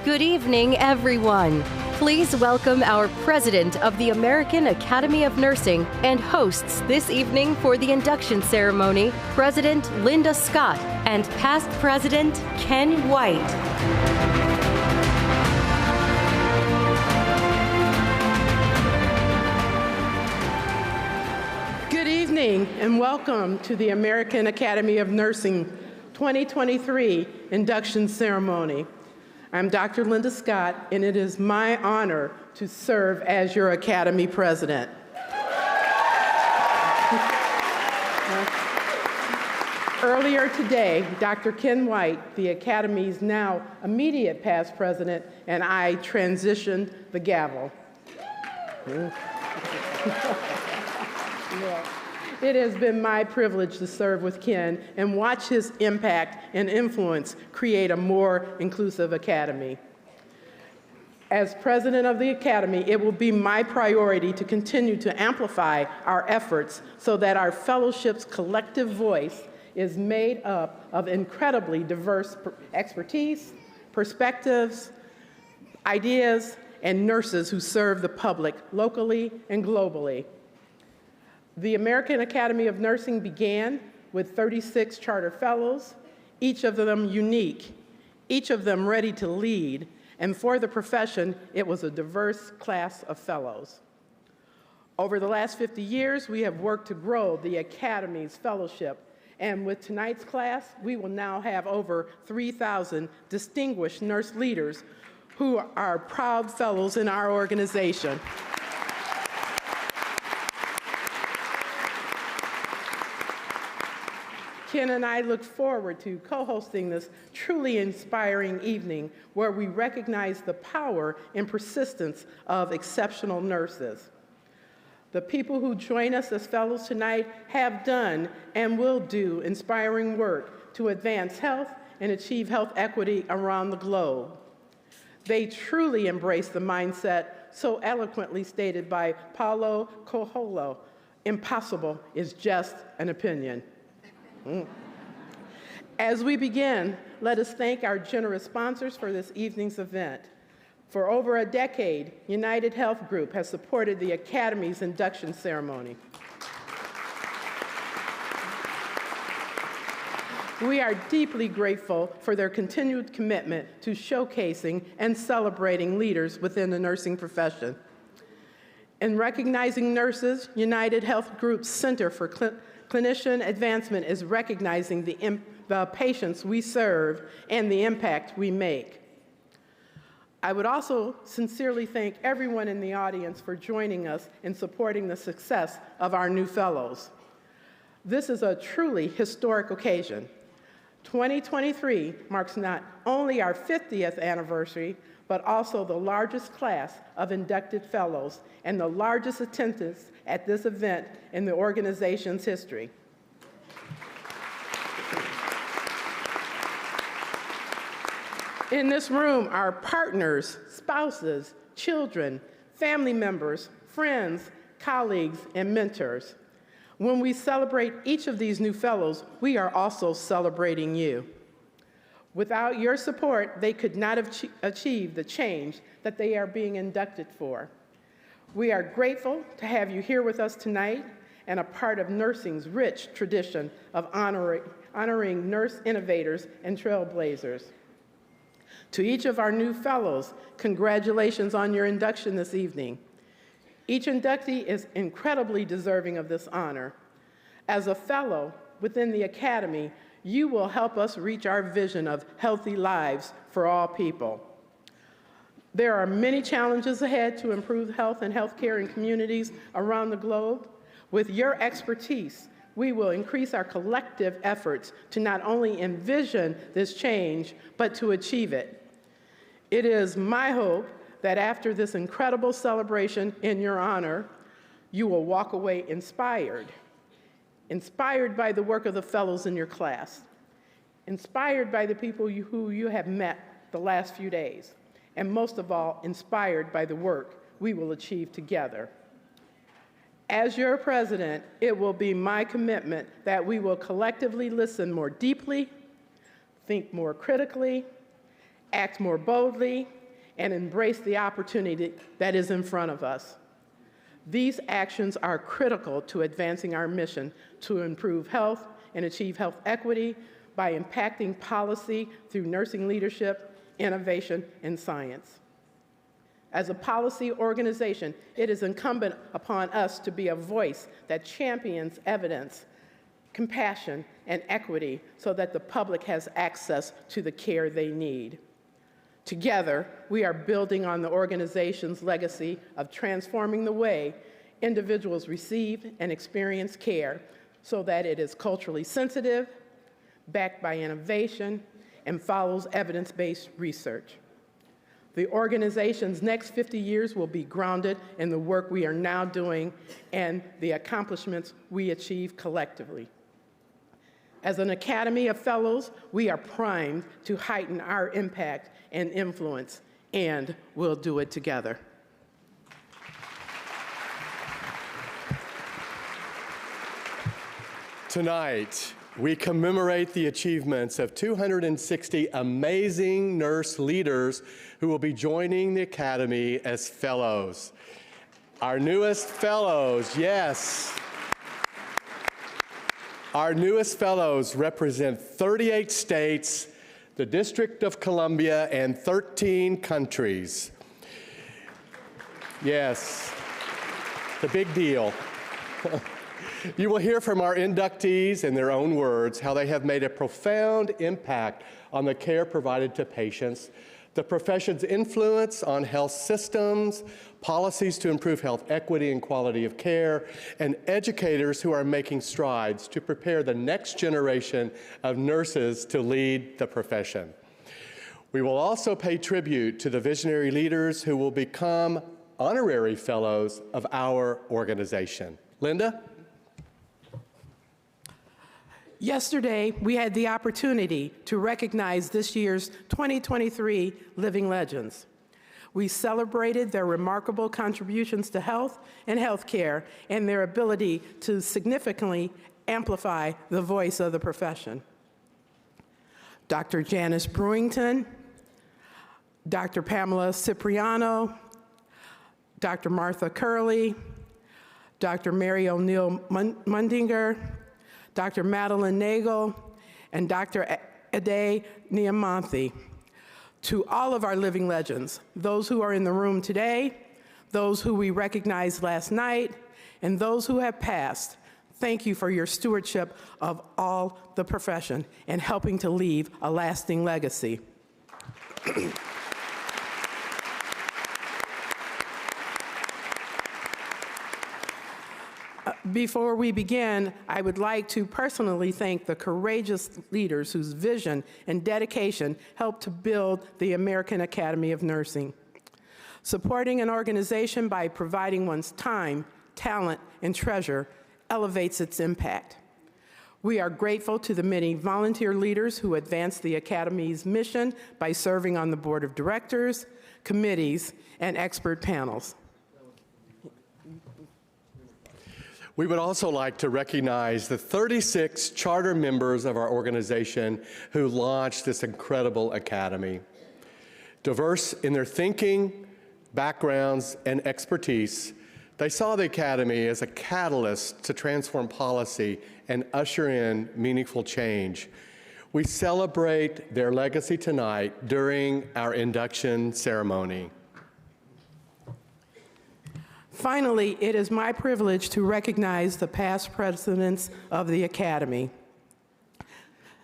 Good evening, everyone. Please welcome our President of the American Academy of Nursing and hosts this evening for the induction ceremony, President Linda Scott and past President Ken White. Good evening and welcome to the American Academy of Nursing 2023 induction ceremony. I'm Dr. Linda Scott, and it is my honor to serve as your Academy President. Earlier today, Dr. Ken White, the Academy's now immediate past president, and I transitioned the gavel. It has been my privilege to serve with Ken and watch his impact and influence create a more inclusive academy. As president of the Academy, it will be my priority to continue to amplify our efforts so that our fellowship's collective voice is made up of incredibly diverse expertise, perspectives, ideas, and nurses who serve the public locally and globally. The American Academy of Nursing began with 36 charter fellows, each of them unique, each of them ready to lead, and for the profession, it was a diverse class of fellows. Over the last 50 years, we have worked to grow the Academy's fellowship, and with tonight's class, we will now have over 3,000 distinguished nurse leaders who are proud fellows in our organization. Ken and I look forward to co-hosting this truly inspiring evening where we recognize the power and persistence of exceptional nurses. The people who join us as fellows tonight have done and will do inspiring work to advance health and achieve health equity around the globe. They truly embrace the mindset so eloquently stated by Paulo Coelho, impossible is just an opinion. As we begin, let us thank our generous sponsors for this evening's event. For over a decade, United Health Group has supported the Academy's induction ceremony. We are deeply grateful for their continued commitment to showcasing and celebrating leaders within the nursing profession. In recognizing nurses, United Health Group's Center for Clinician Advancement is recognizing the patients we serve and the impact we make. I would also sincerely thank everyone in the audience for joining us in supporting the success of our new fellows. This is a truly historic occasion. 2023 marks not only our 50th anniversary, but also the largest class of inducted fellows and the largest attendance at this event in the organization's history. In this room are partners, spouses, children, family members, friends, colleagues, and mentors. When we celebrate each of these new fellows, we are also celebrating you. Without your support, they could not have achieved the change that they are being inducted for. We are grateful to have you here with us tonight and a part of nursing's rich tradition of honoring nurse innovators and trailblazers. To each of our new fellows, congratulations on your induction this evening. Each inductee is incredibly deserving of this honor. As a fellow within the Academy, you will help us reach our vision of healthy lives for all people. There are many challenges ahead to improve health and healthcare in communities around the globe. With your expertise, we will increase our collective efforts to not only envision this change, but to achieve it. It is my hope that after this incredible celebration in your honor, you will walk away inspired by the work of the fellows in your class, inspired by the people who you have met the last few days, and most of all, inspired by the work we will achieve together. As your president, it will be my commitment that we will collectively listen more deeply, think more critically, act more boldly, and embrace the opportunity that is in front of us. These actions are critical to advancing our mission to improve health and achieve health equity by impacting policy through nursing leadership, innovation, and science. As a policy organization, it is incumbent upon us to be a voice that champions evidence, compassion, and equity so that the public has access to the care they need. Together, we are building on the organization's legacy of transforming the way individuals receive and experience care so that it is culturally sensitive, backed by innovation, and follows evidence-based research. The organization's next 50 years will be grounded in the work we are now doing and the accomplishments we achieve collectively. As an Academy of Fellows, we are primed to heighten our impact and influence, and we'll do it together. Tonight, we commemorate the achievements of 260 amazing nurse leaders who will be joining the Academy as fellows. Our newest fellows, yes. Our newest fellows represent 38 states, the District of Columbia, and 13 countries. Yes, the big deal. You will hear from our inductees in their own words how they have made a profound impact on the care provided to patients, the profession's influence on health systems, policies to improve health equity and quality of care, and educators who are making strides to prepare the next generation of nurses to lead the profession. We will also pay tribute to the visionary leaders who will become honorary fellows of our organization. Linda? Yesterday, we had the opportunity to recognize this year's 2023 Living Legends. We celebrated their remarkable contributions to health and healthcare and their ability to significantly amplify the voice of the profession. Dr. Janice Brewington, Dr. Pamela Cipriano, Dr. Martha Curley, Dr. Mary O'Neill Mundinger, Dr. Madeline Nagel, and Dr. Ade Niamanthi. To all of our living legends, those who are in the room today, those who we recognized last night, and those who have passed, thank you for your stewardship of all the profession and helping to leave a lasting legacy. Before we begin, I would like to personally thank the courageous leaders whose vision and dedication helped to build the American Academy of Nursing. Supporting an organization by providing one's time, talent, and treasure elevates its impact. We are grateful to the many volunteer leaders who advance the Academy's mission by serving on the board of directors, committees, and expert panels. We would also like to recognize the 36 charter members of our organization who launched this incredible academy. Diverse in their thinking, backgrounds, and expertise, they saw the academy as a catalyst to transform policy and usher in meaningful change. We celebrate their legacy tonight during our induction ceremony. Finally, it is my privilege to recognize the past presidents of the Academy.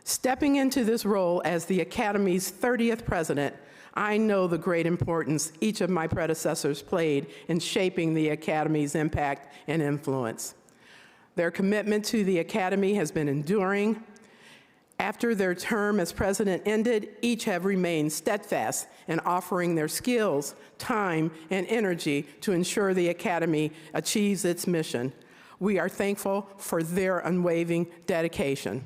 Stepping into this role as the Academy's 30th president, I know the great importance each of my predecessors played in shaping the Academy's impact and influence. Their commitment to the Academy has been enduring. After their term as president ended, each have remained steadfast in offering their skills, time, and energy to ensure the Academy achieves its mission. We are thankful for their unwavering dedication.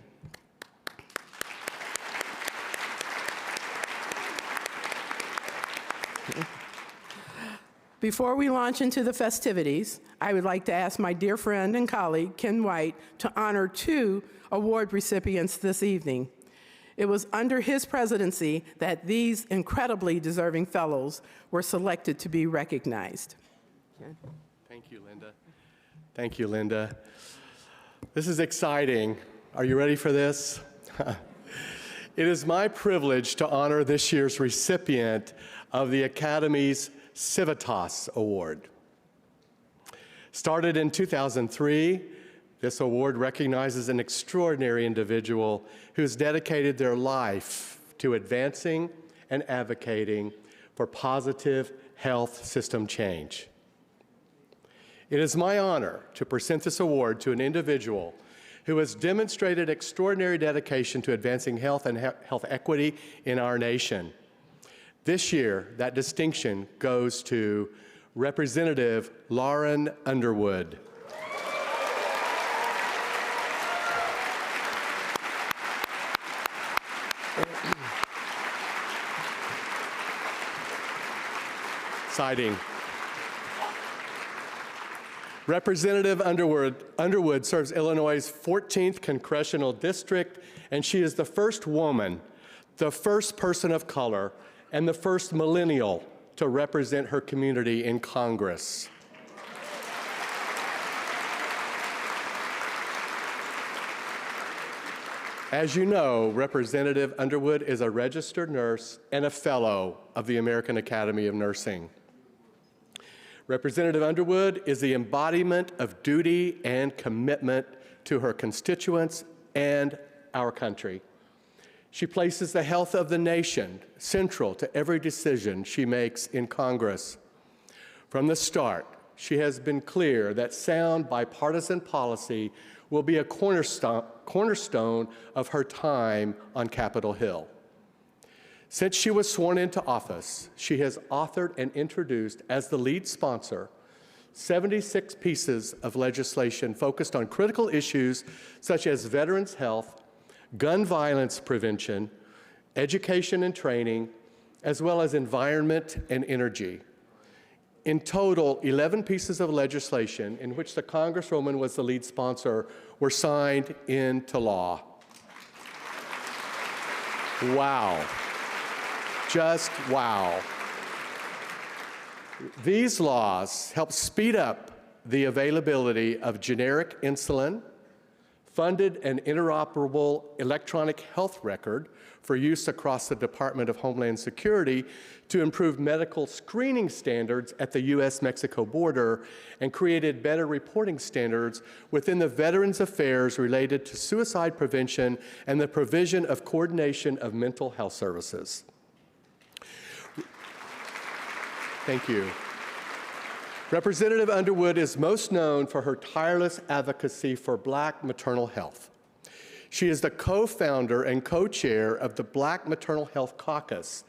Before we launch into the festivities, I would like to ask my dear friend and colleague, Ken White, to honor 2 award recipients this evening. It was under his presidency that these incredibly deserving fellows were selected to be recognized. Thank you, Linda. Thank you, Linda. This is exciting. Are you ready for this? It is my privilege to honor this year's recipient of the Academy's Civitas Award. Started in 2003, this award recognizes an extraordinary individual who's dedicated their life to advancing and advocating for positive health system change. It is my honor to present this award to an individual who has demonstrated extraordinary dedication to advancing health and health equity in our nation. This year, that distinction goes to Representative Lauren Underwood. Exciting. Representative Underwood serves Illinois' 14th Congressional District, and she is the first woman, the first person of color, and the first millennial to represent her community in Congress. As you know, Representative Underwood is a registered nurse and a fellow of the American Academy of Nursing. Representative Underwood is the embodiment of duty and commitment to her constituents and our country. She places the health of the nation central to every decision she makes in Congress. From the start, she has been clear that sound bipartisan policy will be a cornerstone of her time on Capitol Hill. Since she was sworn into office, she has authored and introduced, as the lead sponsor, 76 pieces of legislation focused on critical issues such as veterans' health, gun violence prevention, education and training, as well as environment and energy. In total, 11 pieces of legislation in which the Congresswoman was the lead sponsor were signed into law. Wow. Just wow. These laws help speed up the availability of generic insulin, funded an interoperable electronic health record for use across the Department of Homeland Security to improve medical screening standards at the U.S.-Mexico border, and created better reporting standards within the Veterans Affairs related to suicide prevention and the provision of coordination of mental health services. Thank you. Representative Underwood is most known for her tireless advocacy for Black maternal health. She is the co-founder and co-chair of the Black Maternal Health Caucus.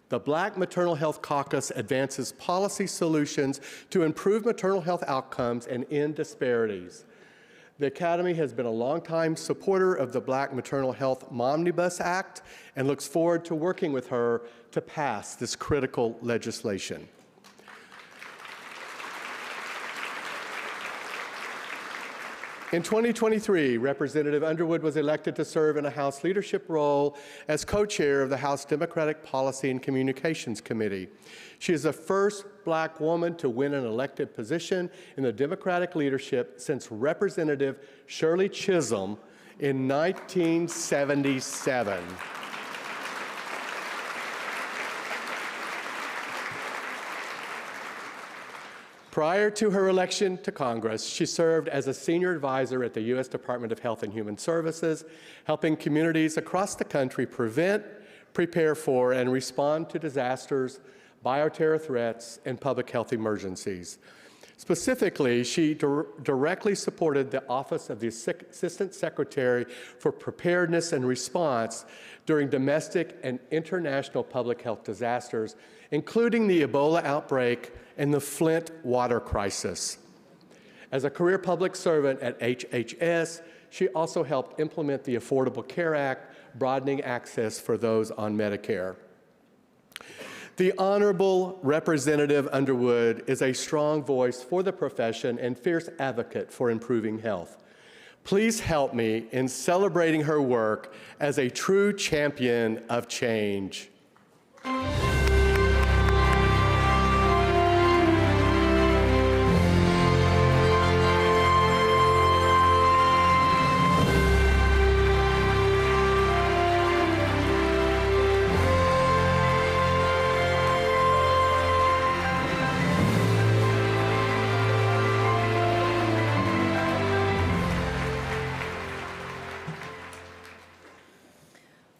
The Black Maternal Health Caucus advances policy solutions to improve maternal health outcomes and end disparities. The Academy has been a longtime supporter of the Black Maternal Health Momnibus Act and looks forward to working with her to pass this critical legislation. In 2023, Representative Underwood was elected to serve in a House leadership role as co-chair of the House Democratic Policy and Communications Committee. She is the first Black woman to win an elected position in the Democratic leadership since Representative Shirley Chisholm in 1977. Prior to her election to Congress, she served as a senior advisor at the U.S. Department of Health and Human Services, helping communities across the country prevent, prepare for, and respond to disasters, bioterror threats, and public health emergencies. Specifically, she directly supported the Office of the Assistant Secretary for Preparedness and Response during domestic and international public health disasters, including the Ebola outbreak and the Flint water crisis. As a career public servant at HHS, she also helped implement the Affordable Care Act, broadening access for those on Medicare. The Honorable Representative Underwood is a strong voice for the profession and fierce advocate for improving health. Please help me in celebrating her work as a true champion of change.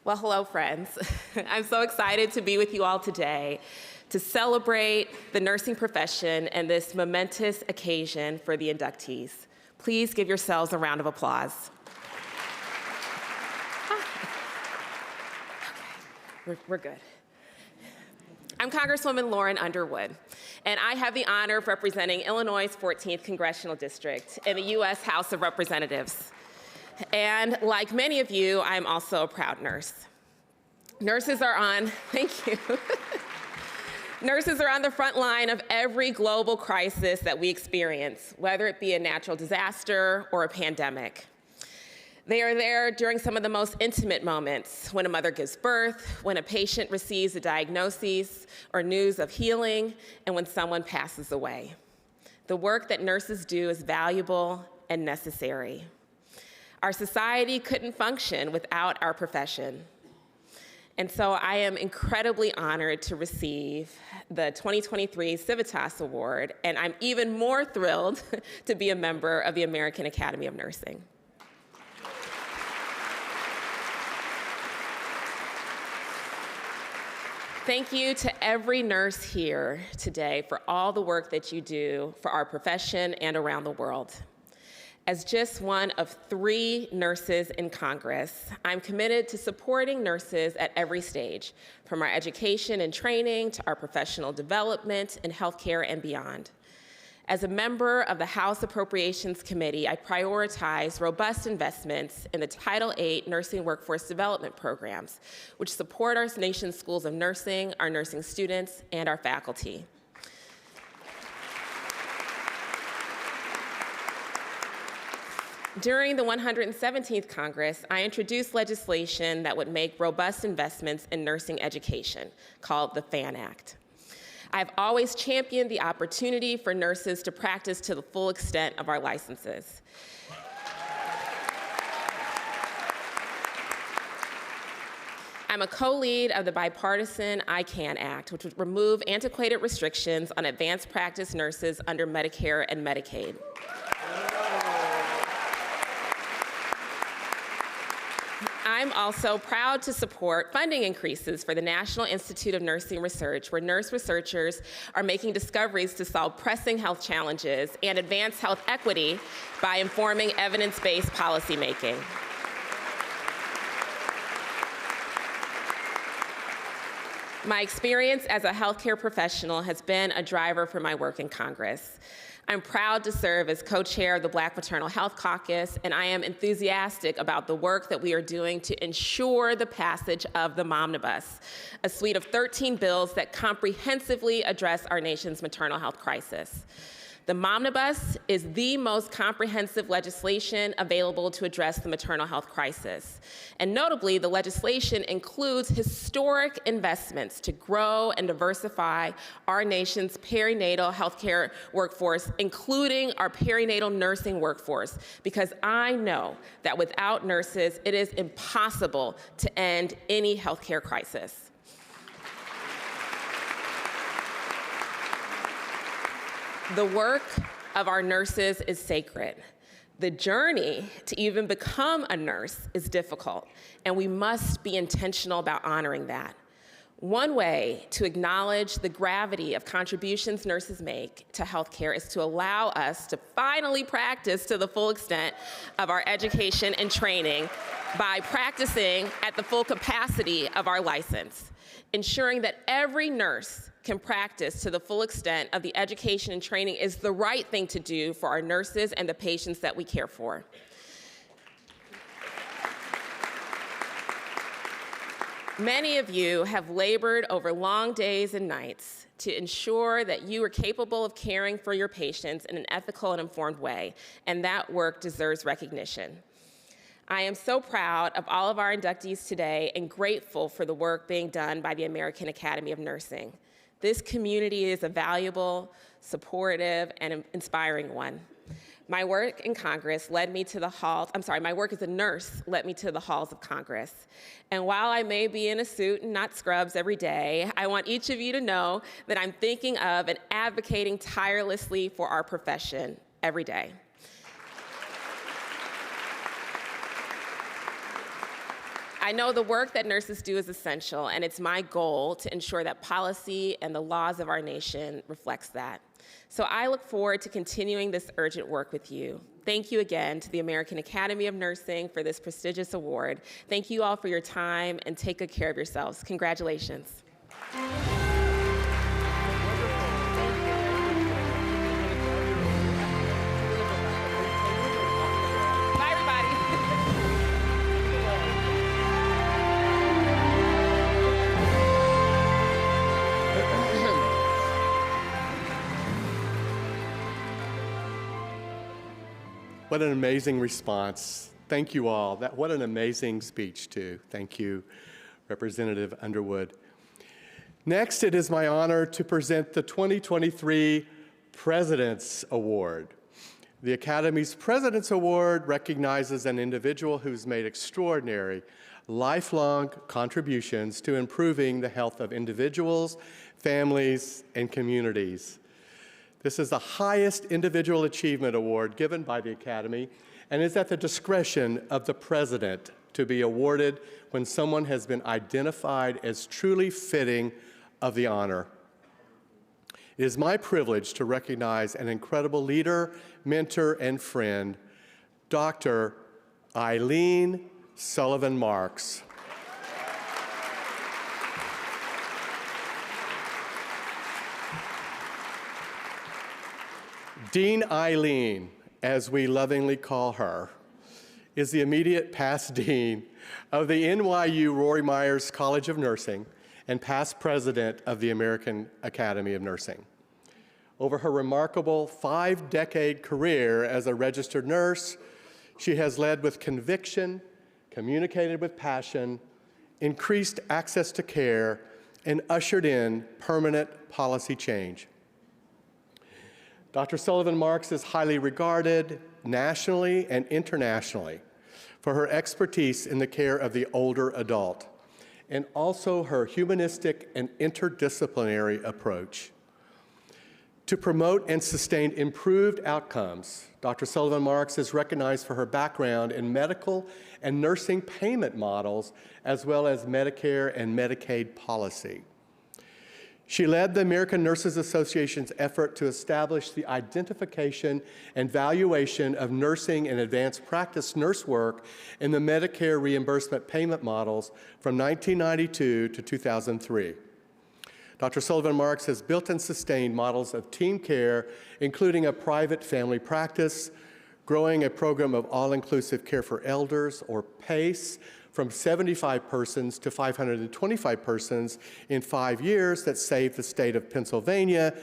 Well, hello, friends. I'm so excited to be with you all today to celebrate the nursing profession and this momentous occasion for the inductees. Please give yourselves a round of applause. Okay, we're good. I'm Congresswoman Lauren Underwood, and I have the honor of representing Illinois' 14th Congressional District in the U.S. House of Representatives. And like many of you, I'm also a proud nurse. Nurses are on, thank you. Nurses are on the front line of every global crisis that we experience, whether it be a natural disaster or a pandemic. They are there during some of the most intimate moments, when a mother gives birth, when a patient receives a diagnosis or news of healing, and when someone passes away. The work that nurses do is valuable and necessary. Our society couldn't function without our profession. And so I am incredibly honored to receive the 2023 Civitas Award, and I'm even more thrilled to be a member of the American Academy of Nursing. Thank you to every nurse here today for all the work that you do for our profession and around the world. As just one of 3 nurses in Congress, I'm committed to supporting nurses at every stage, from our education and training to our professional development in healthcare and beyond. As a member of the House Appropriations Committee, I prioritize robust investments in the Title VIII nursing workforce development programs, which support our nation's schools of nursing, our nursing students, and our faculty. During the 117th Congress, I introduced legislation that would make robust investments in nursing education, called the FAN Act. I've always championed the opportunity for nurses to practice to the full extent of our licenses. I'm a co-lead of the bipartisan ICANN Act, which would remove antiquated restrictions on advanced practice nurses under Medicare and Medicaid. I'm also proud to support funding increases for the National Institute of Nursing Research, where nurse researchers are making discoveries to solve pressing health challenges and advance health equity by informing evidence-based policymaking. My experience as a healthcare professional has been a driver for my work in Congress. I'm proud to serve as co-chair of the Black Maternal Health Caucus, and I am enthusiastic about the work that we are doing to ensure the passage of the Momnibus, a suite of 13 bills that comprehensively address our nation's maternal health crisis. The Momnibus is the most comprehensive legislation available to address the maternal health crisis. And notably, the legislation includes historic investments to grow and diversify our nation's perinatal healthcare workforce, including our perinatal nursing workforce, because I know that without nurses, it is impossible to end any healthcare crisis. The work of our nurses is sacred. The journey to even become a nurse is difficult, and we must be intentional about honoring that. One way to acknowledge the gravity of contributions nurses make to healthcare is to allow us to finally practice to the full extent of our education and training by practicing at the full capacity of our license, ensuring that every nurse can practice to the full extent of the education and training is the right thing to do for our nurses and the patients that we care for. Many of you have labored over long days and nights to ensure that you are capable of caring for your patients in an ethical and informed way, and that work deserves recognition. I am so proud of all of our inductees today and grateful for the work being done by the American Academy of Nursing. This community is a valuable, supportive, and inspiring one. My work in Congress led me to the halls, my work as a nurse led me to the halls of Congress. And while I may be in a suit and not scrubs every day, I want each of you to know that I'm thinking of and advocating tirelessly for our profession every day. I know the work that nurses do is essential, and it's my goal to ensure that policy and the laws of our nation reflects that. So I look forward to continuing this urgent work with you. Thank you again to the American Academy of Nursing for this prestigious award. Thank you all for your time, and take good care of yourselves. Congratulations. What an amazing response. Thank you all. What an amazing speech, too. Thank you, Representative Underwood. Next, it is my honor to present the 2023 President's Award. The Academy's President's Award recognizes an individual who's made extraordinary, lifelong contributions to improving the health of individuals, families, and communities. This is the highest individual achievement award given by the Academy and is at the discretion of the President to be awarded when someone has been identified as truly fitting of the honor. It is my privilege to recognize an incredible leader, mentor, and friend, Dr. Eileen Sullivan Marks. Dean Eileen, as we lovingly call her, is the immediate past dean of the NYU Rory Myers College of Nursing and past president of the American Academy of Nursing. Over her remarkable 5-decade career as a registered nurse, she has led with conviction, communicated with passion, increased access to care, and ushered in permanent policy change. Dr. Sullivan Marks is highly regarded nationally and internationally for her expertise in the care of the older adult, and also her humanistic and interdisciplinary approach. To promote and sustain improved outcomes, Dr. Sullivan Marks is recognized for her background in medical and nursing payment models, as well as Medicare and Medicaid policy. She led the American Nurses Association's effort to establish the identification and valuation of nursing and advanced practice nurse work in the Medicare reimbursement payment models from 1992 to 2003. Dr. Sullivan Marks has built and sustained models of team care, including a private family practice, growing a program of all-inclusive care for elders, or PACE, from 75 persons to 525 persons in 5 years that saved the state of Pennsylvania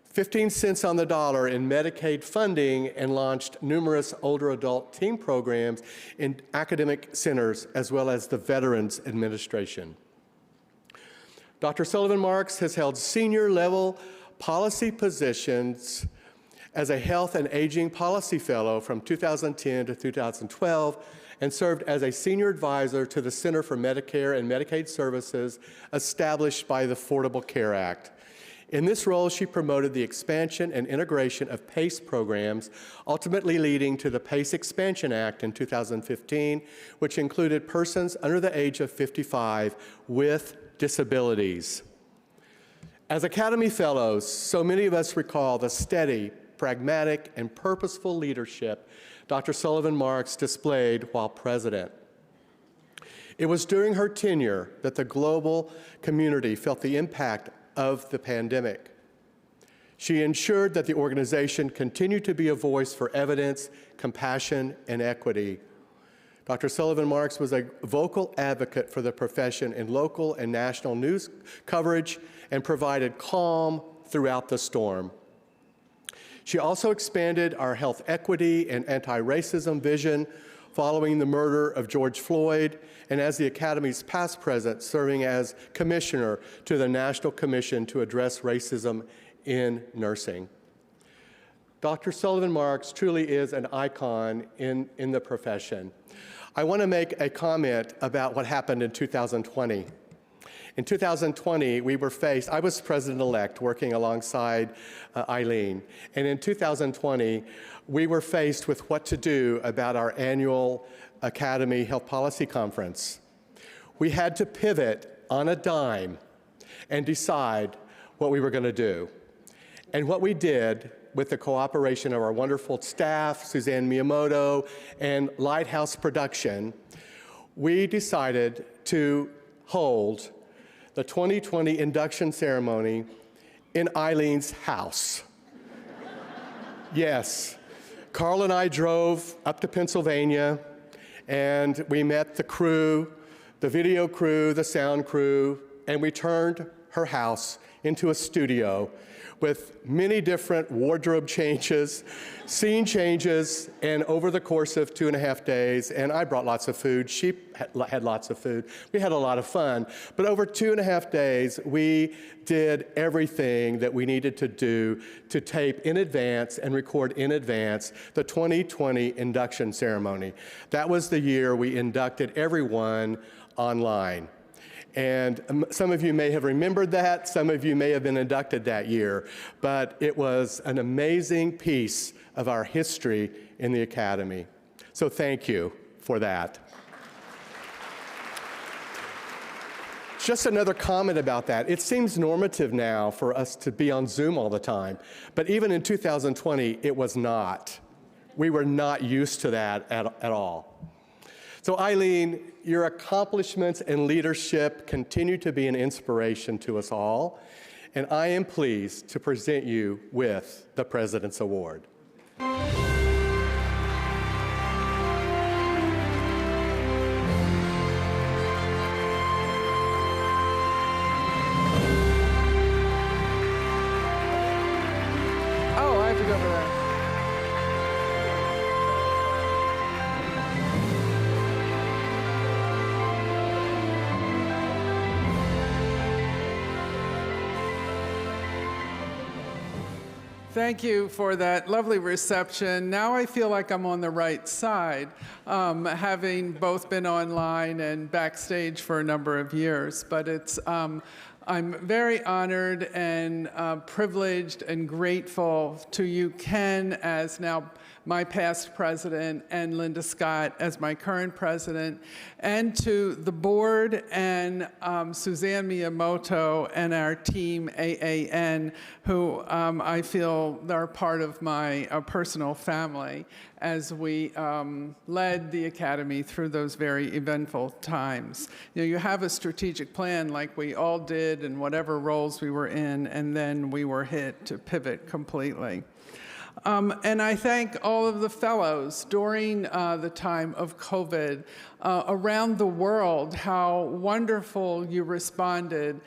15 cents on the dollar in Medicaid funding, and launched numerous older adult team programs in academic centers as well as the Veterans Administration. Dr. Sullivan Marks has held senior level policy positions as a Health and Aging Policy Fellow from 2010 to 2012, and served as a senior advisor to the Center for Medicare and Medicaid Services established by the Affordable Care Act. In this role, she promoted the expansion and integration of PACE programs, ultimately leading to the PACE Expansion Act in 2015, which included persons under the age of 55 with disabilities. As Academy Fellows, so many of us recall the steady, pragmatic, and purposeful leadership Dr. Sullivan Marks displayed while president. It was during her tenure that the global community felt the impact of the pandemic. She ensured that the organization continued to be a voice for evidence, compassion, and equity. Dr. Sullivan Marks was a vocal advocate for the profession in local and national news coverage and provided calm throughout the storm. She also expanded our health equity and anti-racism vision following the murder of George Floyd, and as the Academy's past president, serving as commissioner to the National Commission to Address Racism in Nursing. Dr. Sullivan Marks truly is an icon in the profession. I want to make a comment about what happened in 2020. In 2020, I was president-elect working alongside Eileen, and in 2020, we were faced with what to do about our annual Academy Health Policy Conference. We had to pivot on a dime and decide what we were going to do. And what we did, with the cooperation of our wonderful staff, Suzanne Miyamoto, and Lighthouse Production, we decided to hold the 2020 induction ceremony in Eileen's house. Yes, Carl and I drove up to Pennsylvania, and we met the crew, the video crew, the sound crew, and we turned her house into a studio with many different wardrobe changes, scene changes, and over the course of 2.5 days, and I brought lots of food, she had lots of food, we had a lot of fun, but over 2.5 days, we did everything that we needed to do to tape in advance and record in advance the 2020 induction ceremony. That was the year we inducted everyone online. And some of you may have remembered that, some of you may have been inducted that year, but it was an amazing piece of our history in the Academy. So thank you for that. Just another comment about that. It seems normative now for us to be on Zoom all the time, but even in 2020, it was not. We were not used to that at all. So Eileen, your accomplishments and leadership continue to be an inspiration to us all, and I am pleased to present you with the President's Award. Oh, I have to go over there. Thank you for that lovely reception. Now I feel like I'm on the right side, having both been online and backstage for a number of years. But it's, I'm very honored and privileged and grateful to you, Ken, as now my past president, and Linda Scott as my current president, and to the board and Suzanne Miyamoto and our team, AAN, who I feel are part of my personal family as we led the Academy through those very eventful times. You know, you have a strategic plan like we all did in whatever roles we were in, and then we were hit to pivot completely. And I thank all of the fellows during the time of COVID around the world, how wonderful you responded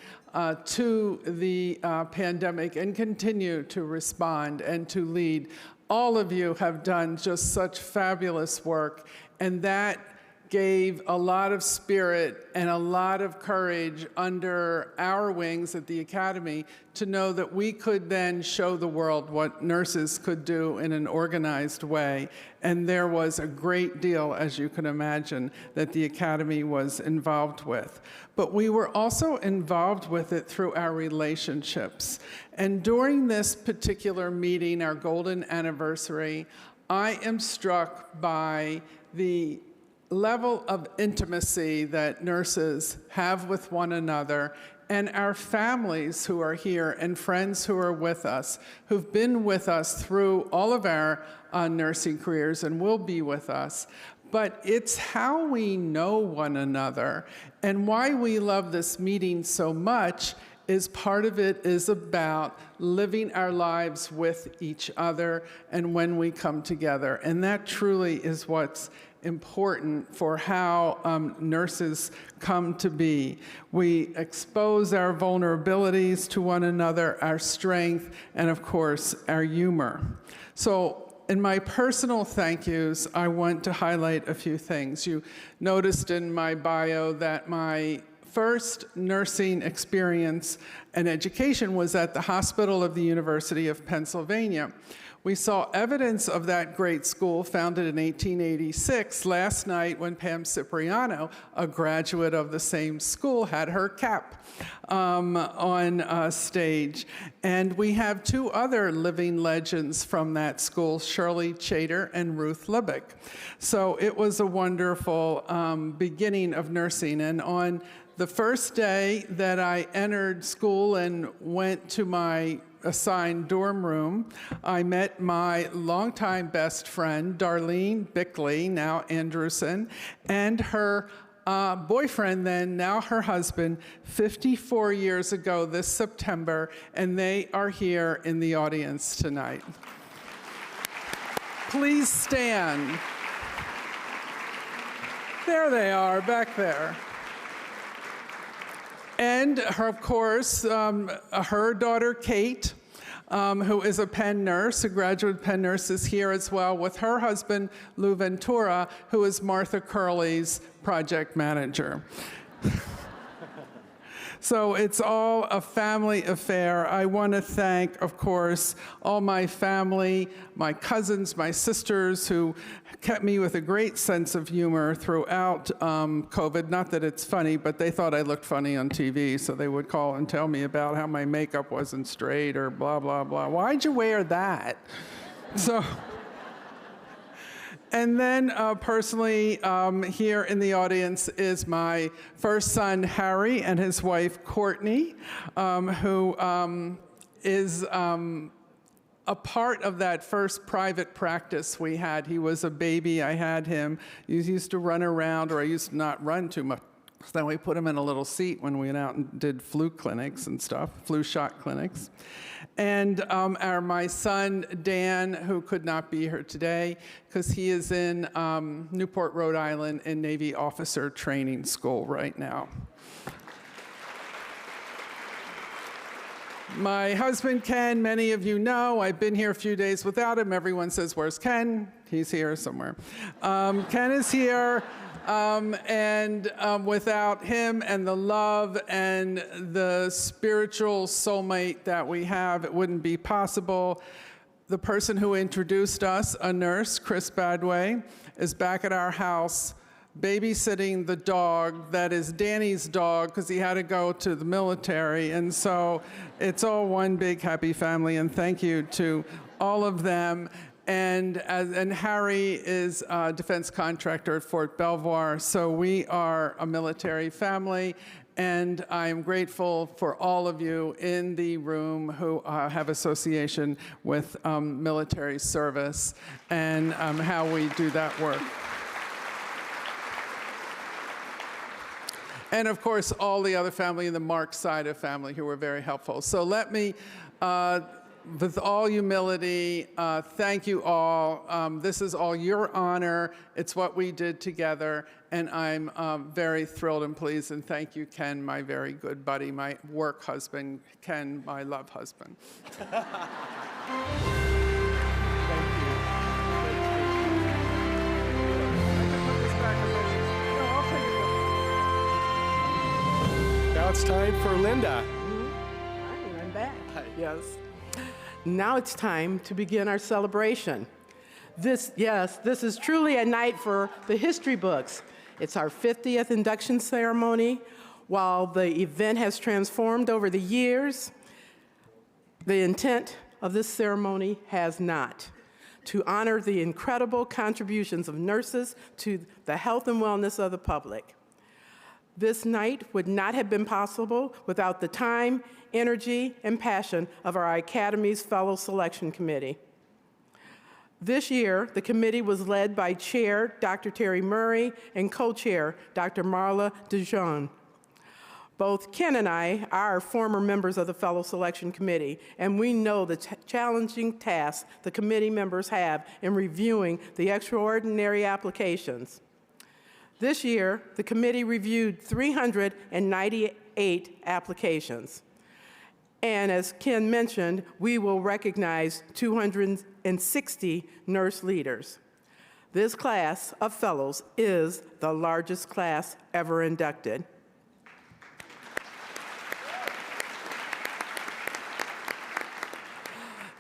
to the pandemic and continue to respond and to lead. All of you have done just such fabulous work, and that gave a lot of spirit and a lot of courage under our wings at the Academy to know that we could then show the world what nurses could do in an organized way. And there was a great deal, as you can imagine, that the Academy was involved with. But we were also involved with it through our relationships. And during this particular meeting, our golden anniversary, I am struck by the level of intimacy that nurses have with one another, and our families who are here and friends who are with us, who've been with us through all of our nursing careers and will be with us. But it's how we know one another, and why we love this meeting so much is part of it is about living our lives with each other and when we come together. And that truly is what's important for how nurses come to be. We expose our vulnerabilities to one another, our strength, and of course, our humor. So in my personal thank yous, I want to highlight a few things. You noticed in my bio that my first nursing experience and education was at the Hospital of the University of Pennsylvania. We saw evidence of that great school, founded in 1886, last night when Pam Cipriano, a graduate of the same school, had her cap on stage. And we have two other living legends from that school, Shirley Chater and Ruth Liebig. So it was a wonderful beginning of nursing. And on the first day that I entered school and went to my assigned dorm room, I met my longtime best friend, Darlene Bickley, now Anderson, and her boyfriend then, now her husband, 54 years ago this September, and they are here in the audience tonight. Please stand. There they are, back there. And her, of course, her daughter, Kate, who is a Penn nurse, a graduate Penn nurse, is here as well with her husband, Lou Ventura, who is Martha Curley's project manager. So it's all a family affair. I want to thank, of course, all my family, my cousins, my sisters, who kept me with a great sense of humor throughout COVID. Not that it's funny, but they thought I looked funny on TV, so they would call and tell me about how my makeup wasn't straight or blah, blah, blah. Why'd you wear that? So. And then personally, here in the audience is my first son, Harry, and his wife, Courtney, who is a part of that first private practice we had. He was a baby. I had him. He used to run around, or I used to not run too much. So then we put him in a little seat when we went out and did flu clinics and stuff, flu shot clinics. And my son, Dan, who could not be here today because he is in Newport, Rhode Island in Navy Officer Training School right now. My husband, Ken, many of you know, I've been here a few days without him. Everyone says, where's Ken? He's here somewhere. Ken is here. And without him and the love and the spiritual soulmate that we have, it wouldn't be possible. The person who introduced us, a nurse, Chris Badway, is back at our house babysitting the dog that is Danny's dog because he had to go to the military. And so it's all one big happy family, and thank you to all of them. And Harry is a defense contractor at Fort Belvoir, so we are a military family, and I am grateful for all of you in the room who have association with military service and how we do that work. And of course, all the other family in the Mark side of family who were very helpful. So let me, with all humility, thank you all. This is all your honor. It's what we did together, and I'm very thrilled and pleased. And thank you, Ken, my very good buddy, my work husband, Ken, my love husband. Now it's time for Linda. I'm back. Yes. Now it's time to begin our celebration. This is truly a night for the history books. It's our 50th induction ceremony. While the event has transformed over the years, the intent of this ceremony has not. To honor the incredible contributions of nurses to the health and wellness of the public. This night would not have been possible without the time, energy, and passion of our Academy's Fellow Selection Committee. This year, the committee was led by Chair Dr. Terry Murray and co-chair Dr. Marla DeJean. Both Ken and I are former members of the Fellow Selection Committee, and we know the challenging tasks the committee members have in reviewing the extraordinary applications. This year, the committee reviewed 398 applications. And as Ken mentioned, we will recognize 260 nurse leaders. This class of fellows is the largest class ever inducted.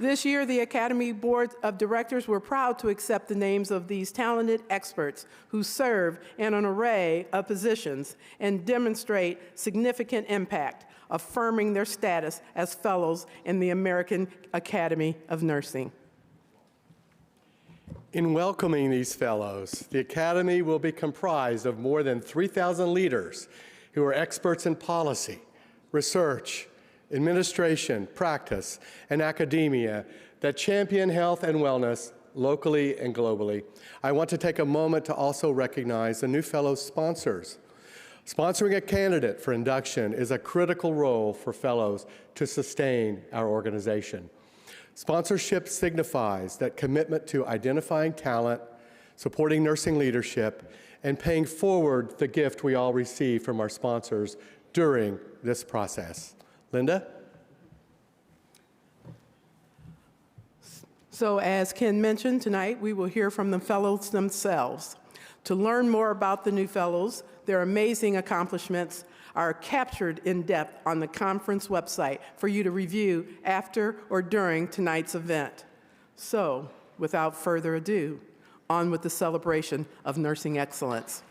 This year, the Academy Board of Directors were proud to accept the names of these talented experts who serve in an array of positions and demonstrate significant impact, affirming their status as fellows in the American Academy of Nursing. In welcoming these fellows, the Academy will be comprised of more than 3,000 leaders who are experts in policy, research, administration, practice, and academia that champion health and wellness locally and globally. I want to take a moment to also recognize the new fellow sponsors. Sponsoring a candidate for induction is a critical role for fellows to sustain our organization. Sponsorship signifies that commitment to identifying talent, supporting nursing leadership, and paying forward the gift we all receive from our sponsors during this process. Linda? So as Ken mentioned, tonight we will hear from the fellows themselves. To learn more about the new fellows, their amazing accomplishments are captured in depth on the conference website for you to review after or during tonight's event. So, without further ado, on with the celebration of nursing excellence.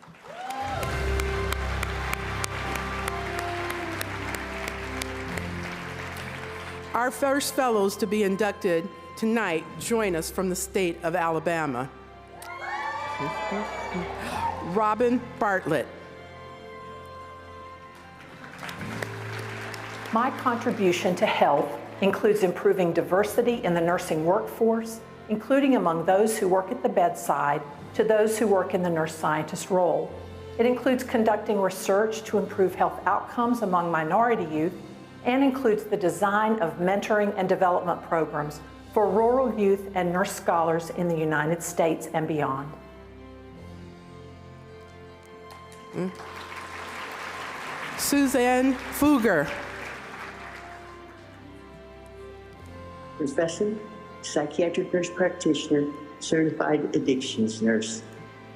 Our first fellows to be inducted tonight join us from the state of Alabama. Robin Bartlett. My contribution to health includes improving diversity in the nursing workforce, including among those who work at the bedside to those who work in the nurse scientist role. It includes conducting research to improve health outcomes among minority youth, and includes the design of mentoring and development programs for rural youth and nurse scholars in the United States and beyond. Suzanne Fugger. Profession, psychiatric nurse practitioner, certified addictions nurse.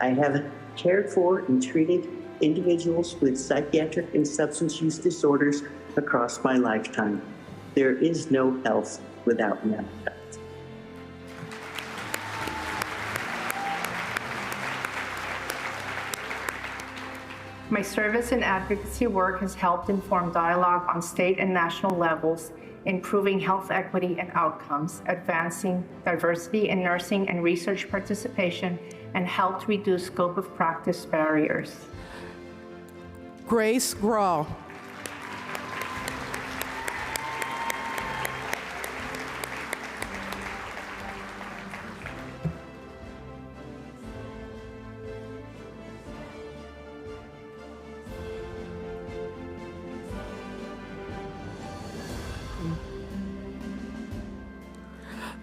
I have cared for and treated individuals with psychiatric and substance use disorders across my lifetime. There is no health without mental health. My service and advocacy work has helped inform dialogue on state and national levels, improving health equity and outcomes, advancing diversity in nursing and research participation, and helped reduce scope of practice barriers. Grace Grawl.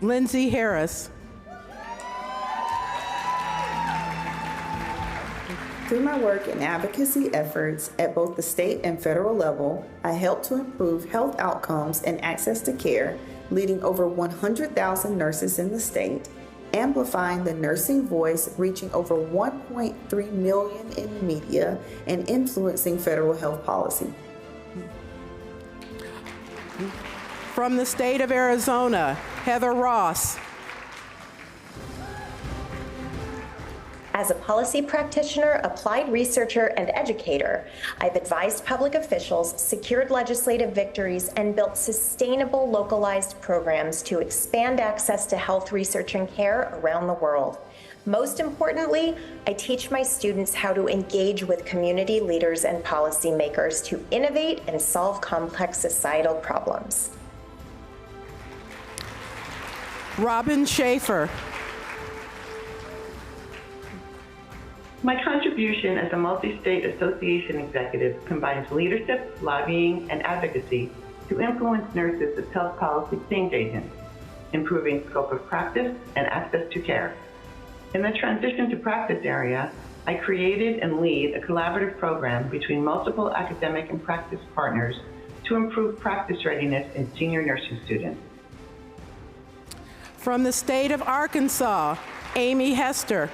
Lindsay Harris. Through my work in advocacy efforts at both the state and federal level, I help to improve health outcomes and access to care, leading over 100,000 nurses in the state, amplifying the nursing voice, reaching over 1.3 million in the media, and influencing federal health policy. From the state of Arizona, Heather Ross. As a policy practitioner, applied researcher, and educator, I've advised public officials, secured legislative victories, and built sustainable localized programs to expand access to health research and care around the world. Most importantly, I teach my students how to engage with community leaders and policymakers to innovate and solve complex societal problems. Robin Schaefer. My contribution as a multi-state association executive combines leadership, lobbying, and advocacy to influence nurses as health policy change agents, improving scope of practice and access to care. In the transition to practice area, I created and lead a collaborative program between multiple academic and practice partners to improve practice readiness in senior nursing students. From the state of Arkansas, Amy Hester.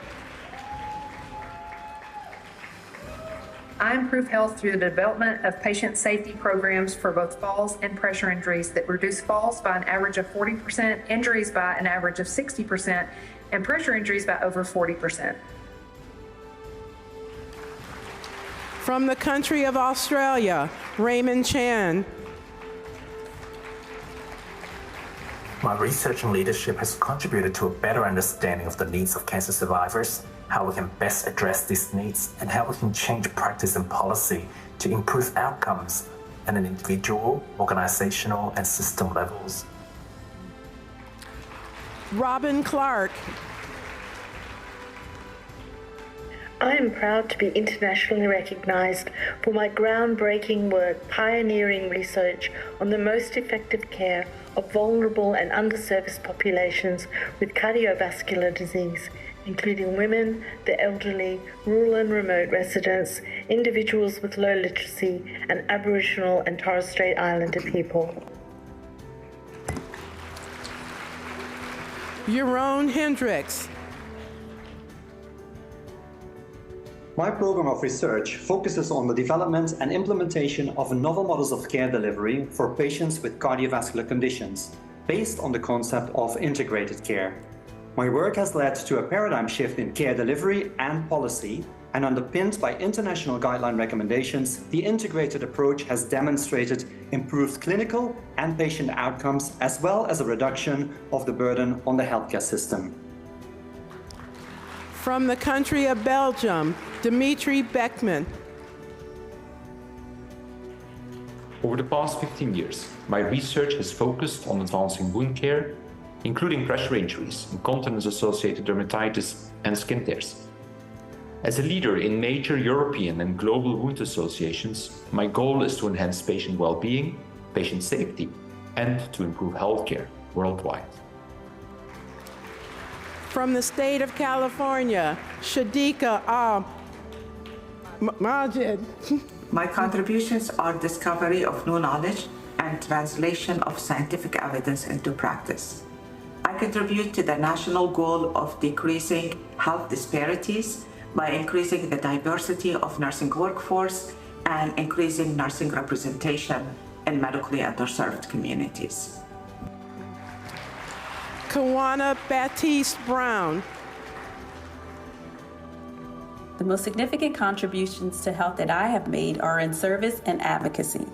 I improve health through the development of patient safety programs for both falls and pressure injuries that reduce falls by an average of 40%, injuries by an average of 60%, and pressure injuries by over 40%. From the country of Australia, Raymond Chan. My research and leadership has contributed to a better understanding of the needs of cancer survivors, how we can best address these needs, and how we can change practice and policy to improve outcomes at an individual, organizational, and system levels. Robin Clark. I am proud to be internationally recognized for my groundbreaking work pioneering research on the most effective care of vulnerable and underserviced populations with cardiovascular disease, including women, the elderly, rural and remote residents, individuals with low literacy, and Aboriginal and Torres Strait Islander people. Yaron Hendricks. My program of research focuses on the development and implementation of novel models of care delivery for patients with cardiovascular conditions, based on the concept of integrated care. My work has led to a paradigm shift in care delivery and policy, and underpinned by international guideline recommendations, the integrated approach has demonstrated improved clinical and patient outcomes, as well as a reduction of the burden on the healthcare system. From the country of Belgium, Dimitri Beckman. Over the past 15 years, my research has focused on advancing wound care, including pressure injuries, incontinence-associated dermatitis, and skin tears. As a leader in major European and global wound associations, my goal is to enhance patient well-being, patient safety, and to improve healthcare worldwide. From the state of California, Shadika Majid. My contributions are discovery of new knowledge and translation of scientific evidence into practice. I contribute to the national goal of decreasing health disparities by increasing the diversity of nursing workforce and increasing nursing representation in medically underserved communities. Kawana Baptiste Brown. The most significant contributions to health that I have made are in service and advocacy.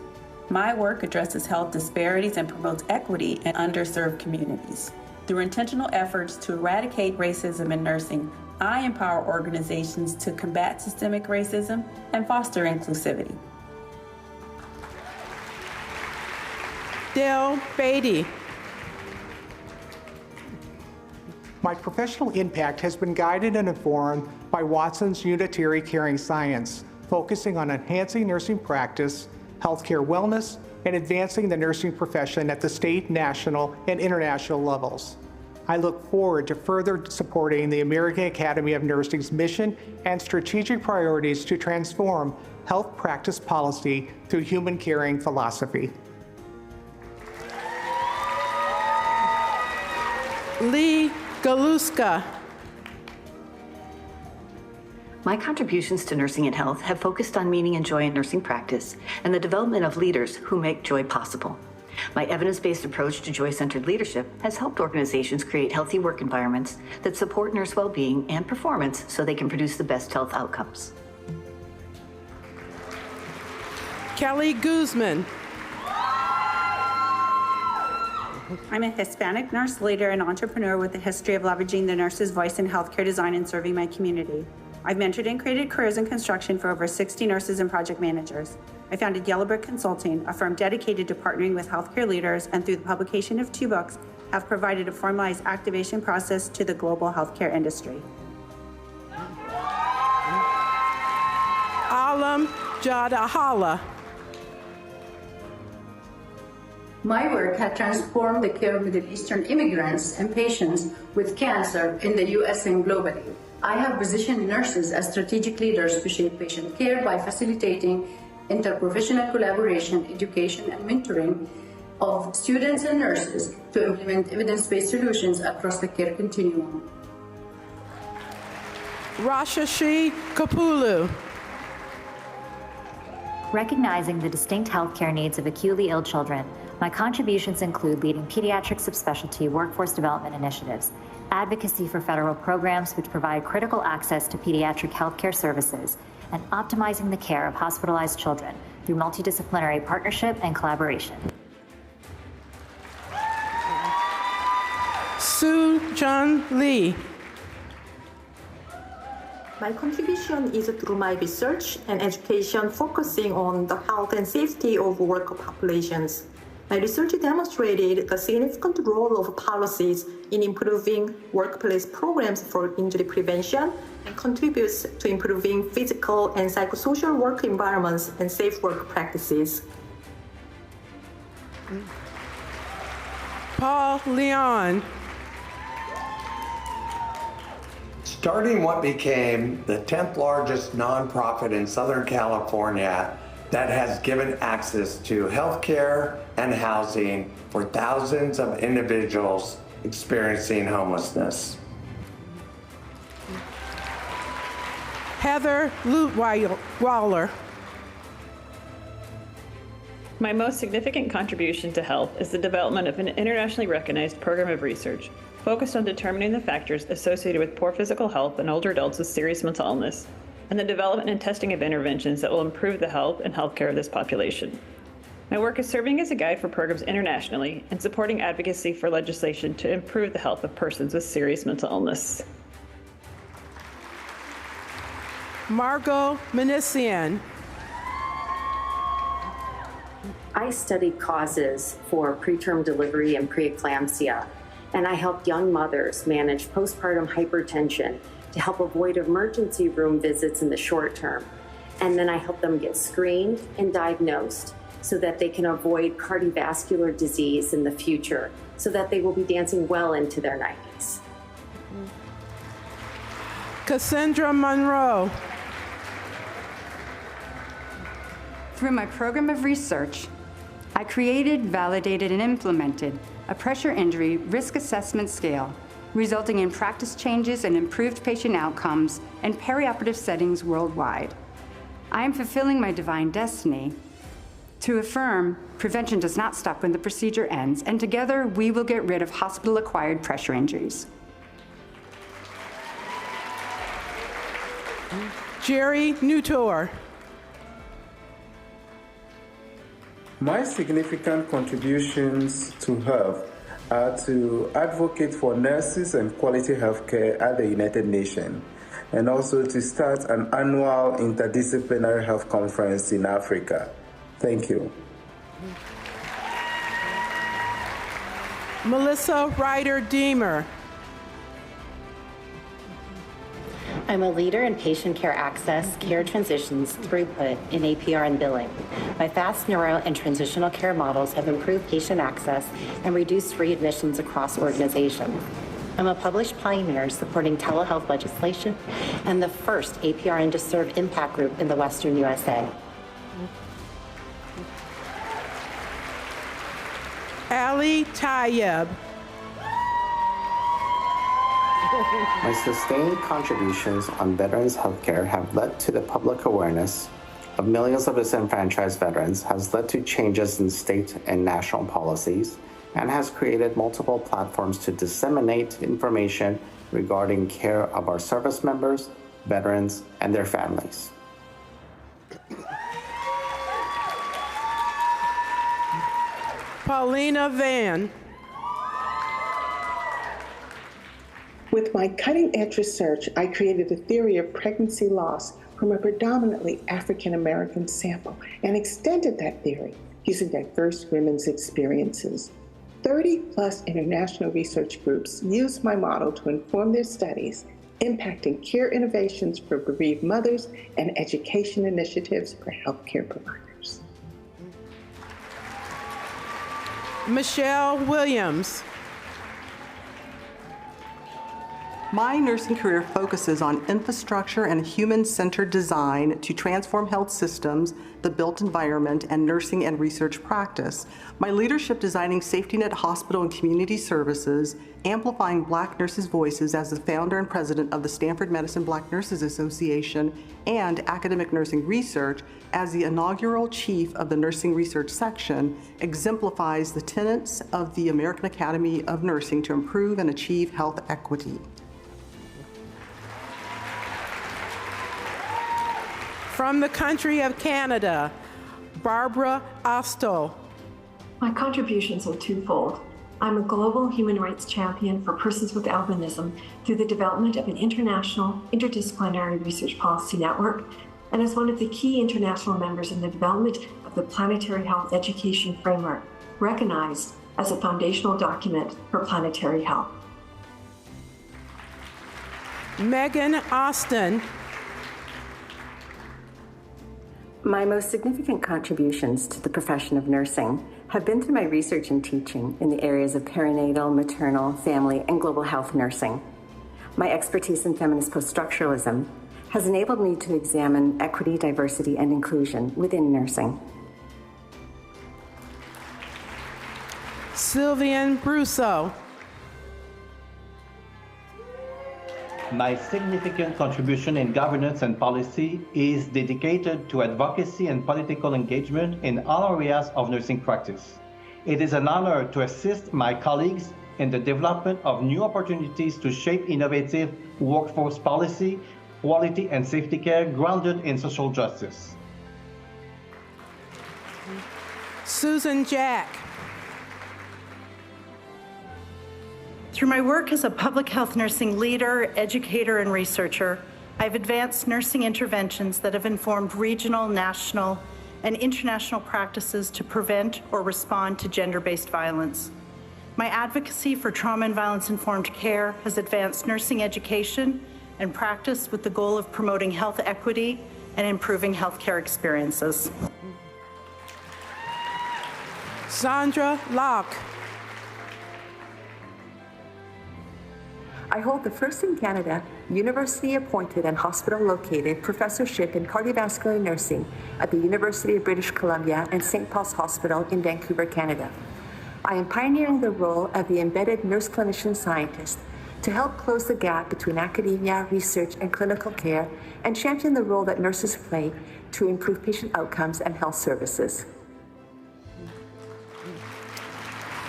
My work addresses health disparities and promotes equity in underserved communities. Through intentional efforts to eradicate racism in nursing, I empower organizations to combat systemic racism and foster inclusivity. Dale Beatty. My professional impact has been guided and informed by Watson's Unitary Caring Science, focusing on enhancing nursing practice, healthcare wellness, and advancing the nursing profession at the state, national, and international levels. I look forward to further supporting the American Academy of Nursing's mission and strategic priorities to transform health practice policy through human caring philosophy. Lee Galuska. My contributions to nursing and health have focused on meaning and joy in nursing practice and the development of leaders who make joy possible. My evidence-based approach to joy-centered leadership has helped organizations create healthy work environments that support nurse well-being and performance so they can produce the best health outcomes. Kelly Guzman. I'm a Hispanic nurse leader and entrepreneur with a history of leveraging the nurse's voice in healthcare design and serving my community. I've mentored and created careers in construction for over 60 nurses and project managers. I founded Yellow Brick Consulting, a firm dedicated to partnering with healthcare leaders, and through the publication of 2 books, have provided a formalized activation process to the global healthcare industry. Salam Jadahala. My work had transformed the care of Middle Eastern immigrants and patients with cancer in the U.S. and globally. I have positioned nurses as strategic leaders to shape patient care by facilitating interprofessional collaboration, education, and mentoring of students and nurses to implement evidence-based solutions across the care continuum. Rashashi Kapulu. Recognizing the distinct healthcare needs of acutely ill children, my contributions include leading pediatric subspecialty workforce development initiatives, advocacy for federal programs which provide critical access to pediatric healthcare services, and optimizing the care of hospitalized children through multidisciplinary partnership and collaboration. Soo Jun Lee. My contribution is through my research and education focusing on the health and safety of worker populations. My research demonstrated the significant role of policies in improving workplace programs for injury prevention and contributes to improving physical and psychosocial work environments and safe work practices. Paul Leon. Starting what became the 10th largest nonprofit in Southern California that has given access to healthcare and housing for thousands of individuals experiencing homelessness. Heather Lutweiler. My most significant contribution to health is the development of an internationally recognized program of research focused on determining the factors associated with poor physical health in older adults with serious mental illness, and the development and testing of interventions that will improve the health and healthcare of this population. My work is serving as a guide for programs internationally and supporting advocacy for legislation to improve the health of persons with serious mental illness. Margot Manessian. I studied causes for preterm delivery and preeclampsia, and I helped young mothers manage postpartum hypertension to help avoid emergency room visits in the short term. And then I help them get screened and diagnosed so that they can avoid cardiovascular disease in the future, so that they will be dancing well into their 90s. Cassandra Monroe. Through my program of research, I created, validated, and implemented a pressure injury risk assessment scale, resulting in practice changes and improved patient outcomes in perioperative settings worldwide. I am fulfilling my divine destiny to affirm prevention does not stop when the procedure ends, and together we will get rid of hospital-acquired pressure injuries. Jerry Nutor. My significant contributions to health are to advocate for nurses and quality healthcare at the United Nations, and also to start an annual interdisciplinary health conference in Africa. Thank you. Melissa Ryder Deemer. I'm a leader in patient care access, care transitions, throughput, in APR and billing. My fast neuro and transitional care models have improved patient access and reduced readmissions across organizations. I'm a published pioneer supporting telehealth legislation and the first APR and DISERV impact group in the Western USA. Ali Tayeb. My sustained contributions on veterans' healthcare have led to the public awareness of millions of disenfranchised veterans, has led to changes in state and national policies, and has created multiple platforms to disseminate information regarding care of our service members, veterans, and their families. Paulina Van. With my cutting-edge research, I created a theory of pregnancy loss from a predominantly African-American sample and extended that theory using diverse women's experiences. 30-plus international research groups used my model to inform their studies, impacting care innovations for bereaved mothers, and education initiatives for healthcare providers. Michelle Williams. My nursing career focuses on infrastructure and human-centered design to transform health systems, the built environment, and nursing and research practice. My leadership designing safety net hospital and community services, amplifying Black nurses' voices as the founder and president of the Stanford Medicine Black Nurses Association, and academic nursing research as the inaugural chief of the nursing research section exemplifies the tenets of the American Academy of Nursing to improve and achieve health equity. From the country of Canada, Barbara Osto. My contributions are twofold. I'm a global human rights champion for persons with albinism through the development of an international interdisciplinary research policy network, and as one of the key international members in the development of the Planetary Health Education Framework, recognized as a foundational document for planetary health. Megan Austin. My most significant contributions to the profession of nursing have been through my research and teaching in the areas of perinatal, maternal, family, and global health nursing. My expertise in feminist post-structuralism has enabled me to examine equity, diversity, and inclusion within nursing. Sylvian Brousseau. My significant contribution in governance and policy is dedicated to advocacy and political engagement in all areas of nursing practice. It is an honor to assist my colleagues in the development of new opportunities to shape innovative workforce policy, quality and safety care grounded in social justice. Susan Jack. Through my work as a public health nursing leader, educator, and researcher, I've advanced nursing interventions that have informed regional, national, and international practices to prevent or respond to gender-based violence. My advocacy for trauma and violence-informed care has advanced nursing education and practice with the goal of promoting health equity and improving healthcare experiences. Sandra Locke. I hold the first in Canada, university-appointed and hospital-located professorship in cardiovascular nursing at the University of British Columbia and St. Paul's Hospital in Vancouver, Canada. I am pioneering the role of the embedded nurse clinician scientist to help close the gap between academia, research, and clinical care, and champion the role that nurses play to improve patient outcomes and health services.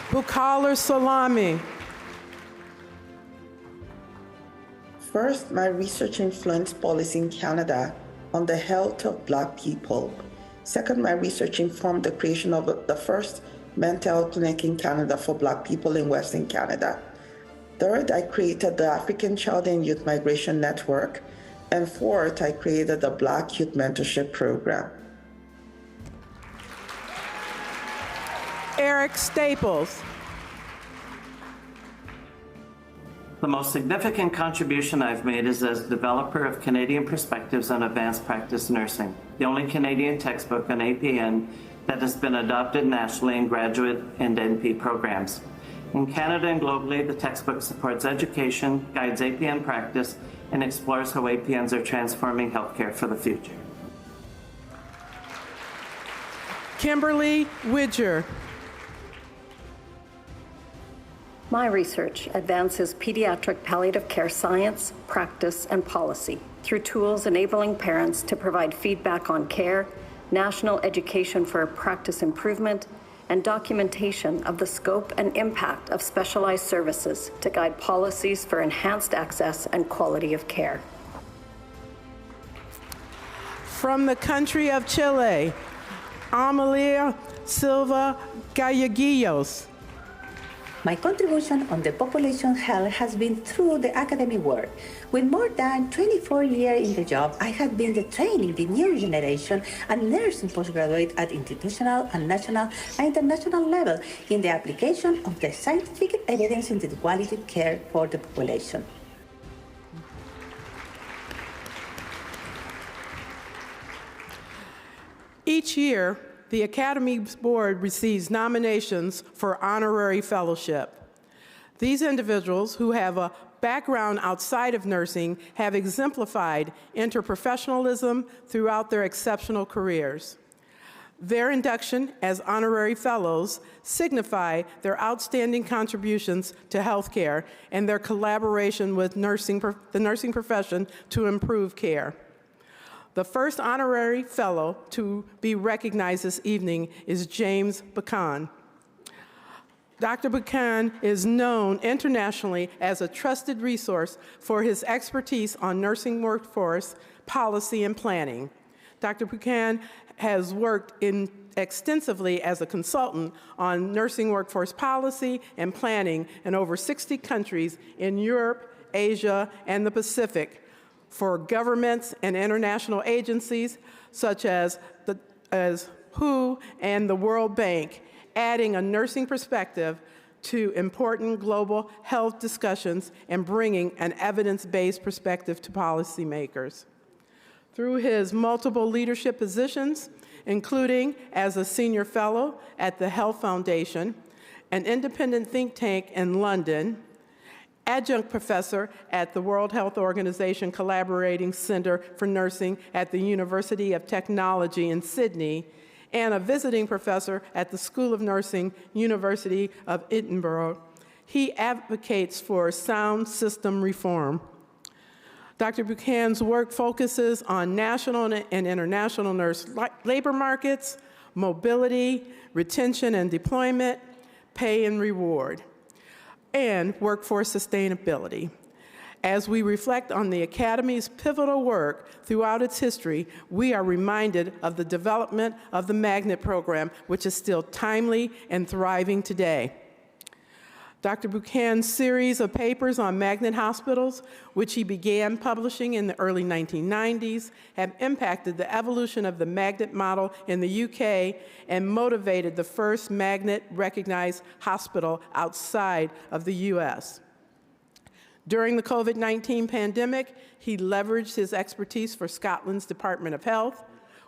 Bukaler Salami. First, my research influenced policy in Canada on the health of Black people. Second, my research informed the creation of the first mental health clinic in Canada for Black people in Western Canada. Third, I created the African Child and Youth Migration Network. And fourth, I created the Black Youth Mentorship Program. Eric Staples. The most significant contribution I've made is as developer of Canadian Perspectives on Advanced Practice Nursing, the only Canadian textbook on APN that has been adopted nationally in graduate and NP programs. In Canada and globally, the textbook supports education, guides APN practice, and explores how APNs are transforming healthcare for the future. Kimberly Widger. My research advances pediatric palliative care science, practice, and policy through tools enabling parents to provide feedback on care, national education for practice improvement, and documentation of the scope and impact of specialized services to guide policies for enhanced access and quality of care. From the country of Chile, Amalia Silva Galleguillos. My contribution on the population health has been through the academic work. With more than 24 years in the job, I have been training the new generation and nursing postgraduate at institutional and national and international level in the application of the scientific evidence into the quality of care for the population. each year, the Academy's board receives nominations for honorary fellowship. These individuals who have a background outside of nursing have exemplified interprofessionalism throughout their exceptional careers. Their induction as honorary fellows signify their outstanding contributions to healthcare and their collaboration with the nursing profession to improve care. The first honorary fellow to be recognized this evening is James Buchan. Dr. Buchan is known internationally as a trusted resource for his expertise on nursing workforce policy and planning. Dr. Buchan has worked extensively as a consultant on nursing workforce policy and planning in over 60 countries in Europe, Asia, and the Pacific for governments and international agencies such as WHO and the World Bank, adding a nursing perspective to important global health discussions and bringing an evidence-based perspective to policymakers. Through his multiple leadership positions, including as a senior fellow at the Health Foundation, an independent think tank in London, adjunct professor at the World Health Organization Collaborating Center for Nursing at the University of Technology in Sydney, and a visiting professor at the School of Nursing, University of Edinburgh. He advocates for sound system reform. Dr. Buchan's work focuses on national and international nurse labor markets, mobility, retention and deployment, pay and reward, and workforce sustainability. As we reflect on the Academy's pivotal work throughout its history, we are reminded of the development of the Magnet program, which is still timely and thriving today. Dr. Buchan's series of papers on magnet hospitals, which he began publishing in the early 1990s, have impacted the evolution of the magnet model in the UK and motivated the first magnet-recognized hospital outside of the US. During the COVID-19 pandemic, he leveraged his expertise for Scotland's Department of Health,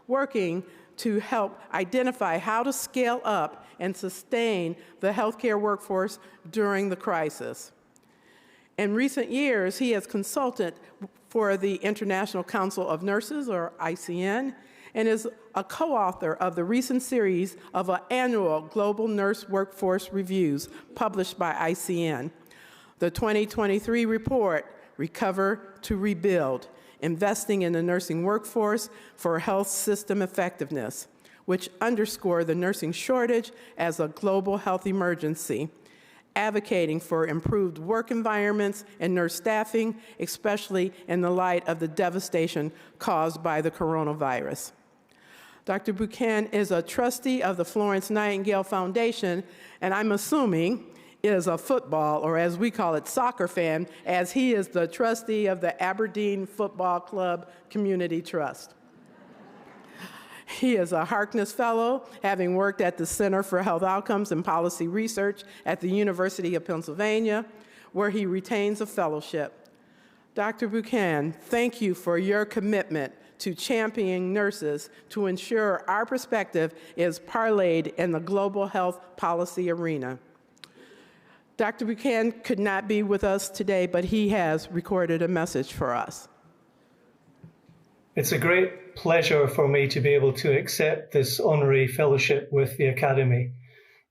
working to help identify how to scale up and sustain the healthcare workforce during the crisis. In recent years, he has consulted for the International Council of Nurses, or ICN, and is a co-author of the recent series of annual Global Nurse Workforce Reviews published by ICN. The 2023 report, Recover to Rebuild, Investing in the Nursing Workforce for Health System Effectiveness, which underscore the nursing shortage as a global health emergency, advocating for improved work environments and nurse staffing, especially in the light of the devastation caused by the coronavirus. Dr. Buchan is a trustee of the Florence Nightingale Foundation, and I'm assuming is a football, or as we call it, soccer fan, as he is the trustee of the Aberdeen Football Club Community Trust. He is a Harkness Fellow, having worked at the Center for Health Outcomes and Policy Research at the University of Pennsylvania, where he retains a fellowship. Dr. Buchan, thank you for your commitment to championing nurses to ensure our perspective is parlayed in the global health policy arena. Dr. Buchan could not be with us today, but he has recorded a message for us. It's a great pleasure for me to be able to accept this honorary fellowship with the Academy.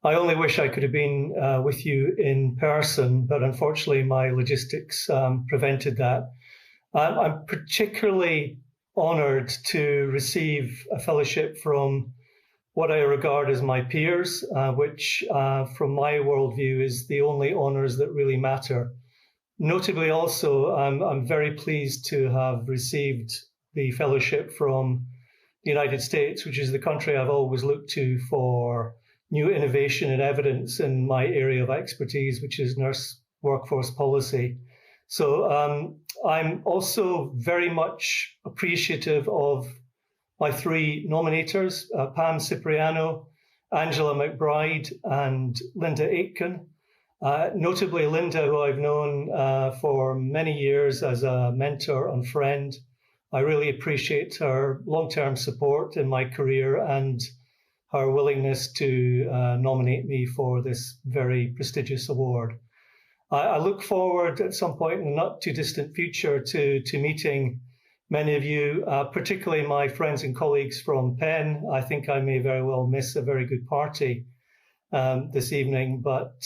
I only wish I could have been with you in person, but unfortunately my logistics prevented that. I'm particularly honored to receive a fellowship from what I regard as my peers, which from my worldview is the only honors that really matter. Notably also, I'm very pleased to have received the fellowship from the United States, which is the country I've always looked to for new innovation and evidence in my area of expertise, which is nurse workforce policy. So I'm also very much appreciative of my three nominators, Pam Cipriano, Angela McBride, and Linda Aitken. Notably Linda, who I've known for many years as a mentor and friend, I really appreciate her long-term support in my career and her willingness to nominate me for this very prestigious award. I look forward at some point in the not too distant future to meeting many of you, particularly my friends and colleagues from Penn. I think I may very well miss a very good party this evening, but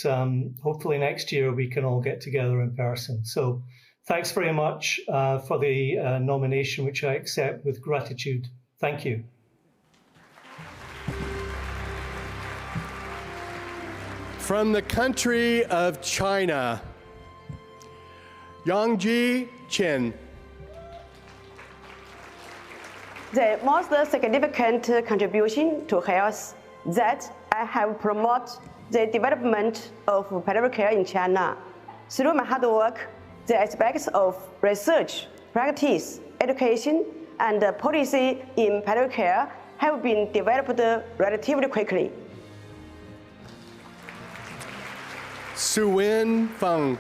hopefully next year we can all get together in person. So thanks very much for the nomination, which I accept with gratitude. Thank you. From the country of China, Yangji Chen. The most significant contribution to health that I have promoted the development of palliative care in China. Through my hard work, the aspects of research, practice, education, and policy in palliative care have been developed relatively quickly. Suwen Feng.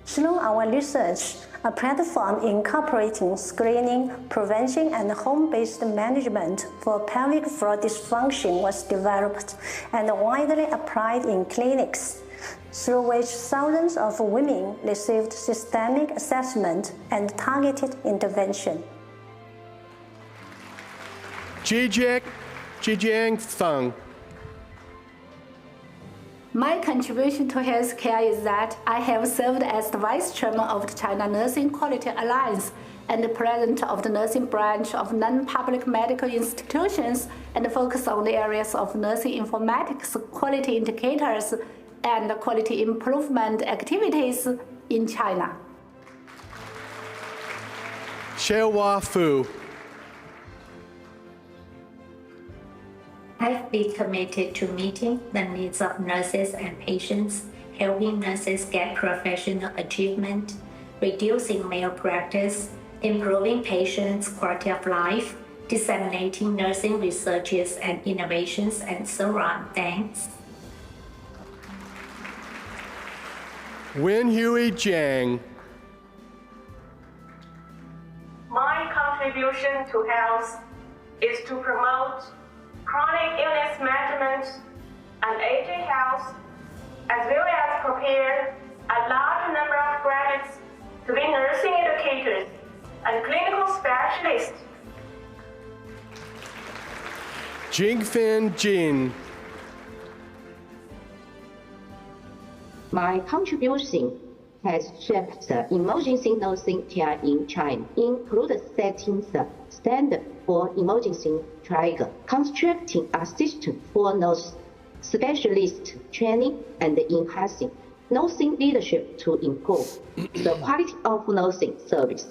Through our research, a platform incorporating screening, prevention, and home-based management for pelvic floor dysfunction was developed and widely applied in clinics, through which thousands of women received systemic assessment and targeted intervention. Jijiang Feng. My contribution to healthcare is that I have served as the Vice Chairman of the China Nursing Quality Alliance and the President of the Nursing Branch of Non-Public Medical Institutions, and focus on the areas of nursing informatics, quality indicators, and quality improvement activities in China. Xiehua Fu. I've been committed to meeting the needs of nurses and patients, helping nurses get professional achievement, reducing malpractice, improving patients' quality of life, disseminating nursing researches and innovations, and so on. Thanks. Wenhui Jiang. My contribution to health is to promote chronic illness management and aging health, as well as prepare a large number of graduates to be nursing educators and clinical specialists. Jingfen Jin. My contribution has shaped the emergency nursing care in China, including setting the standard for emergency triage, constructing a system for nurse specialist training, and enhancing nursing leadership to improve the quality of nursing service.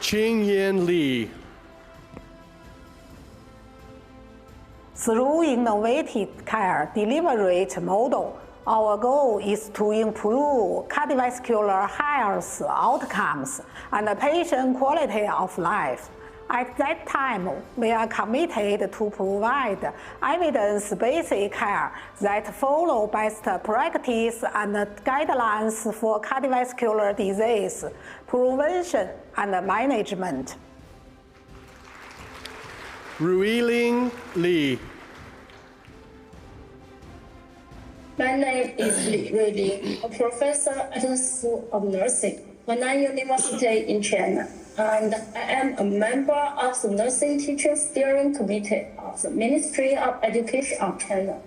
Qingyan Li. Through innovative care delivery model, our goal is to improve cardiovascular health outcomes and patient quality of life. At that time, we are committed to provide evidence-based care that follow best practice and guidelines for cardiovascular disease prevention and management. Ruiling Li. My name is Li Ruiling, a professor at the School of Nursing, Hunan University in China, and I am a member of the Nursing Teacher Steering Committee of the Ministry of Education of China.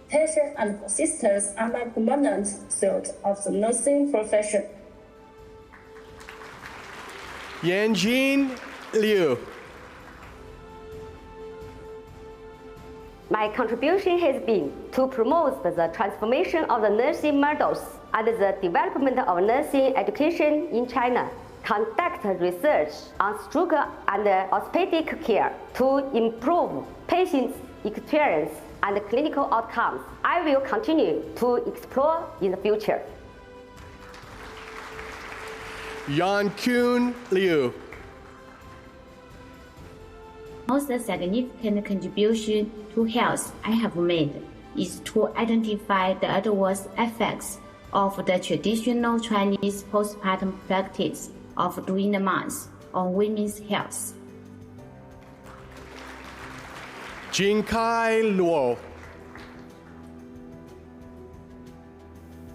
Patients and persisters are my permanent field of the nursing profession. Yanjin Liu. My contribution has been to promote the transformation of the nursing models and the development of nursing education in China, conduct research on stroke and orthopedic care to improve patients' experience and clinical outcomes. I will continue to explore in the future. Yankun Liu. Most significant contribution to health I have made is to identify the adverse effects of the traditional Chinese postpartum practice of doing the mass on women's health. Jinkai Luo.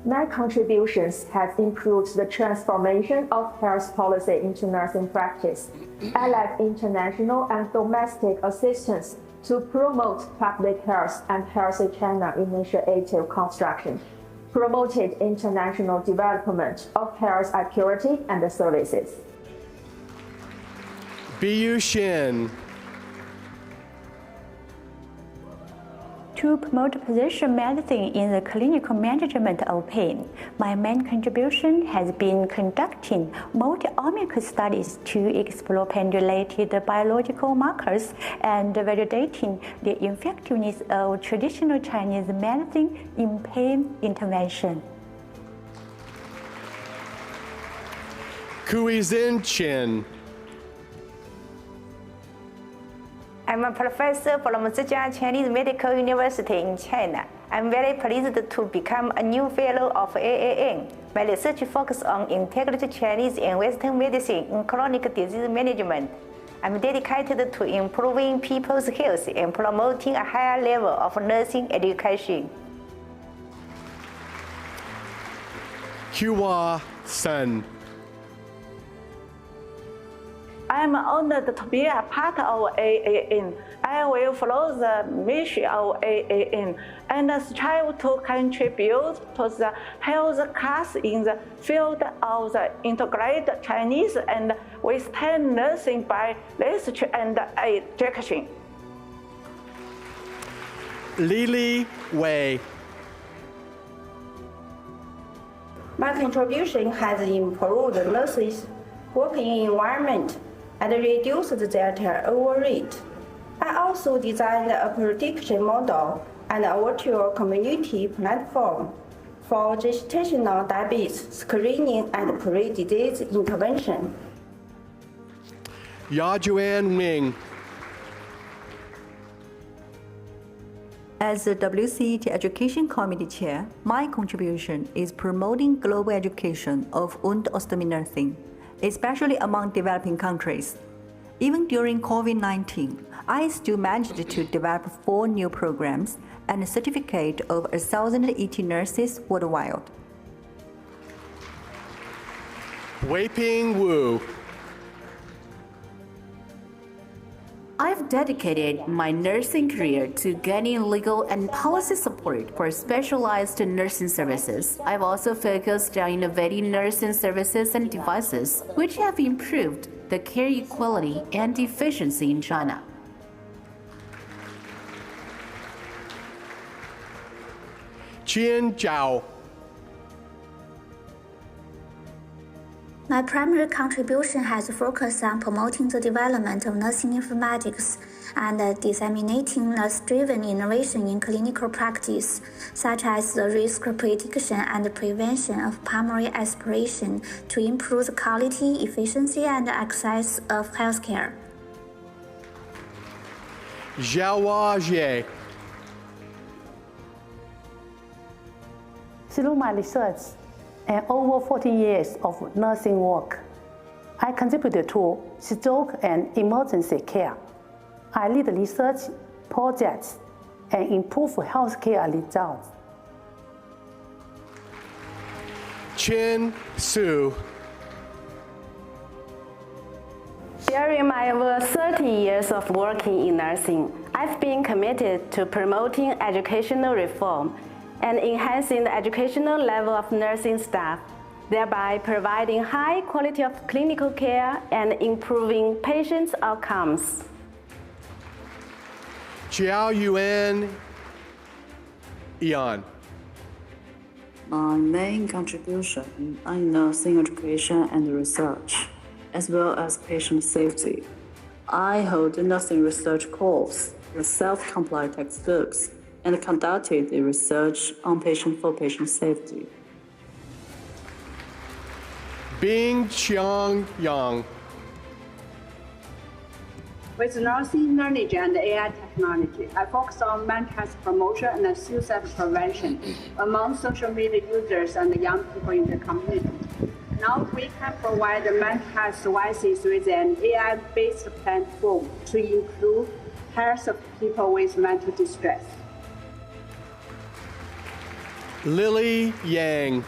My contributions have improved the transformation of health policy into nursing practice. I led international and domestic assistance to promote public health and healthy China initiative construction, promoted international development of health accuracy and services. Biyu Shin. To promote precision medicine in the clinical management of pain, my main contribution has been conducting multi-omic studies to explore pain-related biological markers and validating the effectiveness of traditional Chinese medicine in pain intervention. Kuizin Chen. I'm a professor from Zhejiang Chinese Medical University in China. I'm very pleased to become a new fellow of AAN. My research focuses on integrated Chinese and Western medicine in chronic disease management. I'm dedicated to improving people's health and promoting a higher level of nursing education. Hua Sun. I am honored to be a part of AAN. I will follow the mission of AAN and strive to contribute to the health class in the field of the integrated Chinese and Western nursing by research and education. Lily Wei. My contribution has improved nurses' working environment and reduced their overrate. I also designed a prediction model and a virtual community platform for gestational diabetes screening and pre-disease intervention. Yajuan Ming. As the WCET Education Committee Chair, my contribution is promoting global education of wound ostomy nursing, especially among developing countries. Even during COVID-19, I still managed to develop 4 new programs and certificate over 1,080 nurses worldwide. Weiping Wu. I've dedicated my nursing career to gaining legal and policy support for specialized nursing services. I've also focused on innovating nursing services and devices, which have improved the care equality and efficiency in China. Qian Zhao. My primary contribution has focused on promoting the development of nursing informatics and disseminating nurse-driven innovation in clinical practice, such as the risk prediction and prevention of pulmonary aspiration to improve the quality, efficiency, and access of healthcare. Xiaohua Jie. Through my research and over 40 years of nursing work, I contributed to stroke and emergency care. I lead research projects and improve healthcare results. Chen Su. During my over 30 years of working in nursing, I've been committed to promoting educational reform and enhancing the educational level of nursing staff, thereby providing high quality of clinical care and improving patients' outcomes. Jiao Yuan Yan. My main contribution in nursing education and research, as well as patient safety. I hold a nursing research course with self-compliant textbooks and conducted the research on patient safety. Bing Qiang Yang. With nursing knowledge and AI technology, I focus on mental health promotion and suicide prevention among social media users and young people in the community. Now we can provide mental health services with an AI-based platform to improve health of people with mental distress. Lily Yang.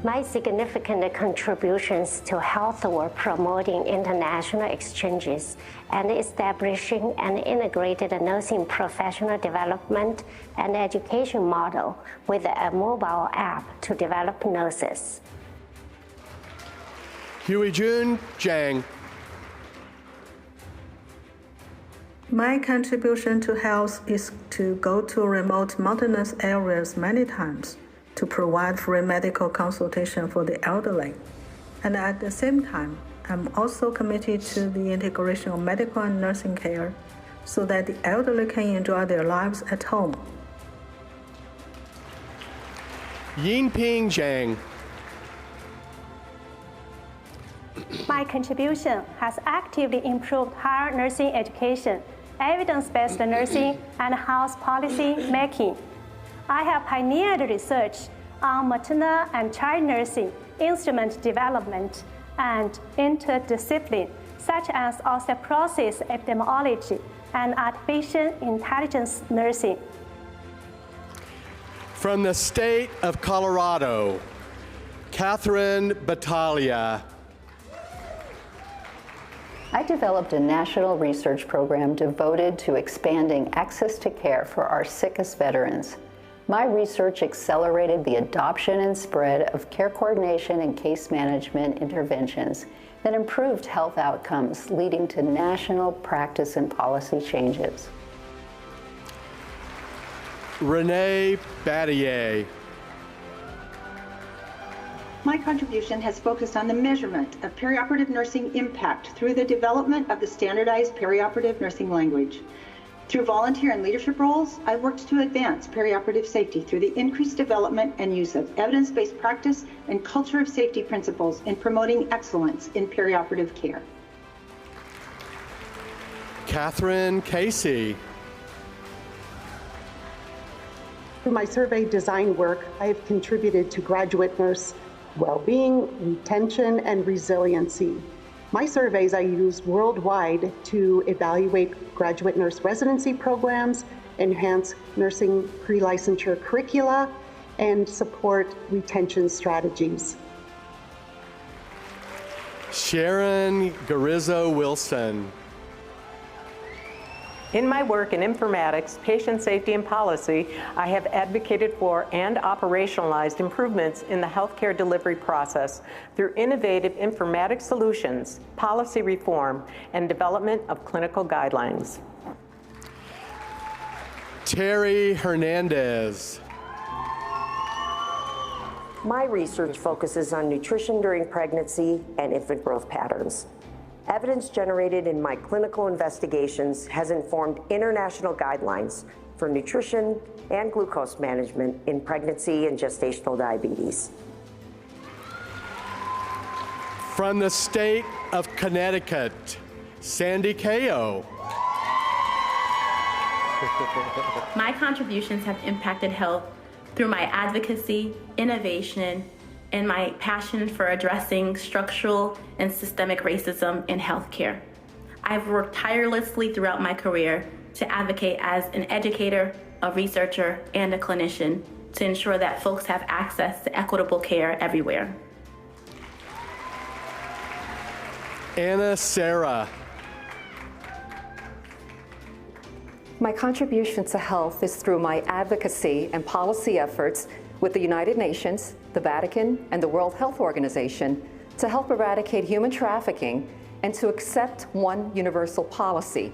My significant contributions to health were promoting international exchanges and establishing an integrated nursing professional development and education model with a mobile app to develop nurses. Huijun Zhang. My contribution to health is to go to remote mountainous areas many times to provide free medical consultation for the elderly. And at the same time, I'm also committed to the integration of medical and nursing care so that the elderly can enjoy their lives at home. Yinping Zhang. My contribution has actively improved higher nursing education, evidence-based nursing, and health policy making. I have pioneered research on maternal and child nursing, instrument development, and interdiscipline, such as osteoporosis epidemiology and artificial intelligence nursing. From the state of Colorado, Catherine Battaglia. I developed a national research program devoted to expanding access to care for our sickest veterans. My research accelerated the adoption and spread of care coordination and case management interventions that improved health outcomes, leading to national practice and policy changes. Renee Battier. My contribution has focused on the measurement of perioperative nursing impact through the development of the standardized perioperative nursing language. Through volunteer and leadership roles, I've worked to advance perioperative safety through the increased development and use of evidence-based practice and culture of safety principles in promoting excellence in perioperative care. Catherine Casey. Through my survey design work, I have contributed to graduate nurse well-being, retention, and resiliency. My surveys I use worldwide to evaluate graduate nurse residency programs, enhance nursing pre-licensure curricula, and support retention strategies. Sharon Garizzo Wilson. In my work in informatics, patient safety, and policy, I have advocated for and operationalized improvements in the healthcare delivery process through innovative informatics solutions, policy reform, and development of clinical guidelines. Terry Hernandez. My research focuses on nutrition during pregnancy and infant growth patterns. Evidence generated in my clinical investigations has informed international guidelines for nutrition and glucose management in pregnancy and gestational diabetes. From the state of Connecticut, Sandy Kao. My contributions have impacted health through my advocacy, innovation, and my passion for addressing structural and systemic racism in healthcare. I've worked tirelessly throughout my career to advocate as an educator, a researcher, and a clinician to ensure that folks have access to equitable care everywhere. Anna Sarah. My contribution to health is through my advocacy and policy efforts with the United Nations, the Vatican, and the World Health Organization to help eradicate human trafficking and to accept one universal policy.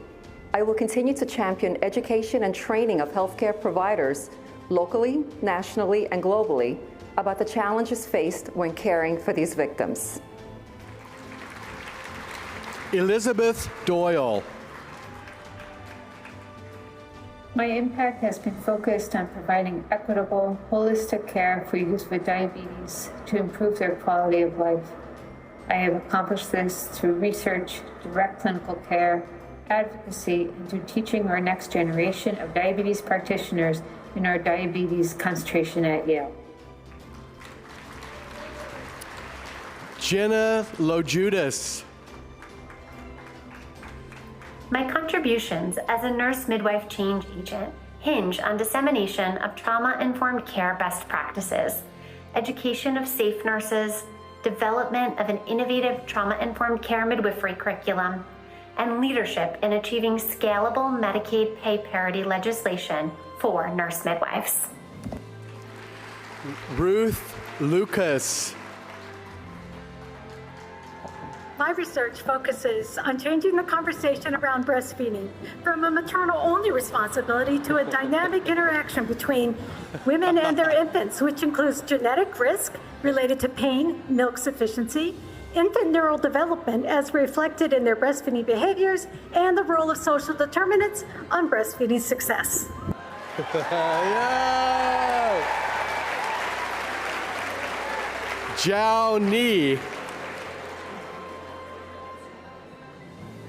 I will continue to champion education and training of healthcare providers locally, nationally, and globally about the challenges faced when caring for these victims. Elizabeth Doyle. My impact has been focused on providing equitable, holistic care for youth with diabetes to improve their quality of life. I have accomplished this through research, direct clinical care, advocacy, and through teaching our next generation of diabetes practitioners in our diabetes concentration at Yale. Jenna Lojudas. My contributions as a nurse midwife change agent hinge on dissemination of trauma-informed care best practices, education of safe nurses, development of an innovative trauma-informed care midwifery curriculum, and leadership in achieving scalable Medicaid pay parity legislation for nurse midwives. Ruth Lucas. My research focuses on changing the conversation around breastfeeding from a maternal-only responsibility to a dynamic interaction between women and their infants, which includes genetic risk related to pain, milk sufficiency, infant neural development as reflected in their breastfeeding behaviors, and the role of social determinants on breastfeeding success. Zhao Ni.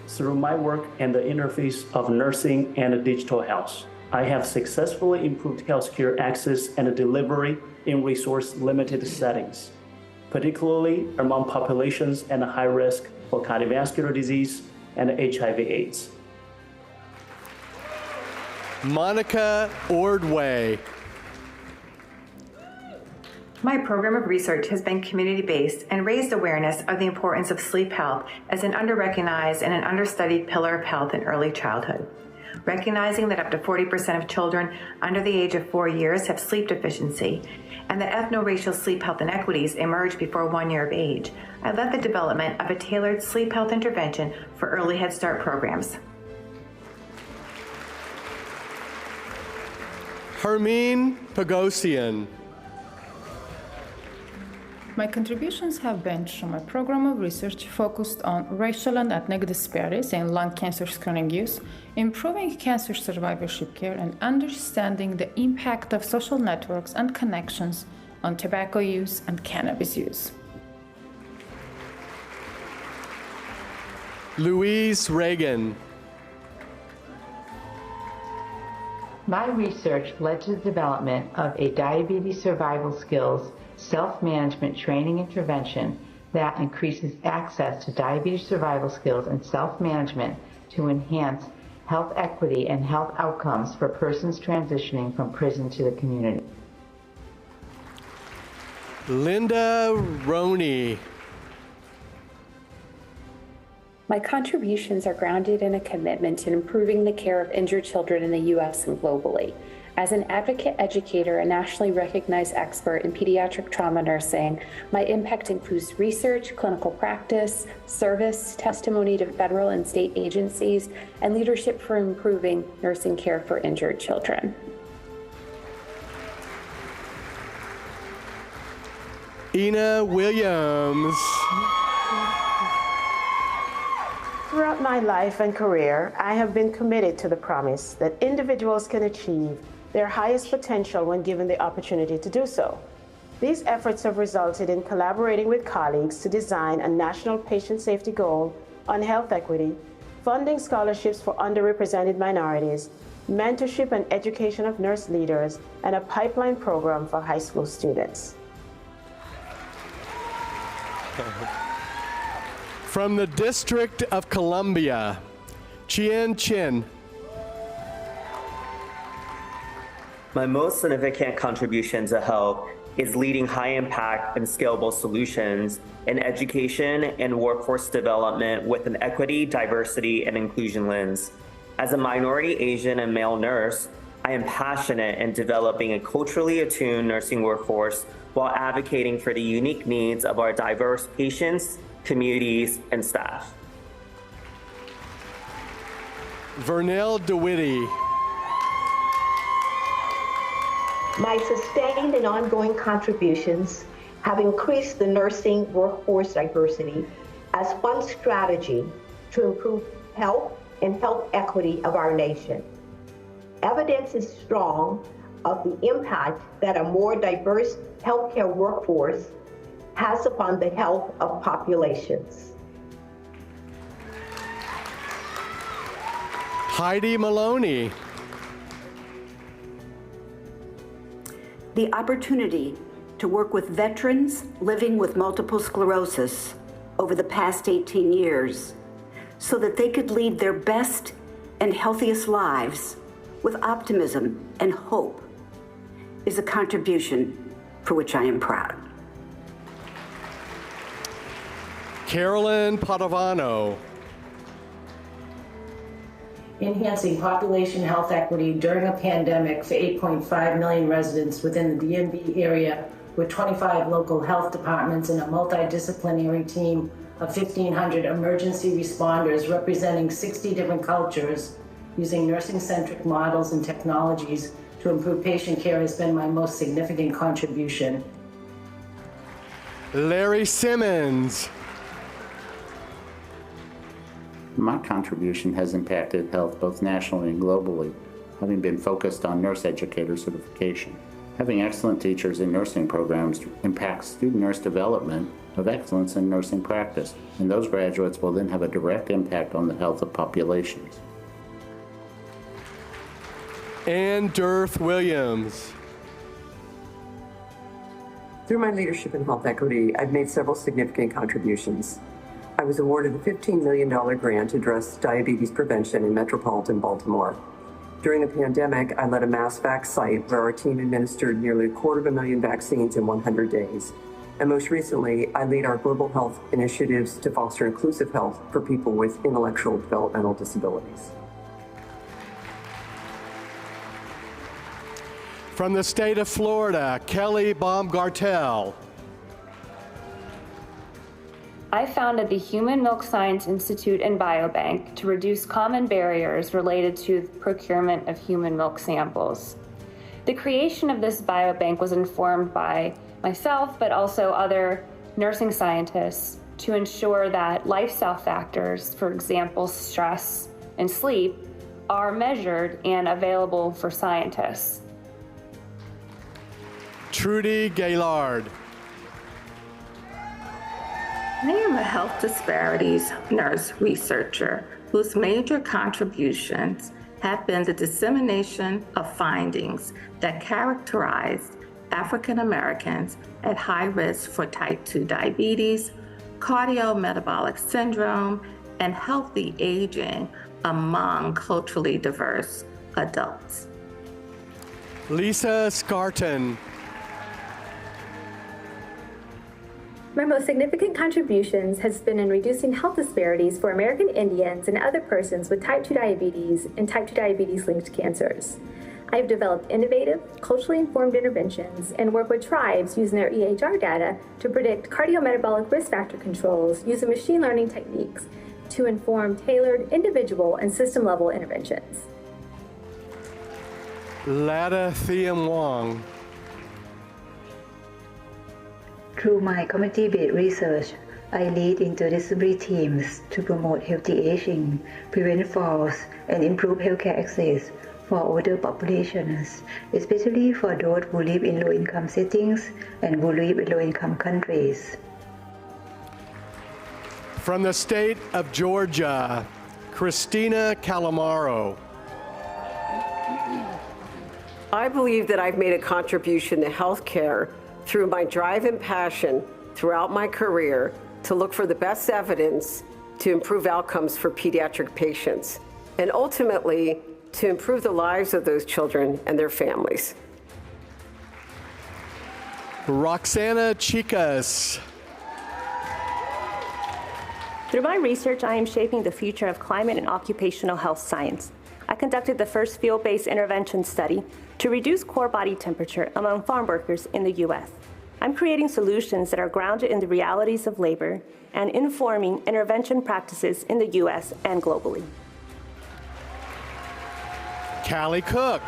Through my work and the interface of nursing and digital health, I have successfully improved healthcare access and delivery in resource-limited settings, particularly among populations at high risk for cardiovascular disease and HIV/AIDS. Monica Ordway. My program of research has been community-based and raised awareness of the importance of sleep health as an under-recognized and an understudied pillar of health in early childhood. Recognizing that up to 40% of children under the age of 4 years have sleep deficiency and that ethno-racial sleep health inequities emerge before 1 year of age, I led the development of a tailored sleep health intervention for early Head Start programs. Hermine Pagosian. My contributions have been from a program of research focused on racial and ethnic disparities in lung cancer screening use, improving cancer survivorship care, and understanding the impact of social networks and connections on tobacco use and cannabis use. Louise Reagan. My research led to the development of a diabetes survival skills self-management training intervention that increases access to diabetes survival skills and self-management to enhance health equity and health outcomes for persons transitioning from prison to the community. Linda Roney. My contributions are grounded in a commitment to improving the care of injured children in the U.S. and globally. As an advocate, educator, and nationally recognized expert in pediatric trauma nursing, my impact includes research, clinical practice, service, testimony to federal and state agencies, and leadership for improving nursing care for injured children. Ina Williams. Throughout my life and career, I have been committed to the promise that individuals can achieve their highest potential when given the opportunity to do so. These efforts have resulted in collaborating with colleagues to design a national patient safety goal on health equity, funding scholarships for underrepresented minorities, mentorship and education of nurse leaders, and a pipeline program for high school students. From the District of Columbia, Chien Chin. My most significant contribution to health is leading high-impact and scalable solutions in education and workforce development with an equity, diversity, and inclusion lens. As a minority Asian and male nurse, I am passionate in developing a culturally attuned nursing workforce while advocating for the unique needs of our diverse patients, communities, and staff. Vernell DeWitty. My sustained and ongoing contributions have increased the nursing workforce diversity as one strategy to improve health and health equity of our nation. Evidence is strong of the impact that a more diverse healthcare workforce has upon the health of populations. Heidi Maloney. The opportunity to work with veterans living with multiple sclerosis over the past 18 years so that they could lead their best and healthiest lives with optimism and hope is a contribution for which I am proud. Carolyn Padovano. Enhancing population health equity during a pandemic for 8.5 million residents within the DMV area with 25 local health departments and a multidisciplinary team of 1,500 emergency responders representing 60 different cultures using nursing-centric models and technologies to improve patient care has been my most significant contribution. Larry Simmons. My contribution has impacted health both nationally and globally, having been focused on nurse educator certification. Having excellent teachers in nursing programs impacts student nurse development of excellence in nursing practice, and those graduates will then have a direct impact on the health of populations. Ann Dirth Williams. Through my leadership in health equity, I've made several significant contributions. I was awarded a $15 million grant to address diabetes prevention in metropolitan Baltimore. During the pandemic, I led a mass vax site where our team administered nearly 250,000 vaccines in 100 days. And most recently, I lead our global health initiatives to foster inclusive health for people with intellectual developmental disabilities. From the state of Florida, Kelly Baumgartel. I founded the Human Milk Science Institute and Biobank to reduce common barriers related to the procurement of human milk samples. The creation of this biobank was informed by myself, but also other nursing scientists, to ensure that lifestyle factors, for example, stress and sleep, are measured and available for scientists. Trudy Gaylord. I am a health disparities nurse researcher whose major contributions have been the dissemination of findings that characterize African Americans at high risk for type 2 diabetes, cardiometabolic syndrome, and healthy aging among culturally diverse adults. Lisa Scarton. My most significant contributions has been in reducing health disparities for American Indians and other persons with type 2 diabetes and type 2 diabetes-linked cancers. I have developed innovative, culturally informed interventions and work with tribes using their EHR data to predict cardiometabolic risk factor controls using machine learning techniques to inform tailored individual and system-level interventions. Lada Thiem Wong. Through my community-based research, I lead interdisciplinary teams to promote healthy aging, prevent falls, and improve healthcare access for older populations, especially for those who live in low-income settings and who live in low-income countries. From the state of Georgia, Christina Calamaro. I believe that I've made a contribution to healthcare through my drive and passion throughout my career to look for the best evidence to improve outcomes for pediatric patients, and ultimately to improve the lives of those children and their families. Roxana Chicas. Through my research, I am shaping the future of climate and occupational health science. I conducted the first field-based intervention study to reduce core body temperature among farm workers in the U.S. I'm creating solutions that are grounded in the realities of labor and informing intervention practices in the U.S. and globally. Callie Cook.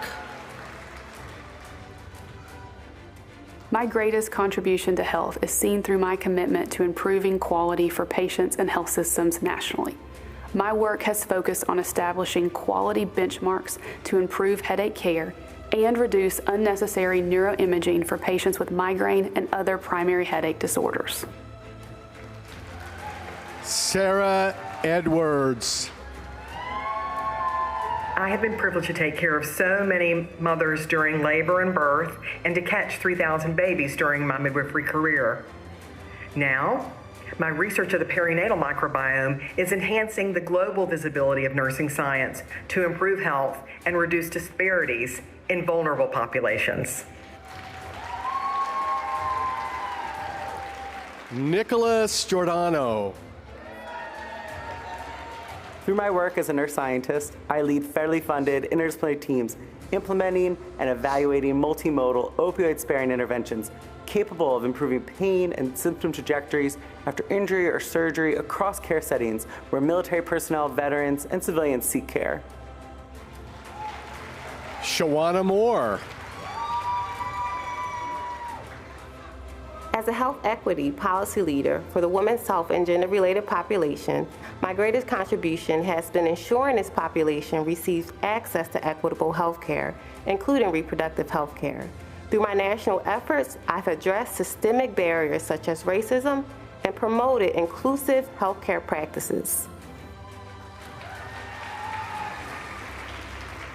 My greatest contribution to health is seen through my commitment to improving quality for patients and health systems nationally. My work has focused on establishing quality benchmarks to improve headache care and reduce unnecessary neuroimaging for patients with migraine and other primary headache disorders. Sarah Edwards. I have been privileged to take care of so many mothers during labor and birth and to catch 3,000 babies during my midwifery career. Now, my research of the perinatal microbiome is enhancing the global visibility of nursing science to improve health and reduce disparities in vulnerable populations. Nicholas Giordano. Through my work as a nurse scientist, I lead federally funded interdisciplinary teams implementing and evaluating multimodal opioid-sparing interventions capable of improving pain and symptom trajectories after injury or surgery across care settings where military personnel, veterans, and civilians seek care. Shawana Moore. As a health equity policy leader for the women's health and gender-related population, my greatest contribution has been ensuring this population receives access to equitable health care, including reproductive health care. Through my national efforts, I've addressed systemic barriers such as racism and promoted inclusive healthcare practices.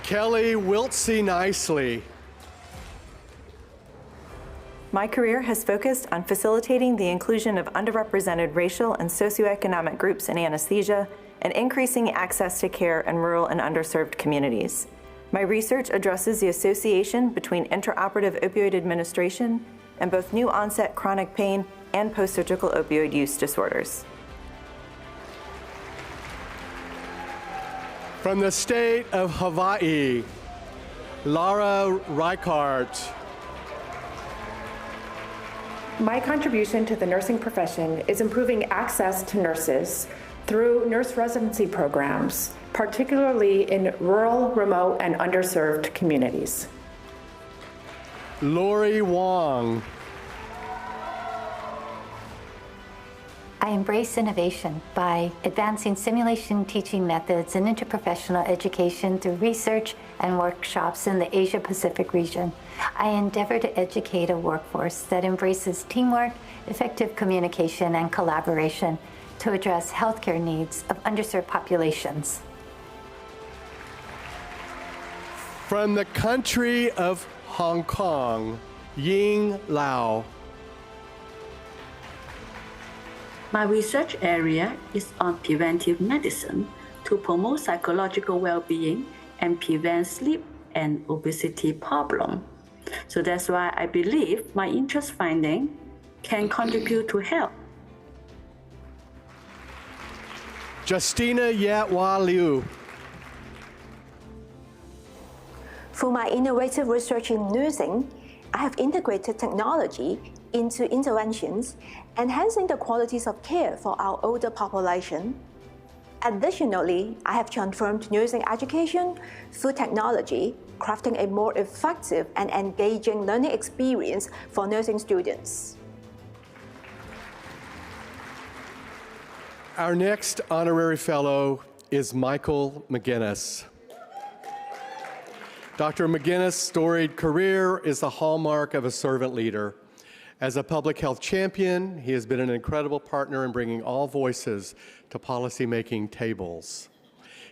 Kelly Wiltsey Nicely. My career has focused on facilitating the inclusion of underrepresented racial and socioeconomic groups in anesthesia and increasing access to care in rural and underserved communities. My research addresses the association between intraoperative opioid administration and both new onset chronic pain and post-surgical opioid use disorders. From the state of Hawaii, Lara Reichart. My contribution to the nursing profession is improving access to nurses through nurse residency programs, particularly in rural, remote, and underserved communities. Lori Wong. I embrace innovation by advancing simulation teaching methods and interprofessional education through research and workshops in the Asia-Pacific region. I endeavor to educate a workforce that embraces teamwork, effective communication, and collaboration to address healthcare needs of underserved populations. From the country of Hong Kong, Ying Lau. My research area is on preventive medicine to promote psychological well-being and prevent sleep and obesity problem. So that's why I believe my interest finding can contribute to health. Justina Yatwa Liu. Through my innovative research in nursing, I have integrated technology into interventions, enhancing the qualities of care for our older population. Additionally, I have transformed nursing education through technology, crafting a more effective and engaging learning experience for nursing students. Our next honorary fellow is Michael McGinnis. Dr. McGinnis' storied career is the hallmark of a servant leader. As a public health champion, he has been an incredible partner in bringing all voices to policymaking tables.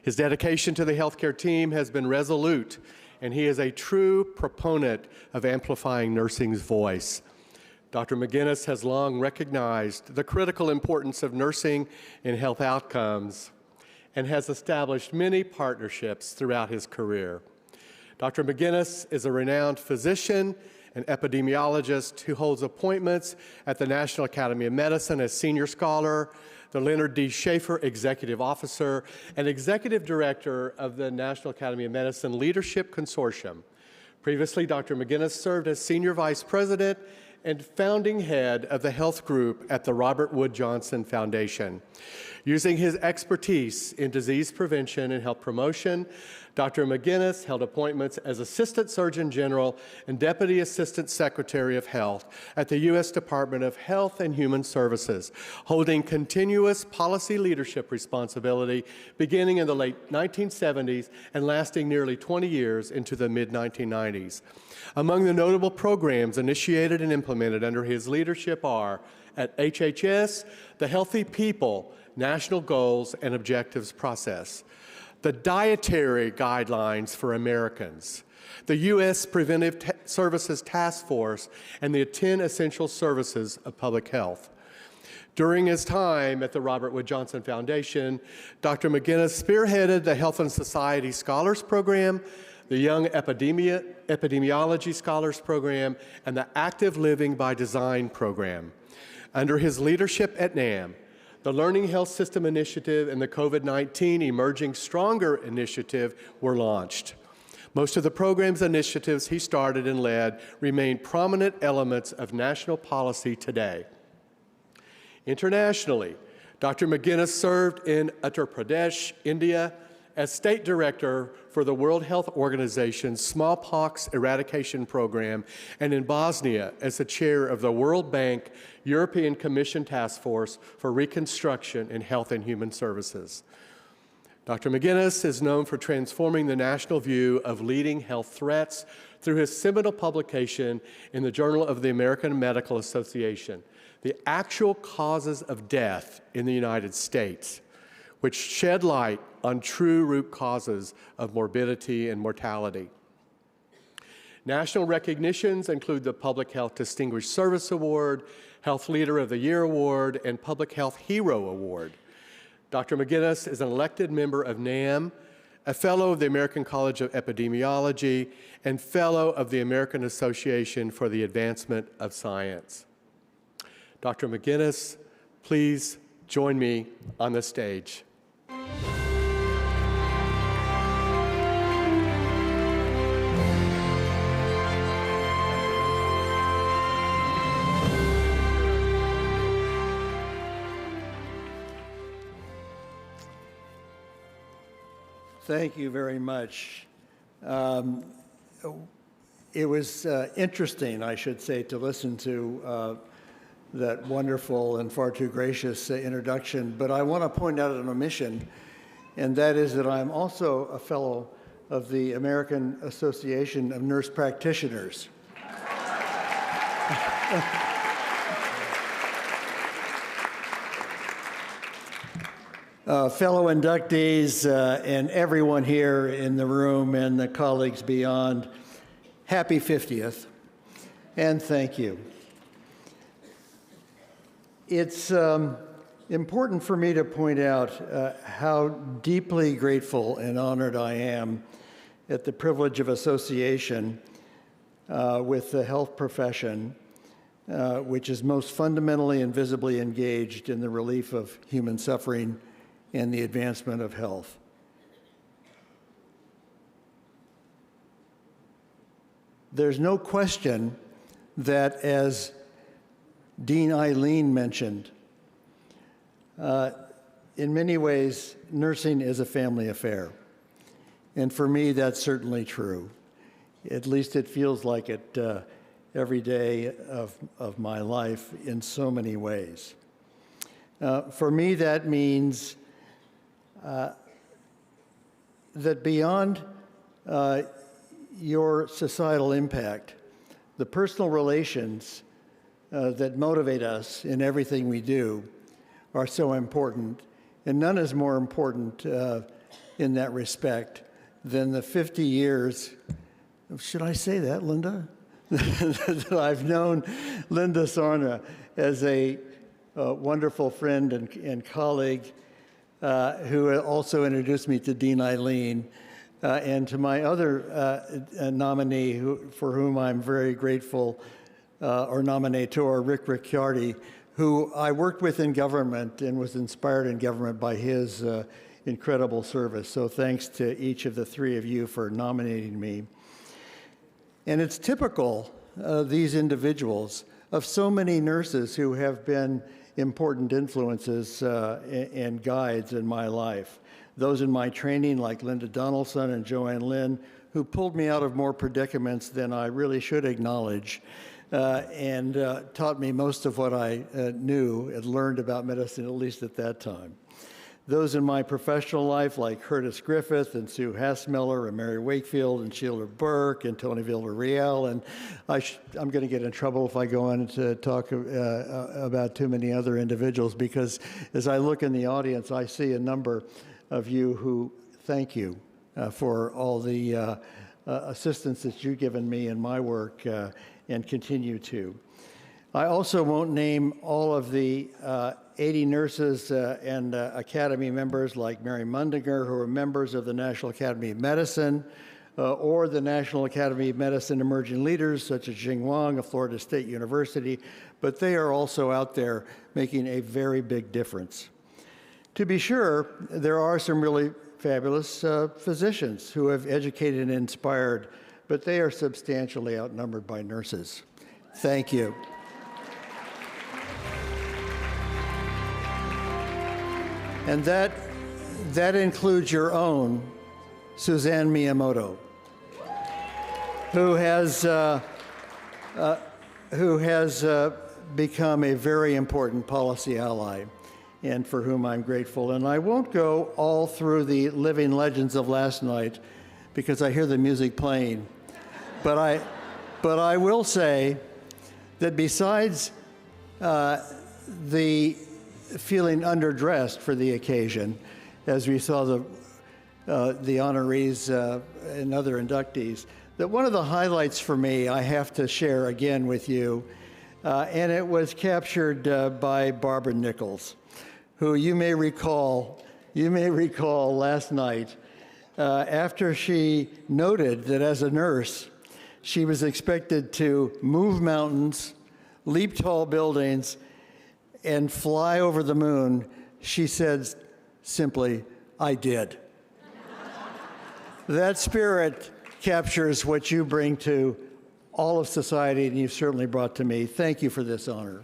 His dedication to the healthcare team has been resolute, and he is a true proponent of amplifying nursing's voice. Dr. McGinnis has long recognized the critical importance of nursing in health outcomes and has established many partnerships throughout his career. Dr. McGinnis is a renowned physician and epidemiologist who holds appointments at the National Academy of Medicine as Senior Scholar, the Leonard D. Schaefer Executive Officer, and Executive Director of the National Academy of Medicine Leadership Consortium. Previously, Dr. McGinnis served as Senior Vice President and founding head of the health group at the Robert Wood Johnson Foundation. Using his expertise in disease prevention and health promotion, Dr. McGinnis held appointments as Assistant Surgeon General and Deputy Assistant Secretary of Health at the U.S. Department of Health and Human Services, holding continuous policy leadership responsibility beginning in the late 1970s and lasting nearly 20 years into the mid-1990s. Among the notable programs initiated and implemented under his leadership are, at HHS, the Healthy People National Goals and Objectives Process, the Dietary Guidelines for Americans, the U.S. Preventive Services Task Force, and the 10 Essential Services of Public Health. During his time at the Robert Wood Johnson Foundation, Dr. McGinnis spearheaded the Health and Society Scholars Program, the Young Epidemiology Scholars Program, and the Active Living by Design Program. Under his leadership at NAM, the Learning Health System Initiative and the COVID-19 Emerging Stronger Initiative were launched. Most of the programs and initiatives he started and led remain prominent elements of national policy today. Internationally, Dr. McGinnis served in Uttar Pradesh, India, as State Director for the World Health Organization's Smallpox Eradication Program, and in Bosnia as the Chair of the World Bank European Commission Task Force for Reconstruction in Health and Human Services. Dr. McGinnis is known for transforming the national view of leading health threats through his seminal publication in the Journal of the American Medical Association, The Actual Causes of Death in the United States, which shed light on true root causes of morbidity and mortality. National recognitions include the Public Health Distinguished Service Award, Health Leader of the Year Award, and Public Health Hero Award. Dr. McGinnis is an elected member of NAM, a Fellow of the American College of Epidemiology, and Fellow of the American Association for the Advancement of Science. Dr. McGinnis, please join me on the stage. Thank you very much. It was interesting, I should say, to listen to that wonderful and far too gracious introduction, but I want to point out an omission, and that is that I'm also a fellow of the American Association of Nurse Practitioners. Fellow inductees and everyone here in the room and the colleagues beyond, happy 50th, and thank you. It's important for me to point out how deeply grateful and honored I am at the privilege of association with the health profession, which is most fundamentally and visibly engaged in the relief of human suffering and the advancement of health. There's no question that, as Dean Eileen mentioned, in many ways, nursing is a family affair. And for me, that's certainly true. At least it feels like it every day of my life in so many ways. For me, that means that beyond your societal impact, the personal relations that motivate us in everything we do are so important, and none is more important in that respect than the 50 years, should I say that, Linda? that I've known Linda Sarna as a wonderful friend and colleague who also introduced me to Dean Eileen, and to my other nominee for whom I'm very grateful, or nominator, Rick Ricciardi, who I worked with in government and was inspired in government by his incredible service. So thanks to each of the three of you for nominating me. And it's typical, these individuals, of so many nurses who have been important influences and guides in my life. Those in my training, like Linda Donaldson and Joanne Lynn, who pulled me out of more predicaments than I really should acknowledge, and taught me most of what I knew and learned about medicine, at least at that time. Those in my professional life, like Curtis Griffith and Sue Hassmiller and Mary Wakefield and Sheila Burke and Tony Villarreal, and I'm going to get in trouble if I go on to talk about too many other individuals, because as I look in the audience, I see a number of you who thank you for all the assistance that you've given me in my work and continue to. I also won't name all of the 80 nurses and Academy members like Mary Mundinger, who are members of the National Academy of Medicine, or the National Academy of Medicine emerging leaders such as Jing Wang of Florida State University, but they are also out there making a very big difference. To be sure, there are some really fabulous physicians who have educated and inspired, but they are substantially outnumbered by nurses. Thank you. And that includes your own Suzanne Miyamoto, who has become a very important policy ally, and for whom I'm grateful. And I won't go all through the living legends of last night because I hear the music playing, but I will say that besides the feeling underdressed for the occasion, as we saw the honorees and other inductees, that one of the highlights for me I have to share again with you, and it was captured by Barbara Nichols, who you may recall last night, after she noted that as a nurse, she was expected to move mountains, leap tall buildings, and fly over the moon. She said simply, "I did." That spirit captures what you bring to all of society, and you've certainly brought to me. Thank you for this honor.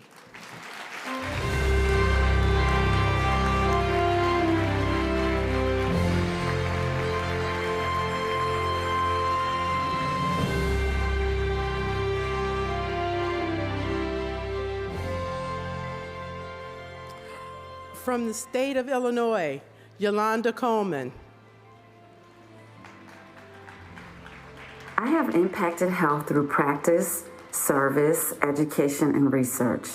From the state of Illinois, Yolanda Coleman. I have impacted health through practice, service, education, and research.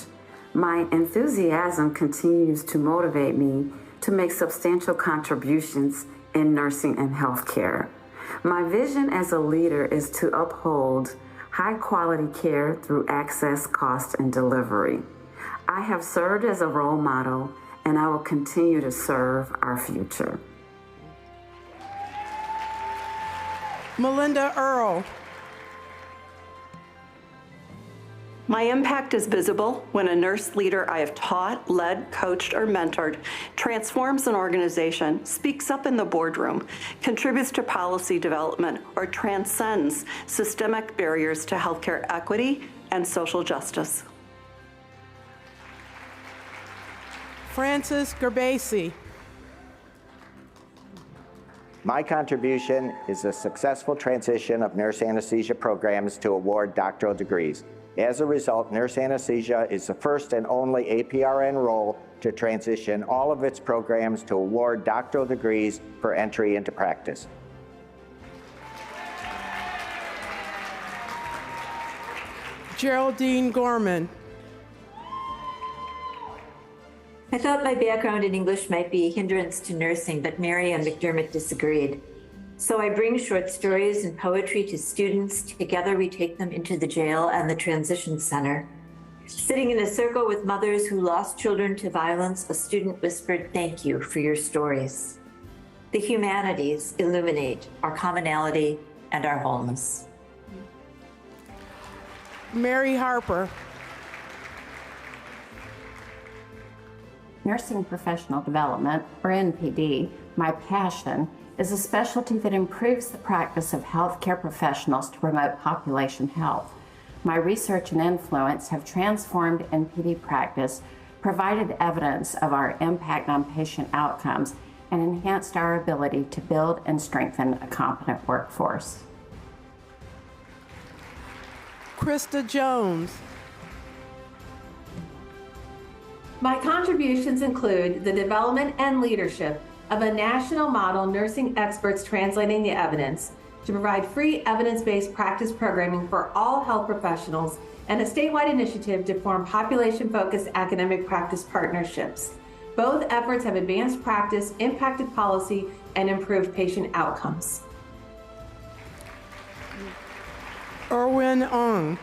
My enthusiasm continues to motivate me to make substantial contributions in nursing and healthcare. My vision as a leader is to uphold high-quality care through access, cost, and delivery. I have served as a role model, and I will continue to serve our future. Melinda Earle. My impact is visible when a nurse leader I have taught, led, coached, or mentored transforms an organization, speaks up in the boardroom, contributes to policy development, or transcends systemic barriers to healthcare equity and social justice. Frances Gerbasi. My contribution is the successful transition of nurse anesthesia programs to award doctoral degrees. As a result, nurse anesthesia is the first and only APRN role to transition all of its programs to award doctoral degrees for entry into practice. Geraldine Gorman. I thought my background in English might be a hindrance to nursing, but Mary and McDermott disagreed. So I bring short stories and poetry to students. Together we take them into the jail and the transition center. Sitting in a circle with mothers who lost children to violence, a student whispered, "Thank you for your stories." The humanities illuminate our commonality and our wholeness. Mary Harper. Nursing professional development, or NPD, my passion, is a specialty that improves the practice of healthcare professionals to promote population health. My research and influence have transformed NPD practice, provided evidence of our impact on patient outcomes, and enhanced our ability to build and strengthen a competent workforce. Krista Jones. My contributions include the development and leadership of a national model nursing experts translating the evidence to provide free evidence-based practice programming for all health professionals and a statewide initiative to form population-focused academic practice partnerships. Both efforts have advanced practice, impacted policy, and improved patient outcomes. Erwin Ong.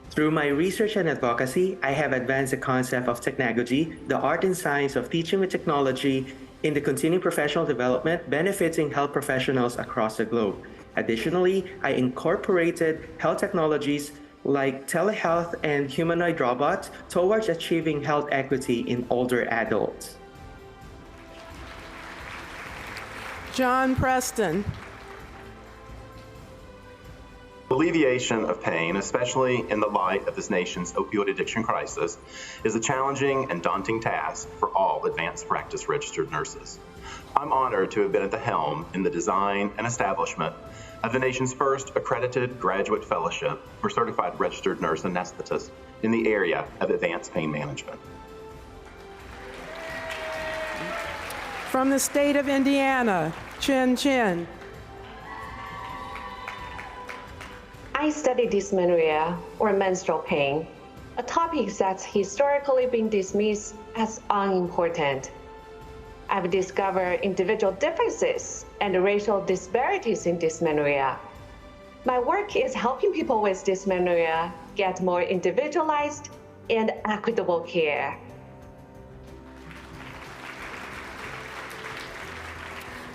Through my research and advocacy, I have advanced the concept of technology, the art and science of teaching with technology in the continuing professional development benefiting health professionals across the globe. Additionally, I incorporated health technologies like telehealth and humanoid robots towards achieving health equity in older adults. John Preston. Alleviation of pain, especially in the light of this nation's opioid addiction crisis, is a challenging and daunting task for all advanced practice registered nurses. I'm honored to have been at the helm in the design and establishment of the nation's first accredited graduate fellowship for certified registered nurse anesthetists in the area of advanced pain management. From the state of Indiana, Chen Chen. I study dysmenorrhea, or menstrual pain, a topic that's historically been dismissed as unimportant. I've discovered individual differences and racial disparities in dysmenorrhea. My work is helping people with dysmenorrhea get more individualized and equitable care.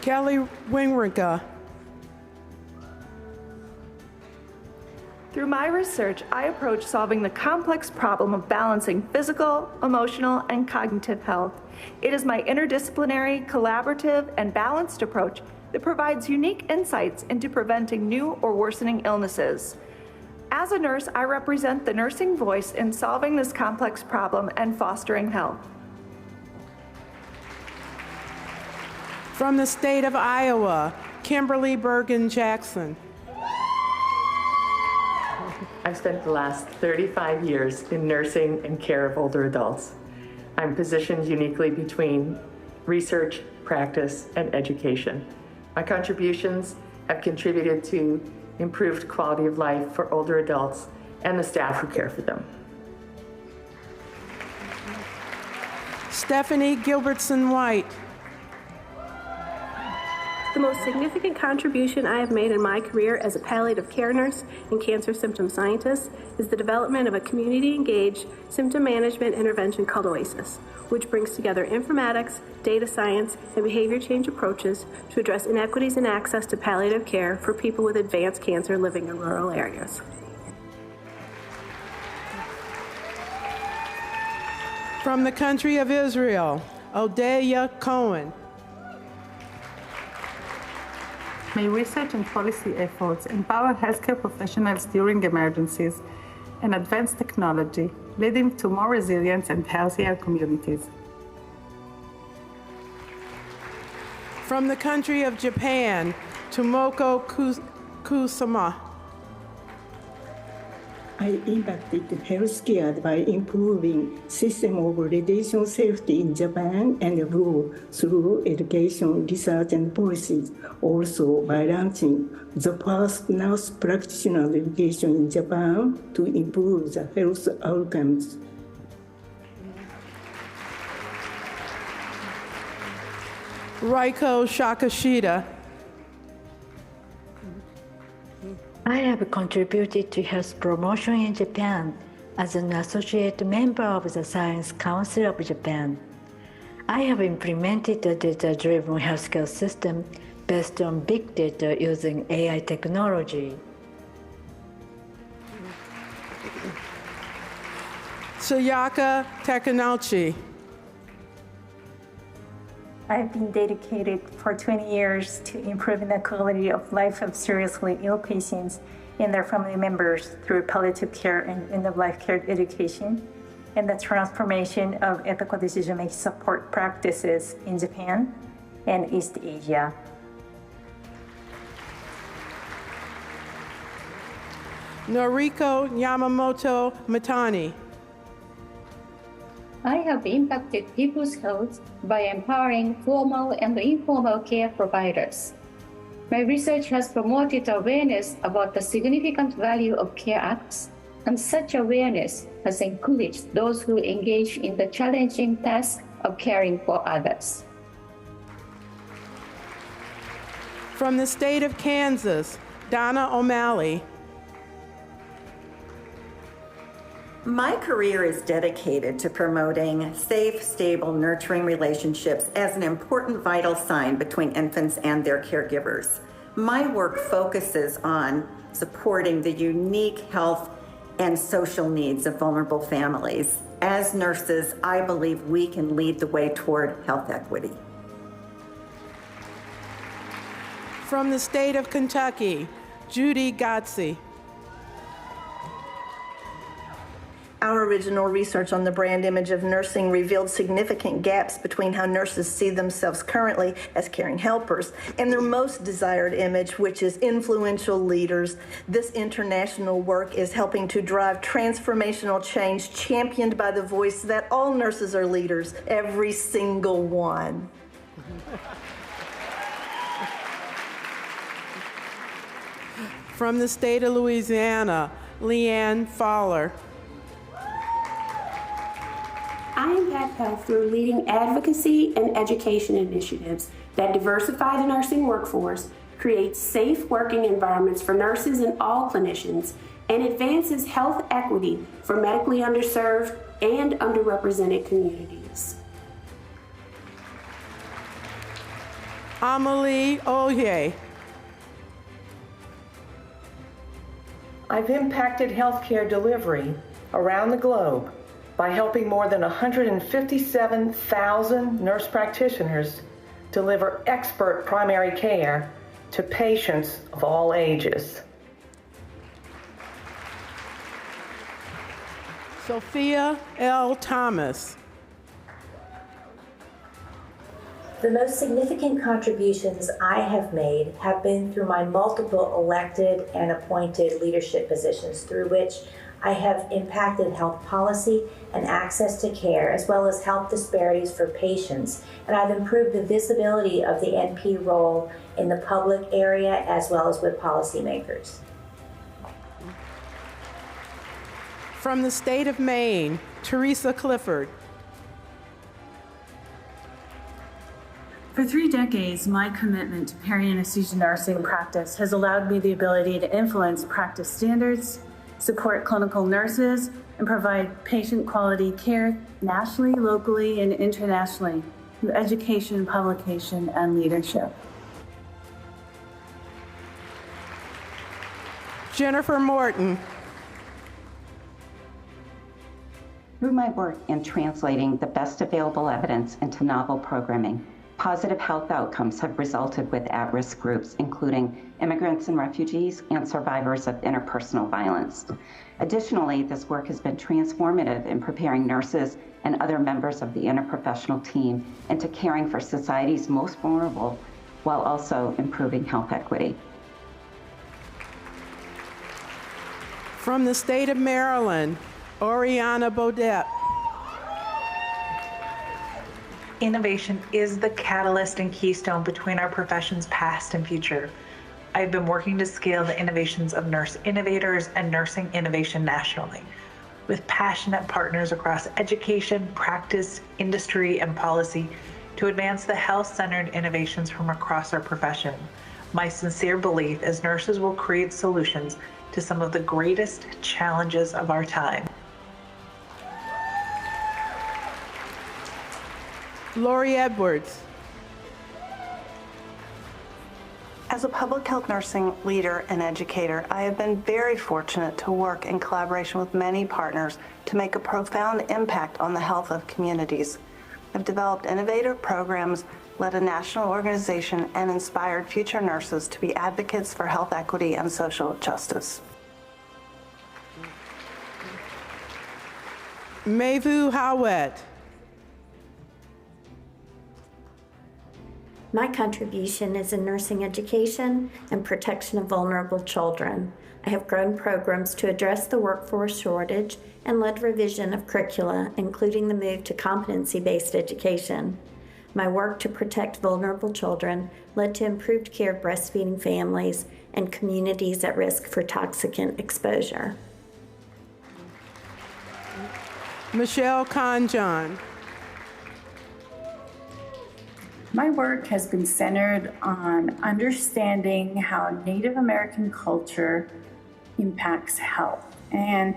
Kelly Wingrinka. Through my research, I approach solving the complex problem of balancing physical, emotional, and cognitive health. It is my interdisciplinary, collaborative, and balanced approach that provides unique insights into preventing new or worsening illnesses. As a nurse, I represent the nursing voice in solving this complex problem and fostering health. From the state of Iowa, Kimberly Bergen Jackson. I've spent the last 35 years in nursing and care of older adults. I'm positioned uniquely between research, practice, and education. My contributions have contributed to improved quality of life for older adults and the staff who care for them. Stephanie Gilbertson White. The most significant contribution I have made in my career as a palliative care nurse and cancer symptom scientist is the development of a community-engaged symptom management intervention called OASIS, which brings together informatics, data science, and behavior change approaches to address inequities in access to palliative care for people with advanced cancer living in rural areas. From the country of Israel, Odeya Cohen. My research and policy efforts empower healthcare professionals during emergencies and advance technology, leading to more resilient and healthier communities. From the country of Japan, Tomoko Kusama. I impacted healthcare by improving system of radiation safety in Japan and abroad through education, research, and policies. Also by launching the first nurse practitioner education in Japan to improve the health outcomes. Raiko Shakashida. I have contributed to health promotion in Japan as an associate member of the Science Council of Japan. I have implemented a data-driven healthcare system based on big data using AI technology. Sayaka Takanouchi. I've been dedicated for 20 years to improving the quality of life of seriously ill patients and their family members through palliative care and end-of-life care education, and the transformation of ethical decision-making support practices in Japan and East Asia. Noriko Yamamoto Matani. I have impacted people's health by empowering formal and informal care providers. My research has promoted awareness about the significant value of care acts, and such awareness has encouraged those who engage in the challenging task of caring for others. From the state of Kansas, Donna O'Malley. My career is dedicated to promoting safe, stable, nurturing relationships as an important vital sign between infants and their caregivers. My work focuses on supporting the unique health and social needs of vulnerable families. As nurses, I believe we can lead the way toward health equity. From the state of Kentucky, Judy Gotzi. Our original research on the brand image of nursing revealed significant gaps between how nurses see themselves currently as caring helpers and their most desired image, which is influential leaders. This international work is helping to drive transformational change championed by the voice that all nurses are leaders, every single one. From the state of Louisiana, Leanne Fowler. I impact health through leading advocacy and education initiatives that diversify the nursing workforce, create safe working environments for nurses and all clinicians, and advances health equity for medically underserved and underrepresented communities. Amelie Oye. I've impacted healthcare delivery around the globe by helping more than 157,000 nurse practitioners deliver expert primary care to patients of all ages. Sophia L. Thomas. The most significant contributions I have made have been through my multiple elected and appointed leadership positions through which I have impacted health policy and access to care, as well as health disparities for patients. And I've improved the visibility of the NP role in the public area, as well as with policymakers. From the state of Maine, Teresa Clifford. For 3 decades, my commitment to peri-anesthesia nursing practice has allowed me the ability to influence practice standards, support clinical nurses, and provide patient quality care nationally, locally, and internationally through education, publication, and leadership. Jennifer Morton. Through my work in translating the best available evidence into novel programming, positive health outcomes have resulted with at-risk groups, including immigrants and refugees and survivors of interpersonal violence. Additionally, this work has been transformative in preparing nurses and other members of the interprofessional team into caring for society's most vulnerable while also improving health equity. From the state of Maryland, Oriana Bodette. Innovation is the catalyst and keystone between our profession's past and future. I've been working to scale the innovations of nurse innovators and nursing innovation nationally, with passionate partners across education, practice, industry, and policy to advance the health-centered innovations from across our profession. My sincere belief is nurses will create solutions to some of the greatest challenges of our time. Lori Edwards. As a public health nursing leader and educator, I have been very fortunate to work in collaboration with many partners to make a profound impact on the health of communities. have developed innovative programs, led a national organization, and inspired future nurses to be advocates for health equity and social justice. Mayvu Hawet. My contribution is in nursing education and protection of vulnerable children. I have grown programs to address the workforce shortage and led revision of curricula, including the move to competency-based education. My work to protect vulnerable children led to improved care of breastfeeding families and communities at risk for toxicant exposure. Michelle Conjon. My work has been centered on understanding how Native American culture impacts health and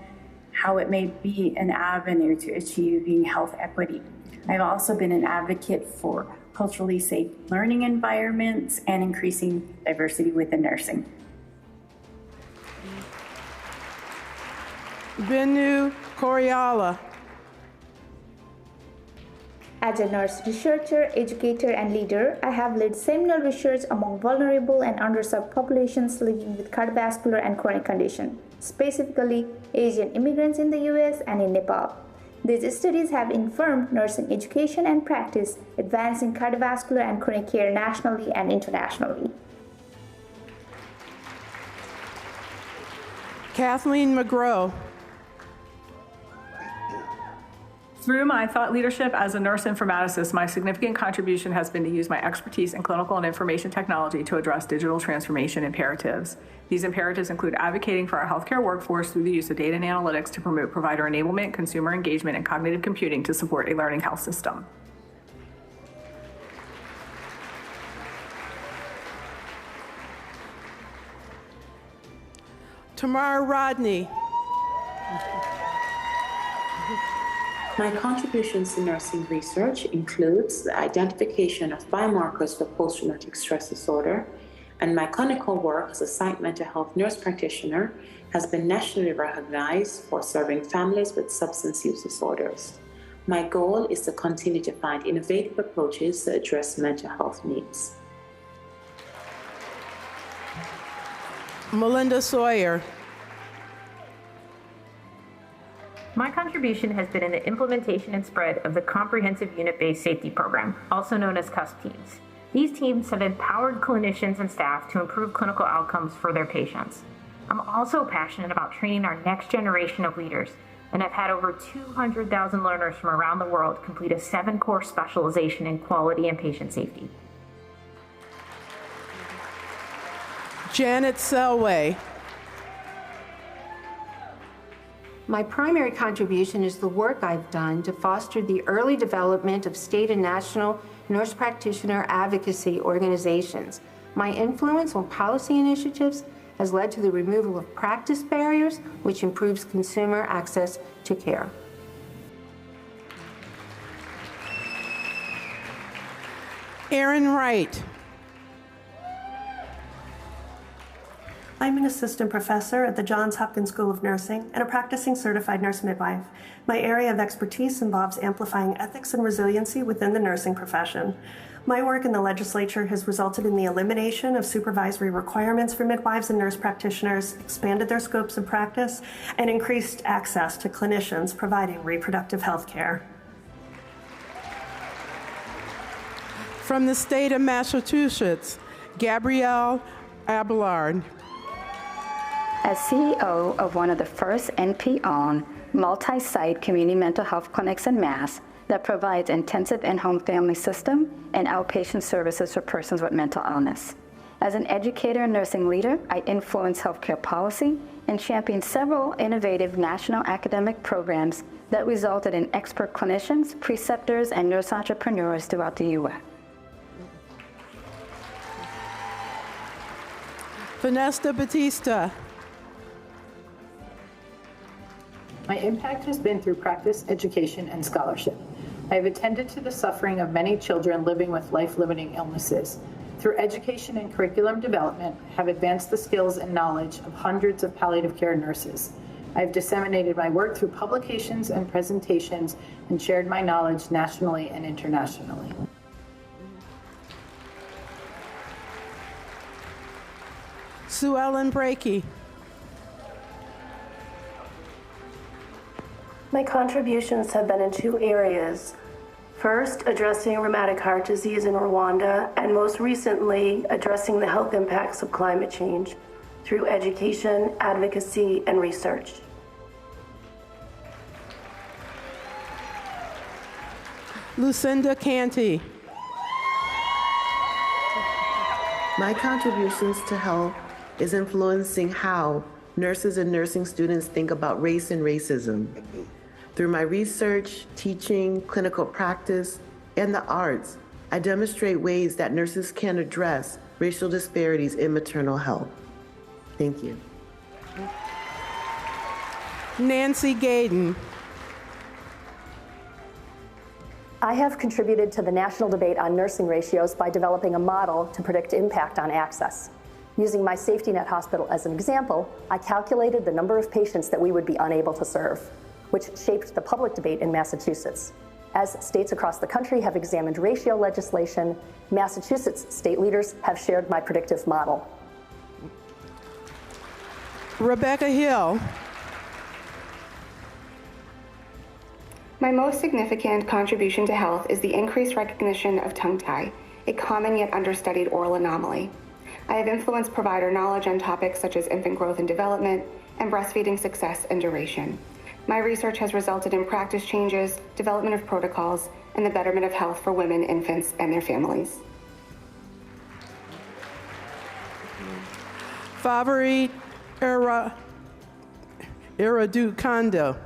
how it may be an avenue to achieving health equity. I've also been an advocate for culturally safe learning environments and increasing diversity within nursing. Binu Coriala. As a nurse researcher, educator, and leader, I have led seminal research among vulnerable and underserved populations living with cardiovascular and chronic conditions, specifically Asian immigrants in the US and in Nepal. These studies have informed nursing education and practice, advancing cardiovascular and chronic care nationally and internationally. Kathleen McGraw. Through my thought leadership as a nurse informaticist, my significant contribution has been to use my expertise in clinical and information technology to address digital transformation imperatives. These imperatives include advocating for our healthcare workforce through the use of data and analytics to promote provider enablement, consumer engagement, and cognitive computing to support a learning health system. Tamara Rodney. My contributions to nursing research includes the identification of biomarkers for post-traumatic stress disorder, and my clinical work as a site mental health nurse practitioner has been nationally recognized for serving families with substance use disorders. My goal is to continue to find innovative approaches to address mental health needs. Melinda Sawyer. My contribution has been in the implementation and spread of the Comprehensive Unit-Based Safety Program, also known as CUSP teams. These teams have empowered clinicians and staff to improve clinical outcomes for their patients. I'm also passionate about training our next generation of leaders, and I've had over 200,000 learners from around the world complete a 7-course specialization in quality and patient safety. Janet Selway. My primary contribution is the work I've done to foster the early development of state and national nurse practitioner advocacy organizations. My influence on policy initiatives has led to the removal of practice barriers, which improves consumer access to care. Erin Wright. I'm an assistant professor at the Johns Hopkins School of Nursing and a practicing certified nurse midwife. My area of expertise involves amplifying ethics and resiliency within the nursing profession. My work in the legislature has resulted in the elimination of supervisory requirements for midwives and nurse practitioners, expanded their scopes of practice, and increased access to clinicians providing reproductive health care. From the state of Massachusetts, Gabrielle Abelard. As CEO of one of the first NP-owned multi-site community mental health clinics in Mass that provides intensive in-home family system and outpatient services for persons with mental illness. As an educator and nursing leader, I influence healthcare policy and champion several innovative national academic programs that resulted in expert clinicians, preceptors, and nurse entrepreneurs throughout the U.S. Vanessa Batista. My impact has been through practice, education, and scholarship. I have attended to the suffering of many children living with life-limiting illnesses. Through education and curriculum development, I have advanced the skills and knowledge of hundreds of palliative care nurses. I've disseminated my work through publications and presentations and shared my knowledge nationally and internationally. Sue Ellen Brakey. My contributions have been in two areas. First, addressing rheumatic heart disease in Rwanda, and most recently, addressing the health impacts of climate change through education, advocacy, and research. Lucinda Canty. My contributions to health is influencing how nurses and nursing students think about race and racism. Through my research, teaching, clinical practice, and the arts, I demonstrate ways that nurses can address racial disparities in maternal health. Thank you. Nancy Gaden. I have contributed to the national debate on nursing ratios by developing a model to predict impact on access. Using my safety net hospital as an example, I calculated the number of patients that we would be unable to serve, which shaped the public debate in Massachusetts. As states across the country have examined ratio legislation, Massachusetts state leaders have shared my predictive model. Rebecca Hill. My most significant contribution to health is the increased recognition of tongue tie, a common yet understudied oral anomaly. I have influenced provider knowledge on topics such as infant growth and development and breastfeeding success and duration. My research has resulted in practice changes, development of protocols, and the betterment of health for women, infants, and their families. Favori Iradukondo.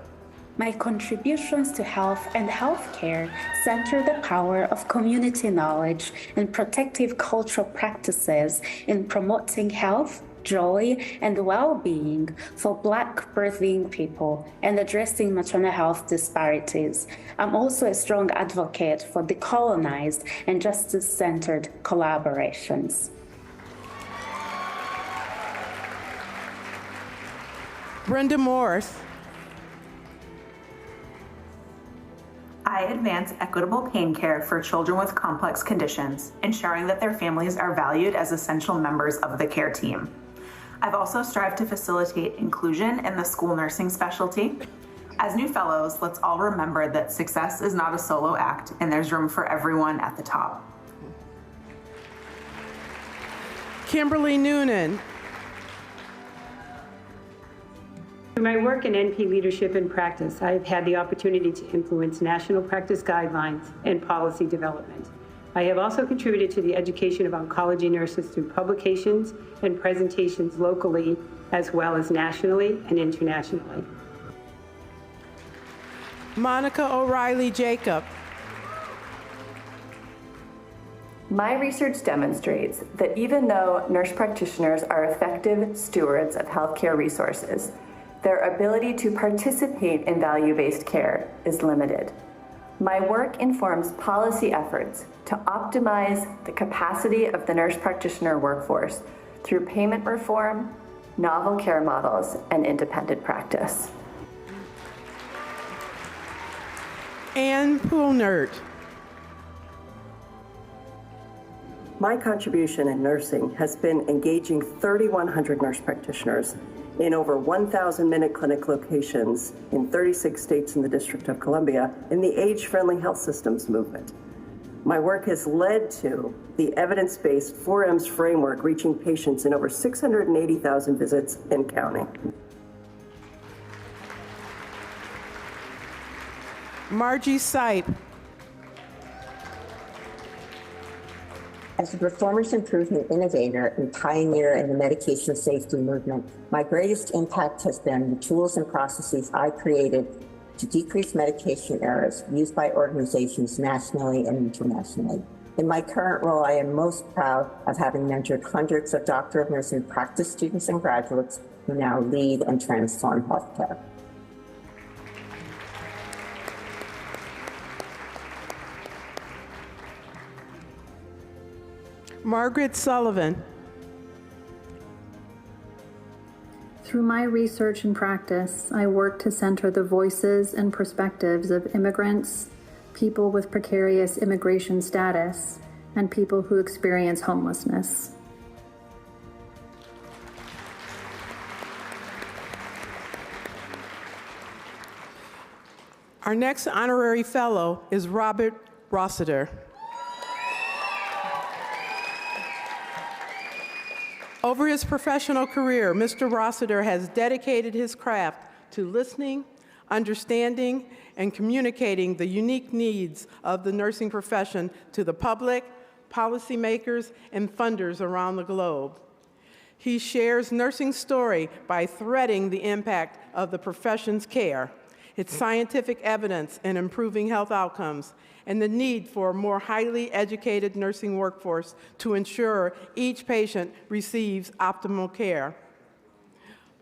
My contributions to health and healthcare center the power of community knowledge and protective cultural practices in promoting health, joy, and well-being for Black birthing people and addressing maternal health disparities. I'm also a strong advocate for decolonized and justice-centered collaborations. Brenda Morse. I advance equitable pain care for children with complex conditions, ensuring that their families are valued as essential members of the care team. I've also strived to facilitate inclusion in the school nursing specialty. As new fellows, let's all remember that success is not a solo act and there's room for everyone at the top. Kimberly Noonan. Through my work in NP leadership and practice, I have had the opportunity to influence national practice guidelines and policy development. I have also contributed to the education of oncology nurses through publications and presentations locally, as well as nationally and internationally. Monica O'Reilly Jacob. My research demonstrates that even though nurse practitioners are effective stewards of healthcare resources, their ability to participate in value-based care is limited. My work informs policy efforts to optimize the capacity of the nurse practitioner workforce through payment reform, novel care models, and independent practice. Ann Poolnert. My contribution in nursing has been engaging 3,100 nurse practitioners in over 1,000 MinuteClinic locations in 36 states in the District of Columbia in the age-friendly health systems movement. My work has led to the evidence-based 4Ms framework reaching patients in over 680,000 visits and counting. Margie Sipe. As a performance improvement innovator and pioneer in the medication safety movement, my greatest impact has been the tools and processes I created to decrease medication errors used by organizations nationally and internationally. In my current role, I am most proud of having mentored hundreds of Doctor of Nursing practice students and graduates who now lead and transform healthcare. Margaret Sullivan. Through my research and practice, I work to center the voices and perspectives of immigrants, people with precarious immigration status, and people who experience homelessness. Our next honorary fellow is Robert Rossiter. Over his professional career, Mr. Rossiter has dedicated his craft to listening, understanding, and communicating the unique needs of the nursing profession to the public, policymakers, and funders around the globe. He shares nursing's story by threading the impact of the profession's care, its scientific evidence in improving health outcomes, and the need for a more highly educated nursing workforce to ensure each patient receives optimal care.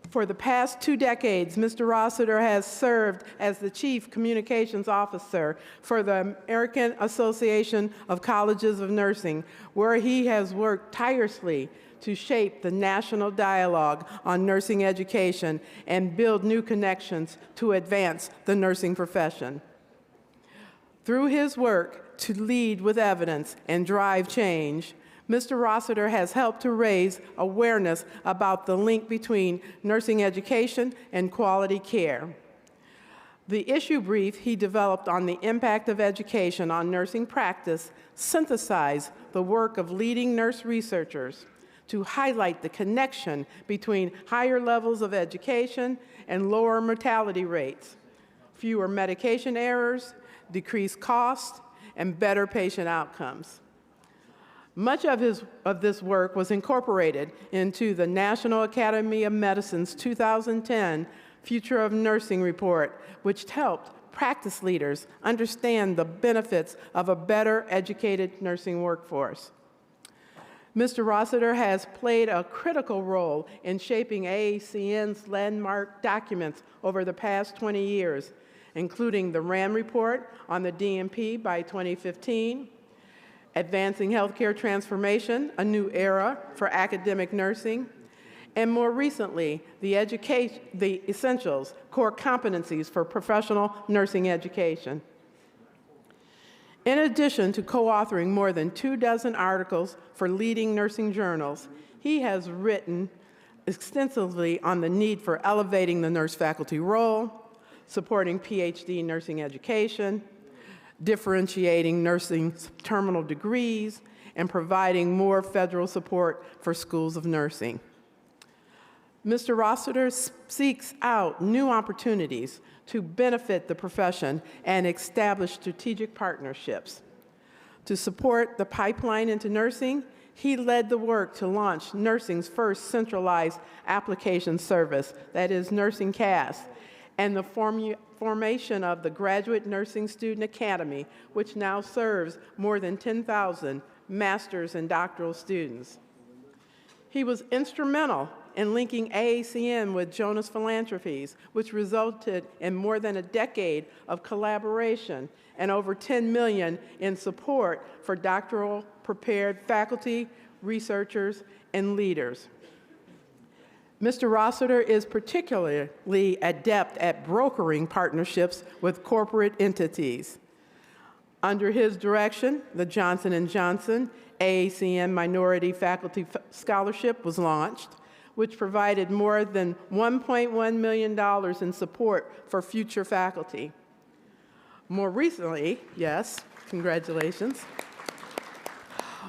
For the past 2 decades, Mr. Rossiter has served as the Chief Communications Officer for the American Association of Colleges of Nursing, where he has worked tirelessly to shape the national dialogue on nursing education and build new connections to advance the nursing profession. Through his work to lead with evidence and drive change, Mr. Rossiter has helped to raise awareness about the link between nursing education and quality care. The issue brief he developed on the impact of education on nursing practice synthesized the work of leading nurse researchers to highlight the connection between higher levels of education and lower mortality rates, fewer medication errors, decreased costs, and better patient outcomes. Much of this work was incorporated into the National Academy of Medicine's 2010 Future of Nursing report, which helped practice leaders understand the benefits of a better educated nursing workforce. Mr. Rossiter has played a critical role in shaping AACN's landmark documents over the past 20 years, including the RAM report on the DNP by 2015, Advancing Healthcare Transformation, A New Era for Academic Nursing, and more recently, the Essentials, Core Competencies for Professional Nursing Education. In addition to co-authoring more than 24 articles for leading nursing journals, he has written extensively on the need for elevating the nurse faculty role, supporting PhD nursing education, differentiating nursing terminal degrees, and providing more federal support for schools of nursing. Mr. Rossiter seeks out new opportunities to benefit the profession and establish strategic partnerships. To support the pipeline into nursing, he led the work to launch nursing's first centralized application service, that is Nursing CAS, and the formation of the Graduate Nursing Student Academy, which now serves more than 10,000 master's and doctoral students. He was instrumental in linking AACN with Jonas Philanthropies, which resulted in more than a decade of collaboration and over $10 million in support for doctoral prepared faculty, researchers, and leaders. Mr. Rossiter is particularly adept at brokering partnerships with corporate entities. Under his direction, the Johnson & Johnson AACN Minority Faculty Scholarship was launched, which provided more than $1.1 million in support for future faculty. More recently, yes, congratulations.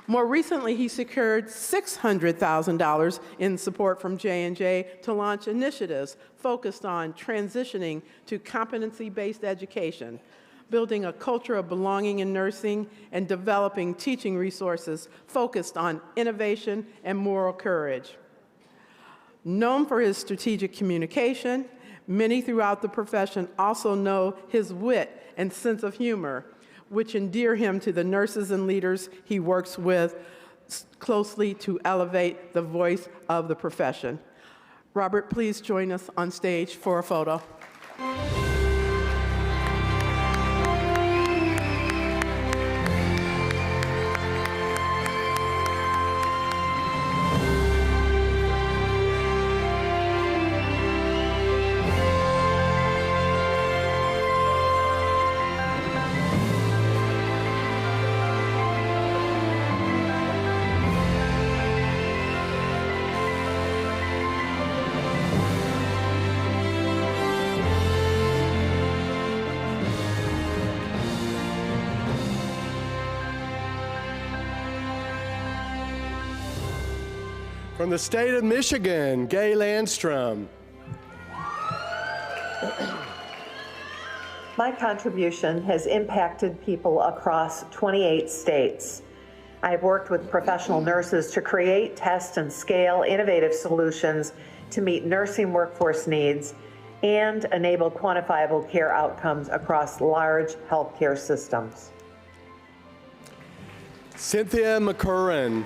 More recently, he secured $600,000 in support from J&J to launch initiatives focused on transitioning to competency-based education, building a culture of belonging in nursing, and developing teaching resources focused on innovation and moral courage. Known for his strategic communication, many throughout the profession also know his wit and sense of humor, which endear him to the nurses and leaders he works with closely to elevate the voice of the profession. Robert, please join us on stage for a photo. From the state of Michigan, Gay Landstrom. My contribution has impacted people across 28 states. I have worked with professional nurses to create, test, and scale innovative solutions to meet nursing workforce needs and enable quantifiable care outcomes across large healthcare systems. Cynthia McCurran.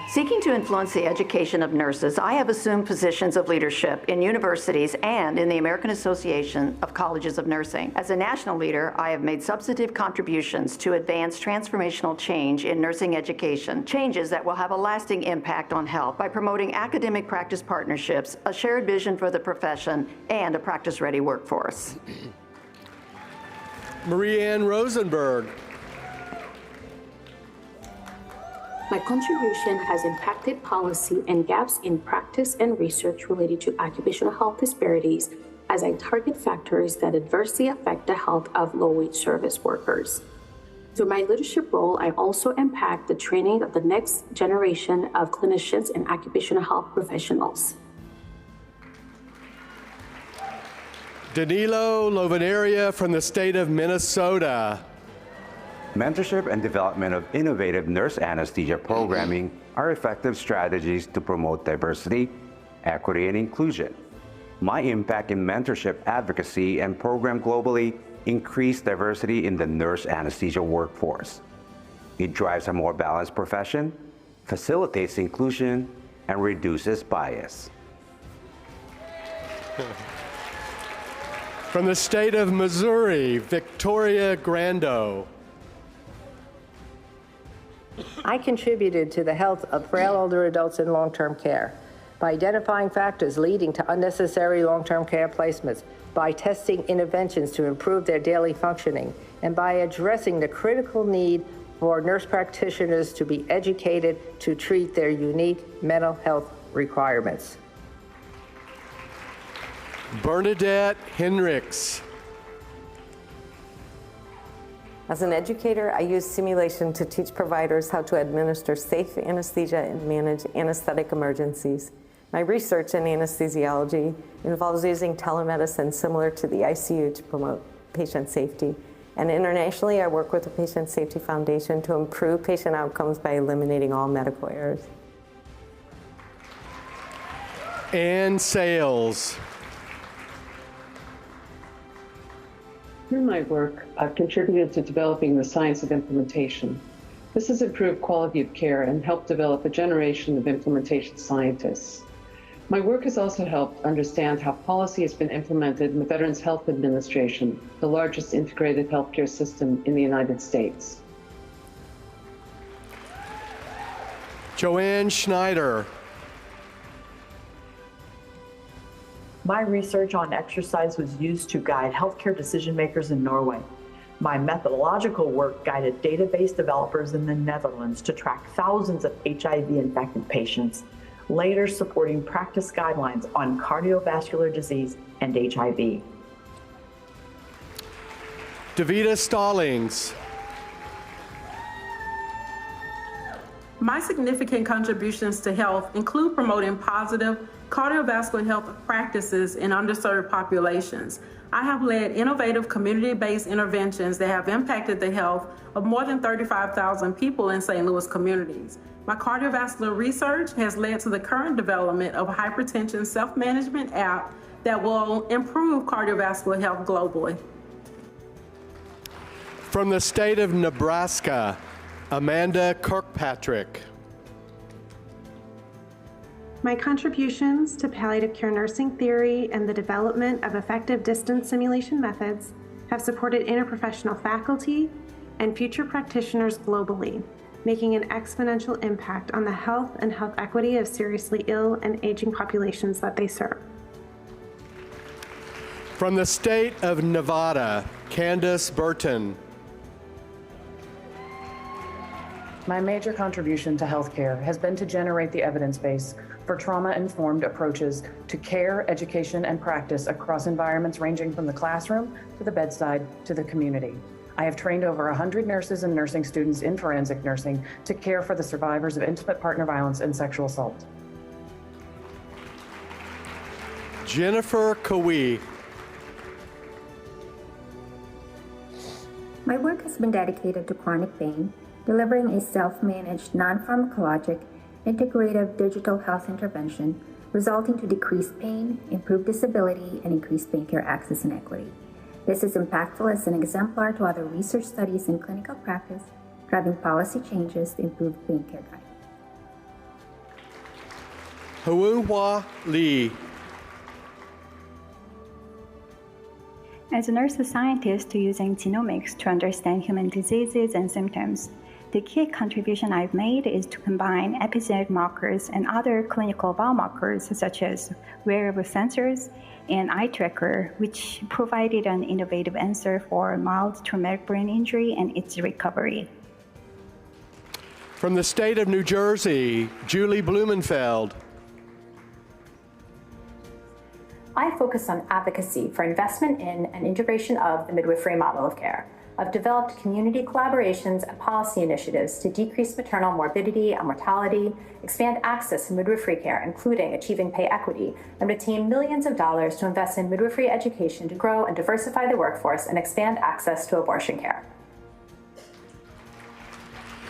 Seeking to influence the education of nurses, I have assumed positions of leadership in universities and in the American Association of Colleges of Nursing. As a national leader, I have made substantive contributions to advance transformational change in nursing education, changes that will have a lasting impact on health by promoting academic practice partnerships, a shared vision for the profession, and a practice-ready workforce. Marie Ann Rosenberg. My contribution has impacted policy and gaps in practice and research related to occupational health disparities as I target factors that adversely affect the health of low-wage service workers. Through my leadership role, I also impact the training of the next generation of clinicians and occupational health professionals. Danilo Lovenaria from the state of Minnesota. Mentorship and development of innovative nurse anesthesia programming are effective strategies to promote diversity, equity, and inclusion. My impact in mentorship advocacy and program globally increase diversity in the nurse anesthesia workforce. It drives a more balanced profession, facilitates inclusion, and reduces bias. From the state of Missouri, Victoria Grando. I contributed to the health of frail older adults in long-term care by identifying factors leading to unnecessary long-term care placements, by testing interventions to improve their daily functioning, and by addressing the critical need for nurse practitioners to be educated to treat their unique mental health requirements. Bernadette Hendricks. As an educator, I use simulation to teach providers how to administer safe anesthesia and manage anesthetic emergencies. My research in anesthesiology involves using telemedicine similar to the ICU to promote patient safety. And internationally, I work with the Patient Safety Foundation to improve patient outcomes by eliminating all medical errors. Ann Sales. Through my work, I've contributed to developing the science of implementation. This has improved quality of care and helped develop a generation of implementation scientists. My work has also helped understand how policy has been implemented in the Veterans Health Administration, the largest integrated healthcare system in the United States. Joanne Schneider. My research on exercise was used to guide healthcare decision makers in Norway. My methodological work guided database developers in the Netherlands to track thousands of HIV-infected patients, later supporting practice guidelines on cardiovascular disease and HIV. Davida Stallings. My significant contributions to health include promoting positive cardiovascular health practices in underserved populations. I have led innovative community-based interventions that have impacted the health of more than 35,000 people in St. Louis communities. My cardiovascular research has led to the current development of a hypertension self-management app that will improve cardiovascular health globally. From the state of Nebraska, Amanda Kirkpatrick. My contributions to palliative care nursing theory and the development of effective distance simulation methods have supported interprofessional faculty and future practitioners globally, making an exponential impact on the health and health equity of seriously ill and aging populations that they serve. From the state of Nevada, Candace Burton. My major contribution to healthcare has been to generate the evidence base for trauma-informed approaches to care, education, and practice across environments ranging from the classroom to the bedside to the community. I have trained over 100 nurses and nursing students in forensic nursing to care for the survivors of intimate partner violence and sexual assault. Jennifer Kawee. My work has been dedicated to chronic pain, delivering a self-managed, non-pharmacologic, integrative digital health intervention resulting to decreased pain, improved disability, and increased pain care access and equity. This is impactful as an exemplar to other research studies in clinical practice, driving policy changes to improve pain care guidance. Hua Lee. As a nurse scientist using genomics to understand human diseases and symptoms, the key contribution I've made is to combine epigenetic markers and other clinical biomarkers such as wearable sensors and eye tracker, which provided an innovative answer for mild traumatic brain injury and its recovery. From the state of New Jersey, Julie Blumenfeld. I focus on advocacy for investment in and integration of the midwifery model of care. I've developed community collaborations and policy initiatives to decrease maternal morbidity and mortality, expand access to midwifery care, including achieving pay equity, and retain millions of dollars to invest in midwifery education to grow and diversify the workforce and expand access to abortion care.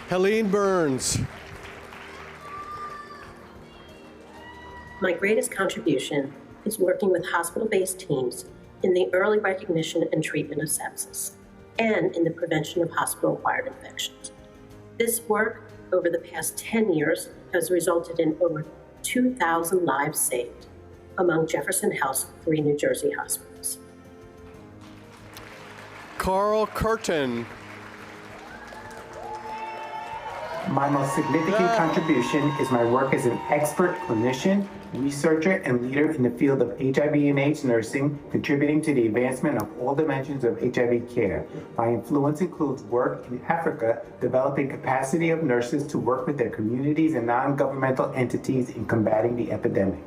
Helene Burns. My greatest contribution is working with hospital-based teams in the early recognition and treatment of sepsis and in the prevention of hospital-acquired infections. This work over the past 10 years has resulted in over 2,000 lives saved among Jefferson Health's 3 New Jersey hospitals. Carl Curtin. My most significant contribution is my work as an expert clinician, researcher, and leader in the field of HIV and AIDS nursing, contributing to the advancement of all dimensions of HIV care. My influence includes work in Africa, developing capacity of nurses to work with their communities and non-governmental entities in combating the epidemic.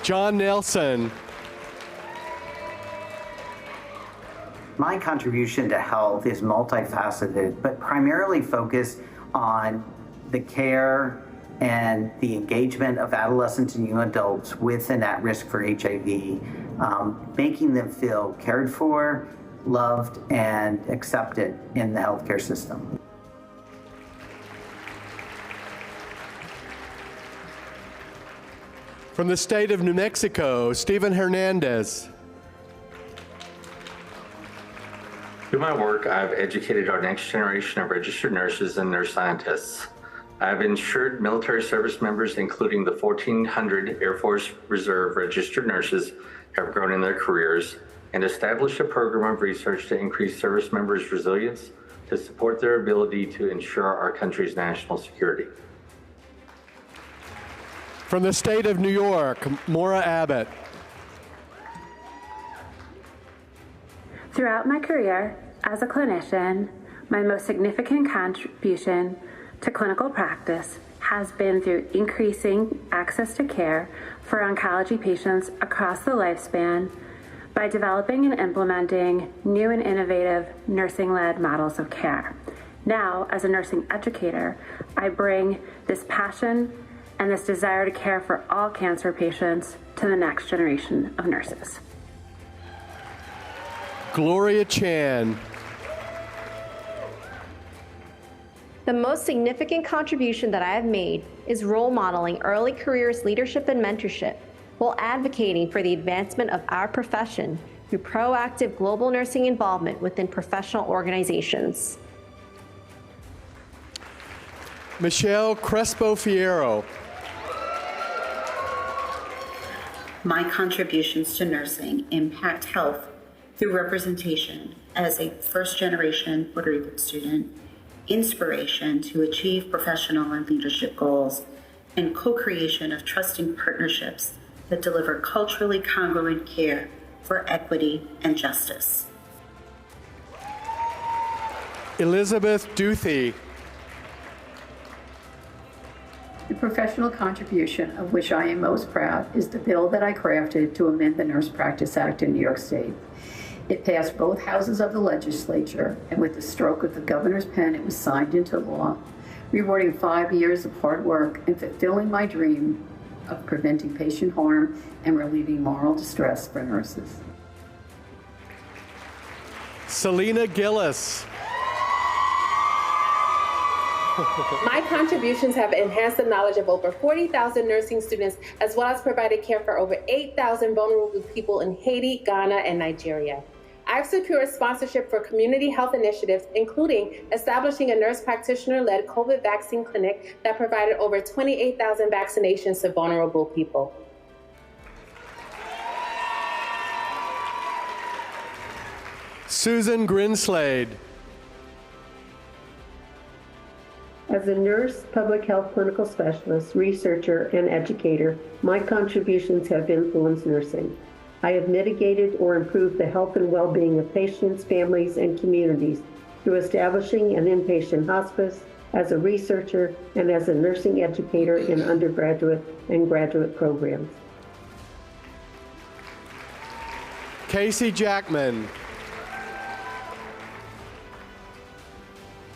John Nelson. My contribution to health is multifaceted, but primarily focused on the care and the engagement of adolescents and young adults with and at risk for HIV, making them feel cared for, loved, and accepted in the healthcare system. From the state of New Mexico, Stephen Hernandez. Through my work, I've educated our next generation of registered nurses and nurse scientists. I've ensured military service members, including the 1,400 Air Force Reserve registered nurses, have grown in their careers and established a program of research to increase service members' resilience to support their ability to ensure our country's national security. From the state of New York, Maura Abbott. Throughout my career as a clinician, my most significant contribution to clinical practice has been through increasing access to care for oncology patients across the lifespan by developing and implementing new and innovative nursing-led models of care. Now, as a nursing educator, I bring this passion and this desire to care for all cancer patients to the next generation of nurses. Gloria Chan. The most significant contribution that I have made is role modeling early careers leadership and mentorship while advocating for the advancement of our profession through proactive global nursing involvement within professional organizations. Michelle Crespo Fierro. My contributions to nursing impact health through representation as a first-generation Puerto Rican student, inspiration to achieve professional and leadership goals, and co-creation of trusting partnerships that deliver culturally congruent care for equity and justice. Elizabeth Duthie. The professional contribution of which I am most proud is the bill that I crafted to amend the Nurse Practice Act in New York State. It passed both houses of the legislature, and with the stroke of the governor's pen, it was signed into law, rewarding 5 years of hard work and fulfilling my dream of preventing patient harm and relieving moral distress for nurses. Selena Gillis. My contributions have enhanced the knowledge of over 40,000 nursing students, as well as provided care for over 8,000 vulnerable people in Haiti, Ghana, and Nigeria. I've secured sponsorship for community health initiatives, including establishing a nurse practitioner-led COVID vaccine clinic that provided over 28,000 vaccinations to vulnerable people. Susan Grinslade. As a nurse, public health clinical specialist, researcher, and educator, my contributions have influenced nursing. I have mitigated or improved the health and well-being of patients, families, and communities through establishing an inpatient hospice, as a researcher, and as a nursing educator in undergraduate and graduate programs. Casey Jackman.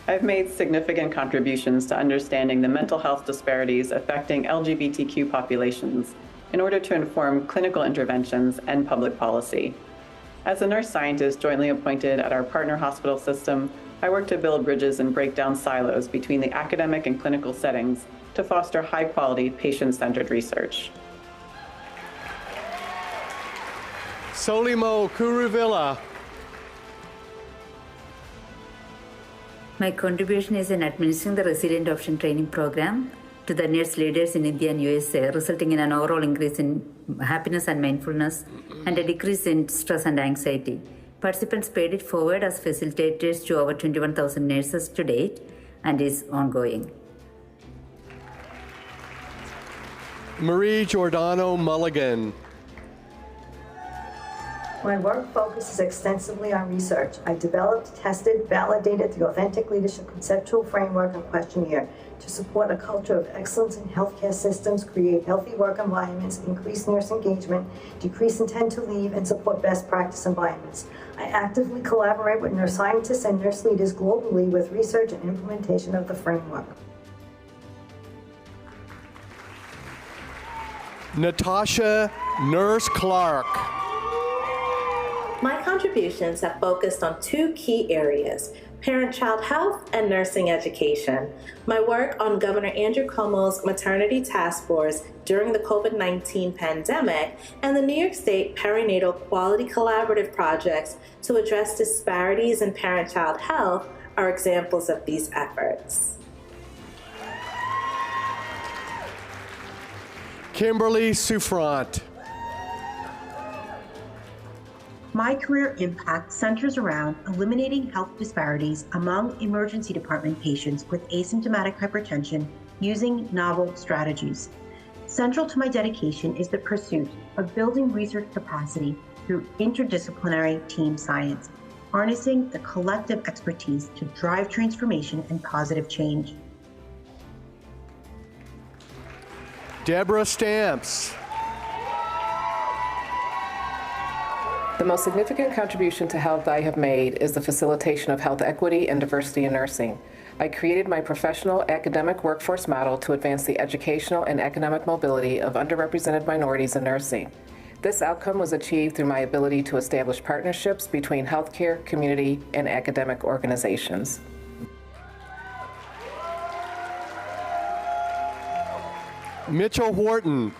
I've made significant contributions to understanding the mental health disparities affecting LGBTQ populations in order to inform clinical interventions and public policy. As a nurse scientist jointly appointed at our partner hospital system, I work to build bridges and break down silos between the academic and clinical settings to foster high-quality, patient-centered research. Solimo Kuruvilla. My contribution is in administering the resident option training program to the nurse leaders in India and USA, resulting in an overall increase in happiness and mindfulness and a decrease in stress and anxiety. Participants paid it forward as facilitators to over 21,000 nurses to date and is ongoing. Marie Giordano Mulligan. My work focuses extensively on research. I developed, tested, validated the Authentic Leadership Conceptual Framework and Questionnaire to support a culture of excellence in healthcare systems, create healthy work environments, increase nurse engagement, decrease intent to leave, and support best practice environments. I actively collaborate with nurse scientists and nurse leaders globally with research and implementation of the framework. Natasha Nurse Clark. My contributions have focused on two key areas: parent-child health and nursing education. My work on Governor Andrew Cuomo's maternity task force during the COVID-19 pandemic and the New York State Perinatal Quality Collaborative projects to address disparities in parent-child health are examples of these efforts. Kimberly Souffrant. My career impact centers around eliminating health disparities among emergency department patients with asymptomatic hypertension using novel strategies. Central to my dedication is the pursuit of building research capacity through interdisciplinary team science, harnessing the collective expertise to drive transformation and positive change. Deborah Stamps. The most significant contribution to health I have made is the facilitation of health equity and diversity in nursing. I created my professional academic workforce model to advance the educational and economic mobility of underrepresented minorities in nursing. This outcome was achieved through my ability to establish partnerships between healthcare, community, and academic organizations. Mitchell Wharton.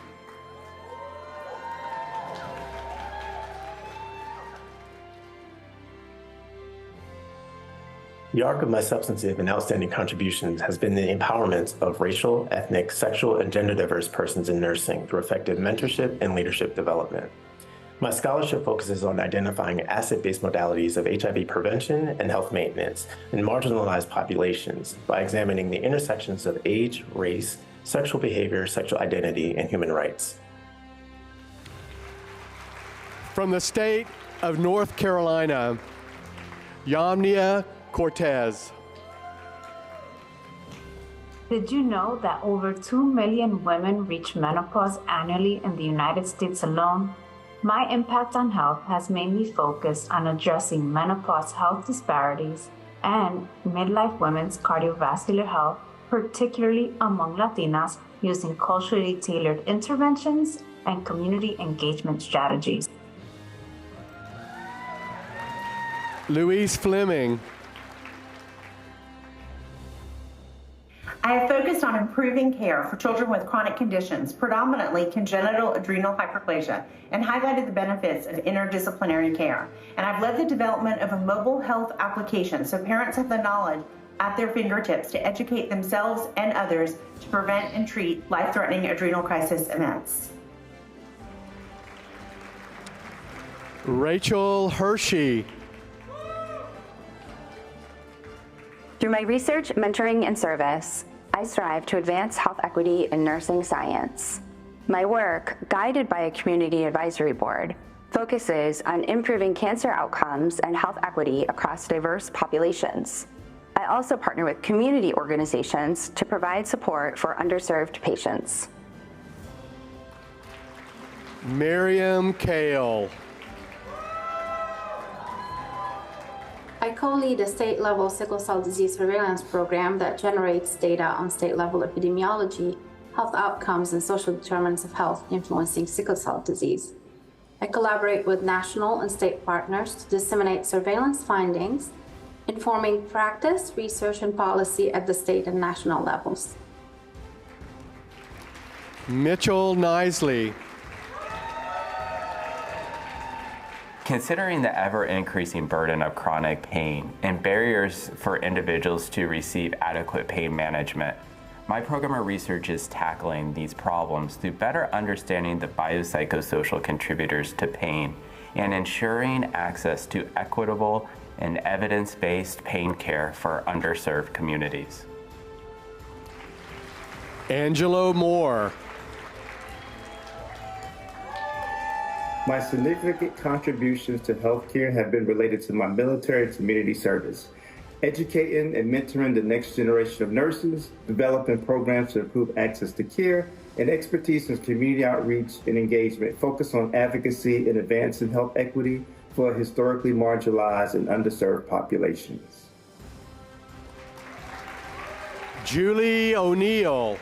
The arc of my substantive and outstanding contributions has been the empowerment of racial, ethnic, sexual, and gender diverse persons in nursing through effective mentorship and leadership development. My scholarship focuses on identifying asset-based modalities of HIV prevention and health maintenance in marginalized populations by examining the intersections of age, race, sexual behavior, sexual identity, and human rights. From the state of North Carolina, Yamnia Cortez. Did you know that over 2 million women reach menopause annually in the United States alone? My impact on health has mainly focused on addressing menopause health disparities and midlife women's cardiovascular health, particularly among Latinas, using culturally tailored interventions and community engagement strategies. Louise Fleming. I have focused on improving care for children with chronic conditions, predominantly congenital adrenal hyperplasia, and highlighted the benefits of interdisciplinary care. And I've led the development of a mobile health application so parents have the knowledge at their fingertips to educate themselves and others to prevent and treat life-threatening adrenal crisis events. Rachel Hershey. Through my research, mentoring, and service, I strive to advance health equity in nursing science. My work, guided by a community advisory board, focuses on improving cancer outcomes and health equity across diverse populations. I also partner with community organizations to provide support for underserved patients. Miriam Kale. I co-lead a state-level sickle cell disease surveillance program that generates data on state-level epidemiology, health outcomes, and social determinants of health influencing sickle cell disease. I collaborate with national and state partners to disseminate surveillance findings, informing practice, research, and policy at the state and national levels. Mitchell Nisley. Considering the ever-increasing burden of chronic pain and barriers for individuals to receive adequate pain management, my program of research is tackling these problems through better understanding the biopsychosocial contributors to pain and ensuring access to equitable and evidence-based pain care for underserved communities. Angelo Moore. My significant contributions to healthcare have been related to my military and community service, educating and mentoring the next generation of nurses, developing programs to improve access to care, and expertise in community outreach and engagement focused on advocacy and advancing health equity for historically marginalized and underserved populations. Julie O'Neill.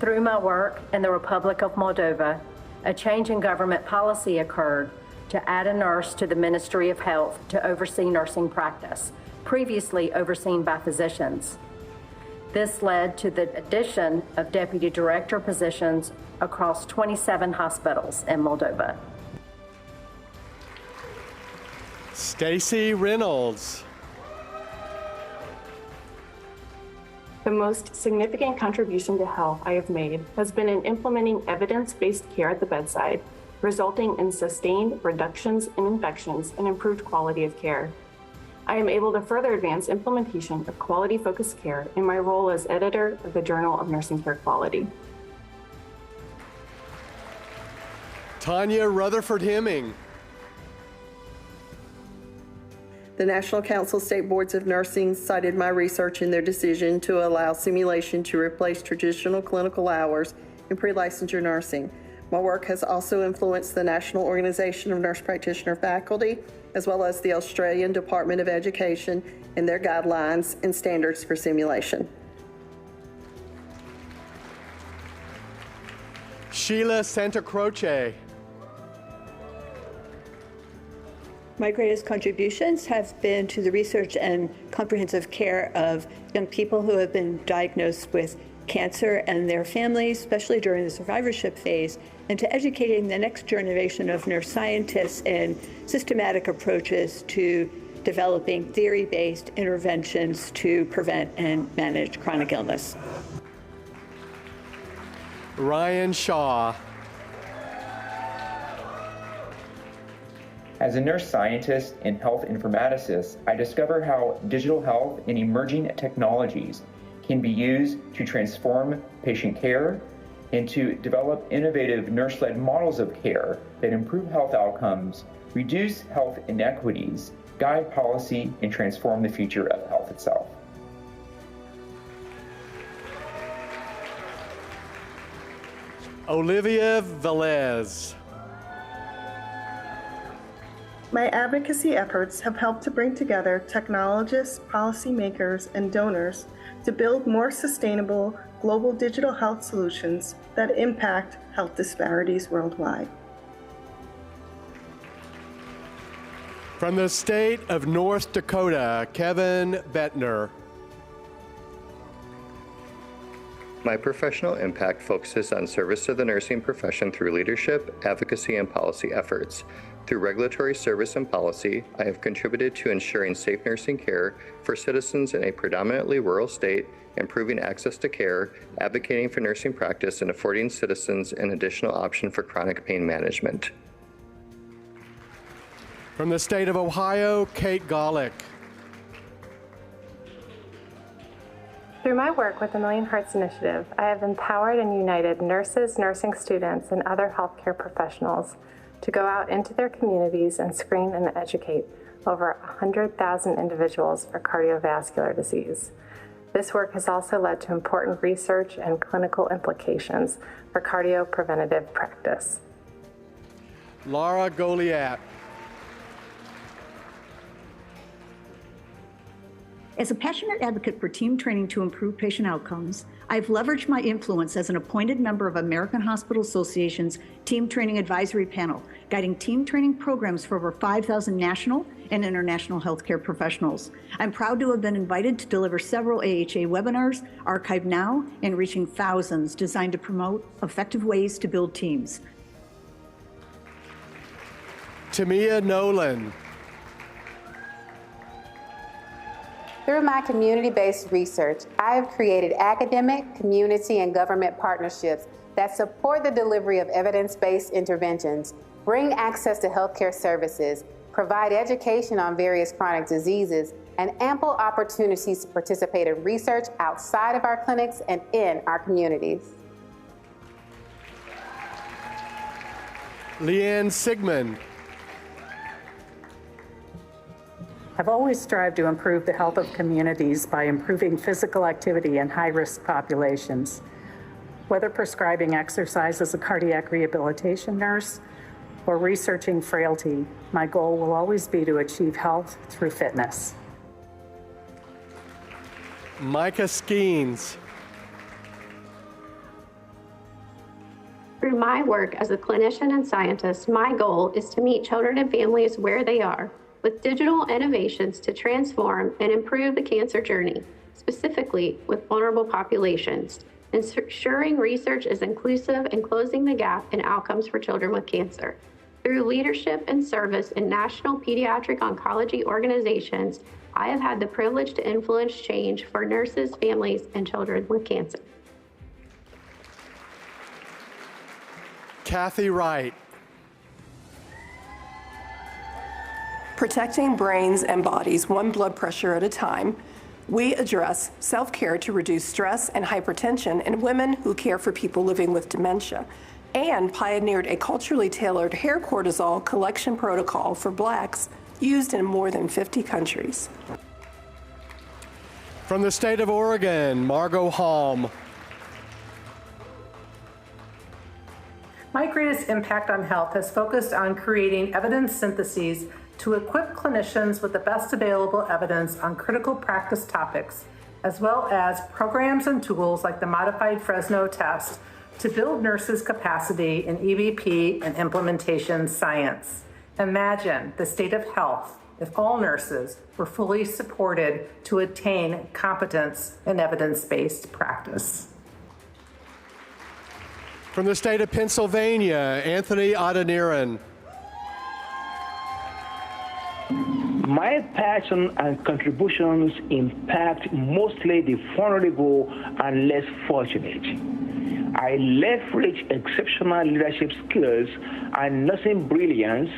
Through my work in the Republic of Moldova, a change in government policy occurred to add a nurse to the Ministry of Health to oversee nursing practice, previously overseen by physicians. This led to the addition of deputy director positions across 27 hospitals in Moldova. Stacy Reynolds. The most significant contribution to health I have made has been in implementing evidence-based care at the bedside, resulting in sustained reductions in infections and improved quality of care. I am able to further advance implementation of quality-focused care in my role as editor of the Journal of Nursing Care Quality. Tanya Rutherford Hemming. The National Council of State Boards of Nursing cited my research in their decision to allow simulation to replace traditional clinical hours in pre-licensure nursing. My work has also influenced the National Organization of Nurse Practitioner Faculty, as well as the Australian Department of Education in their guidelines and standards for simulation. Sheila Santa Croce. My greatest contributions have been to the research and comprehensive care of young people who have been diagnosed with cancer and their families, especially during the survivorship phase, and to educating the next generation of nurse scientists in systematic approaches to developing theory-based interventions to prevent and manage chronic illness. Ryan Shaw. As a nurse scientist and health informaticist, I discover how digital health and emerging technologies can be used to transform patient care and to develop innovative nurse-led models of care that improve health outcomes, reduce health inequities, guide policy, and transform the future of health itself. Olivia Velez. My advocacy efforts have helped to bring together technologists, policymakers, and donors to build more sustainable global digital health solutions that impact health disparities worldwide. From the state of North Dakota, Kevin Bettner. My professional impact focuses on service to the nursing profession through leadership, advocacy, and policy efforts. Through regulatory service and policy, I have contributed to ensuring safe nursing care for citizens in a predominantly rural state, improving access to care, advocating for nursing practice, and affording citizens an additional option for chronic pain management. From the state of Ohio, Kate Golick. Through my work with the Million Hearts Initiative, I have empowered and united nurses, nursing students, and other healthcare professionals to go out into their communities and screen and educate over 100,000 individuals for cardiovascular disease. This work has also led to important research and clinical implications for cardio-preventative practice. Laura Goliath. As a passionate advocate for team training to improve patient outcomes, I've leveraged my influence as an appointed member of American Hospital Association's Team Training Advisory Panel, guiding team training programs for over 5,000 national and international healthcare professionals. I'm proud to have been invited to deliver several AHA webinars, archived now and reaching thousands, designed to promote effective ways to build teams. Tamia Nolan. Through my community-based research, I have created academic, community, and government partnerships that support the delivery of evidence-based interventions, bring access to healthcare services, provide education on various chronic diseases, and ample opportunities to participate in research outside of our clinics and in our communities. Leanne Sigmund. I've always strived to improve the health of communities by improving physical activity in high-risk populations. Whether prescribing exercise as a cardiac rehabilitation nurse or researching frailty, my goal will always be to achieve health through fitness. Micah Skeens. Through my work as a clinician and scientist, my goal is to meet children and families where they are, with digital innovations to transform and improve the cancer journey, specifically with vulnerable populations, ensuring research is inclusive and closing the gap in outcomes for children with cancer. Through leadership and service in national pediatric oncology organizations, I have had the privilege to influence change for nurses, families, and children with cancer. Kathy Wright. Protecting brains and bodies one blood pressure at a time, we address self-care to reduce stress and hypertension in women who care for people living with dementia, and pioneered a culturally tailored hair cortisol collection protocol for Blacks used in more than 50 countries. From the state of Oregon, Margot Halm. My greatest impact on health has focused on creating evidence syntheses to equip clinicians with the best available evidence on critical practice topics, as well as programs and tools like the modified Fresno test to build nurses' capacity in EVP and implementation science. Imagine the state of health if all nurses were fully supported to attain competence in evidence-based practice. From the state of Pennsylvania, Anthony Adoniran. My passion and contributions impact mostly the vulnerable and less fortunate. I leverage exceptional leadership skills and nursing brilliance,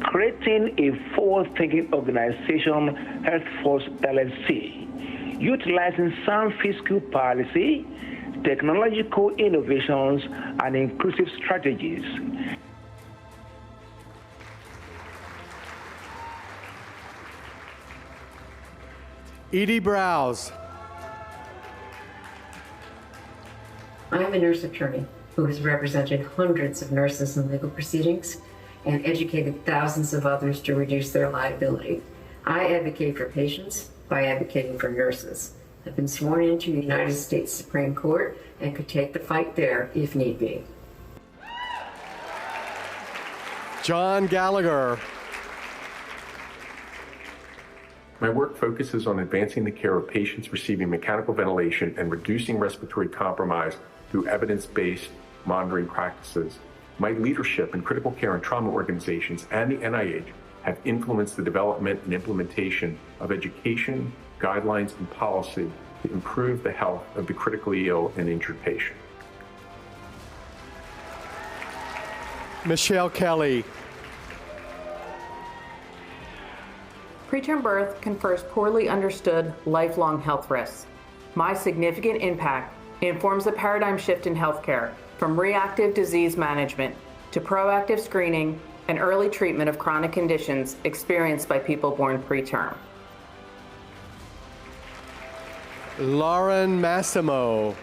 creating a forward-thinking organization, Health Force LLC, utilizing sound fiscal policy, technological innovations, and inclusive strategies. Edie Browse. I'm a nurse attorney. who has represented hundreds of nurses in legal proceedings and educated thousands of others to reduce their liability. I advocate for patients by advocating for nurses. I've been sworn into the United States Supreme Court and could take the fight there if need be. John Gallagher. My work focuses on advancing the care of patients receiving mechanical ventilation and reducing respiratory compromise through evidence-based monitoring practices. My leadership in critical care and trauma organizations and the NIH have influenced the development and implementation of education, guidelines, and policy to improve the health of the critically ill and injured patient. Michelle Kelly. Preterm birth confers poorly understood lifelong health risks. My significant impact informs a paradigm shift in healthcare from reactive disease management to proactive screening and early treatment of chronic conditions experienced by people born preterm. Lauren Massimo.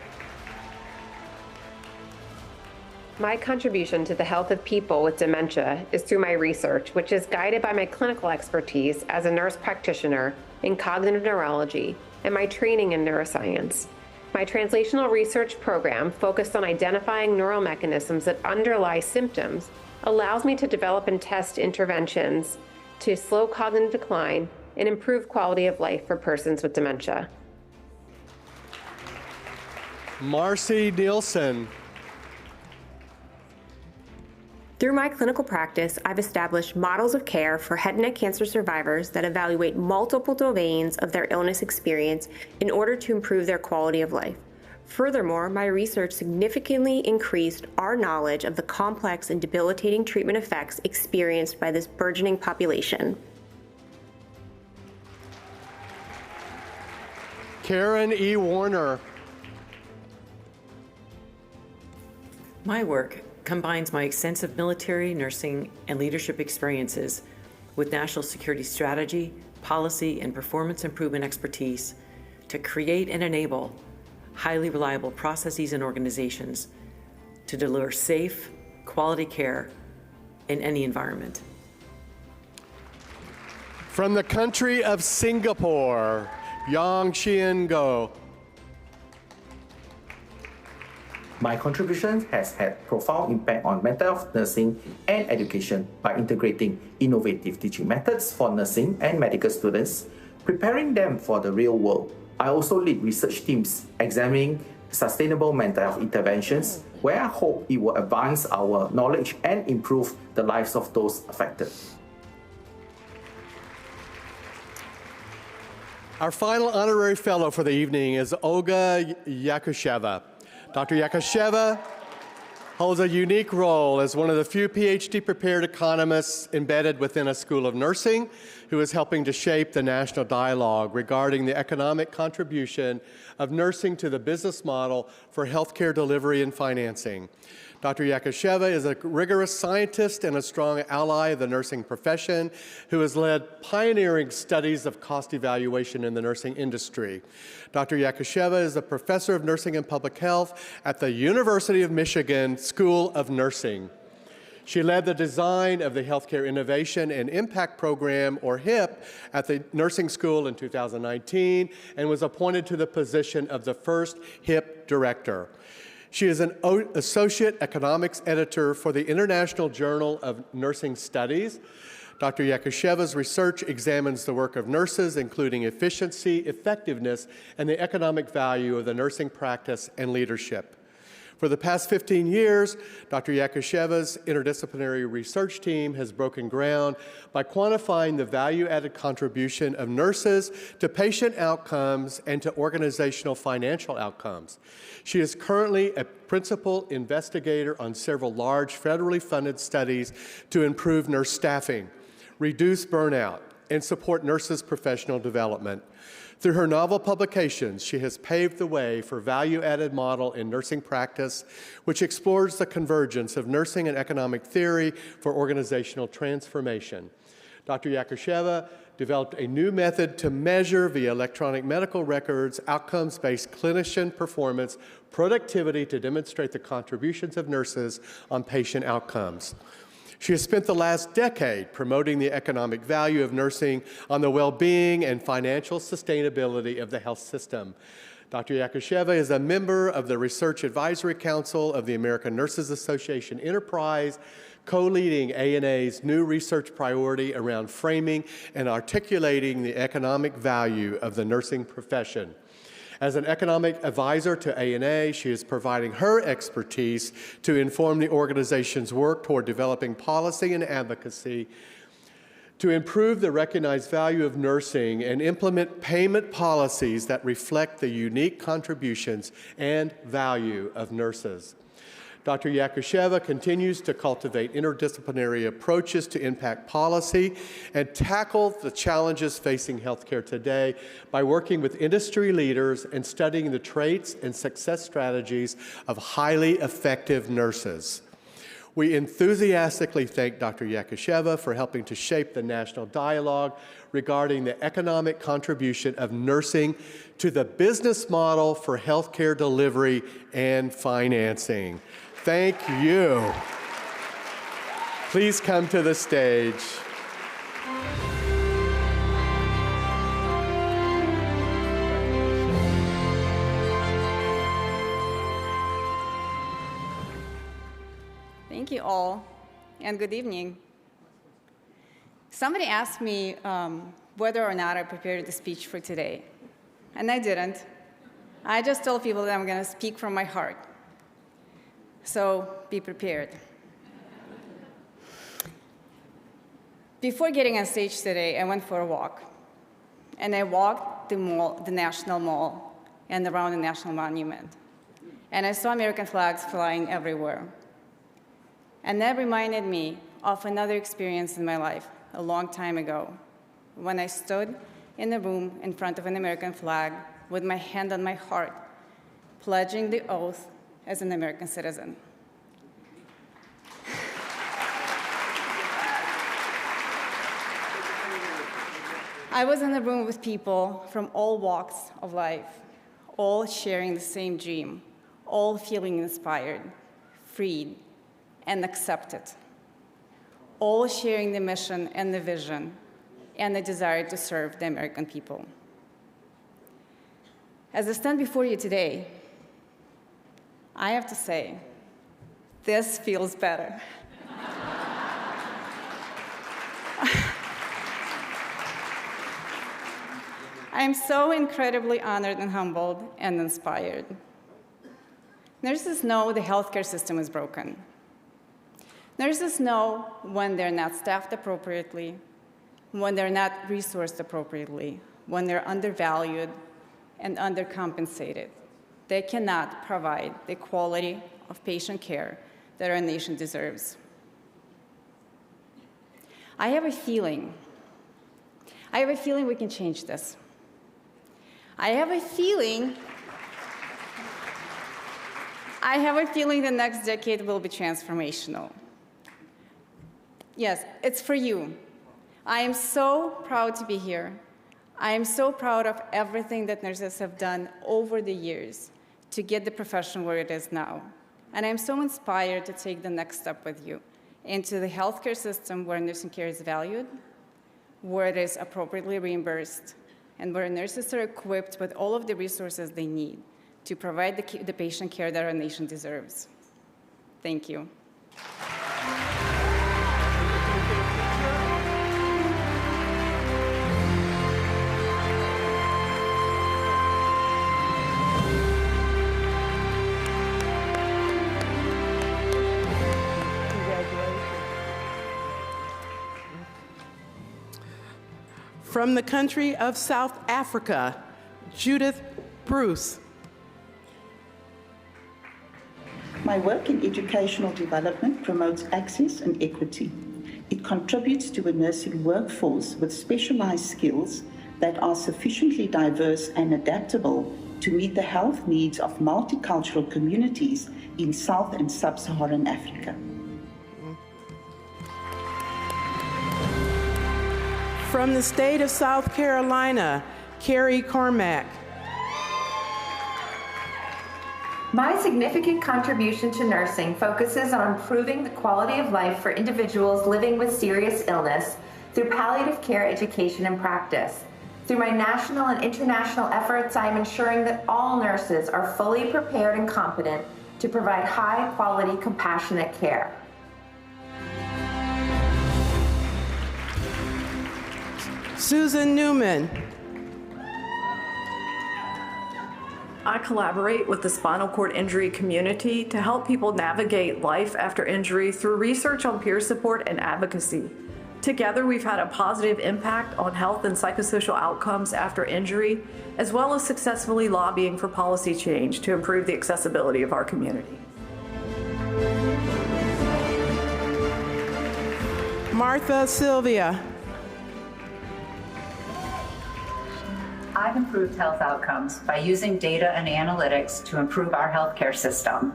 My contribution to the health of people with dementia is through my research, which is guided by my clinical expertise as a nurse practitioner in cognitive neurology and my training in neuroscience. My translational research program, focused on identifying neural mechanisms that underlie symptoms, allows me to develop and test interventions to slow cognitive decline and improve quality of life for persons with dementia. Marcy Nielsen. Through my clinical practice, I've established models of care for head and neck cancer survivors that evaluate multiple domains of their illness experience in order to improve their quality of life. Furthermore, my research significantly increased our knowledge of the complex and debilitating treatment effects experienced by this burgeoning population. Karen E. Warner. My work combines my extensive military, nursing, and leadership experiences with national security strategy, policy, and performance improvement expertise to create and enable highly reliable processes and organizations to deliver safe, quality care in any environment. From the country of Singapore, Yang Xian Go. My contribution has had profound impact on mental health nursing and education by integrating innovative teaching methods for nursing and medical students, preparing them for the real world. I also lead research teams examining sustainable mental health interventions, where I hope it will advance our knowledge and improve the lives of those affected. Our final honorary fellow for the evening is Olga Yakusheva. Dr. Yakusheva holds a unique role as one of the few PhD-prepared economists embedded within a school of nursing who is helping to shape the national dialogue regarding the economic contribution of nursing to the business model for healthcare delivery and financing. Dr. Yakusheva is a rigorous scientist and a strong ally of the nursing profession who has led pioneering studies of cost evaluation in the nursing industry. Dr. Yakusheva is a professor of nursing and public health at the University of Michigan School of Nursing. She led the design of the Healthcare Innovation and Impact Program, or HIP, at the nursing school in 2019 and was appointed to the position of the first HIP director. She is an associate economics editor for the International Journal of Nursing Studies. Dr. Yakusheva's research examines the work of nurses, including efficiency, effectiveness, and the economic value of the nursing practice and leadership. For the past 15 years, Dr. Yakusheva's interdisciplinary research team has broken ground by quantifying the value-added contribution of nurses to patient outcomes and to organizational financial outcomes. She is currently a principal investigator on several large federally funded studies to improve nurse staffing, reduce burnout, and support nurses' professional development. Through her novel publications, she has paved the way for value-added model in nursing practice, which explores the convergence of nursing and economic theory for organizational transformation. Dr. Yakusheva developed a new method to measure via electronic medical records outcomes-based clinician performance productivity to demonstrate the contributions of nurses on patient outcomes. She has spent the last decade promoting the economic value of nursing on the well-being and financial sustainability of the health system. Dr. Yakusheva is a member of the Research Advisory Council of the American Nurses Association Enterprise, co-leading ANA's new research priority around framing and articulating the economic value of the nursing profession. As an economic advisor to ANA, she is providing her expertise to inform the organization's work toward developing policy and advocacy to improve the recognized value of nursing and implement payment policies that reflect the unique contributions and value of nurses. Dr. Yakusheva continues to cultivate interdisciplinary approaches to impact policy and tackle the challenges facing healthcare today by working with industry leaders and studying the traits and success strategies of highly effective nurses. We enthusiastically thank Dr. Yakusheva for helping to shape the national dialogue regarding the economic contribution of nursing to the business model for healthcare delivery and financing. Thank you. Please come to the stage. Thank you all, and good evening. Somebody asked me whether or not I prepared the speech for today, and I didn't. I just told people that I'm going to speak from my heart. So be prepared. Before getting on stage today, I went for a walk. And I walked the mall, the National Mall, and around the National Monument. And I saw American flags flying everywhere. And that reminded me of another experience in my life a long time ago, when I stood in a room in front of an American flag with my hand on my heart, pledging the oath as an American citizen. I was in a room with people from all walks of life, all sharing the same dream, all feeling inspired, freed, and accepted, all sharing the mission and the vision and the desire to serve the American people. As I stand before you today, I have to say, this feels better. I am so incredibly honored and humbled and inspired. Nurses know the healthcare system is broken. Nurses know when they're not staffed appropriately, when they're not resourced appropriately, when they're undervalued and undercompensated. They cannot provide the quality of patient care that our nation deserves. I have a feeling we can change this. I have a feeling the next decade will be transformational. Yes, it's for you. I am so proud to be here. I am so proud of everything that nurses have done over the years to get the profession where it is now. And I'm so inspired to take the next step with you into the healthcare system where nursing care is valued, where it is appropriately reimbursed, and where nurses are equipped with all of the resources they need to provide the patient care that our nation deserves. Thank you. From the country of South Africa, Judith Bruce. My work in educational development promotes access and equity. It contributes to a nursing workforce with specialized skills that are sufficiently diverse and adaptable to meet the health needs of multicultural communities in South and Sub-Saharan Africa. From the state of South Carolina, Carrie Cormack. My significant contribution to nursing focuses on improving the quality of life for individuals living with serious illness through palliative care education and practice. Through my national and international efforts, I am ensuring that all nurses are fully prepared and competent to provide high-quality, compassionate care. Susan Newman. I collaborate with the spinal cord injury community to help people navigate life after injury through research on peer support and advocacy. Together, we've had a positive impact on health and psychosocial outcomes after injury, as well as successfully lobbying for policy change to improve the accessibility of our community. Martha Sylvia. I've improved health outcomes by using data and analytics to improve our healthcare system.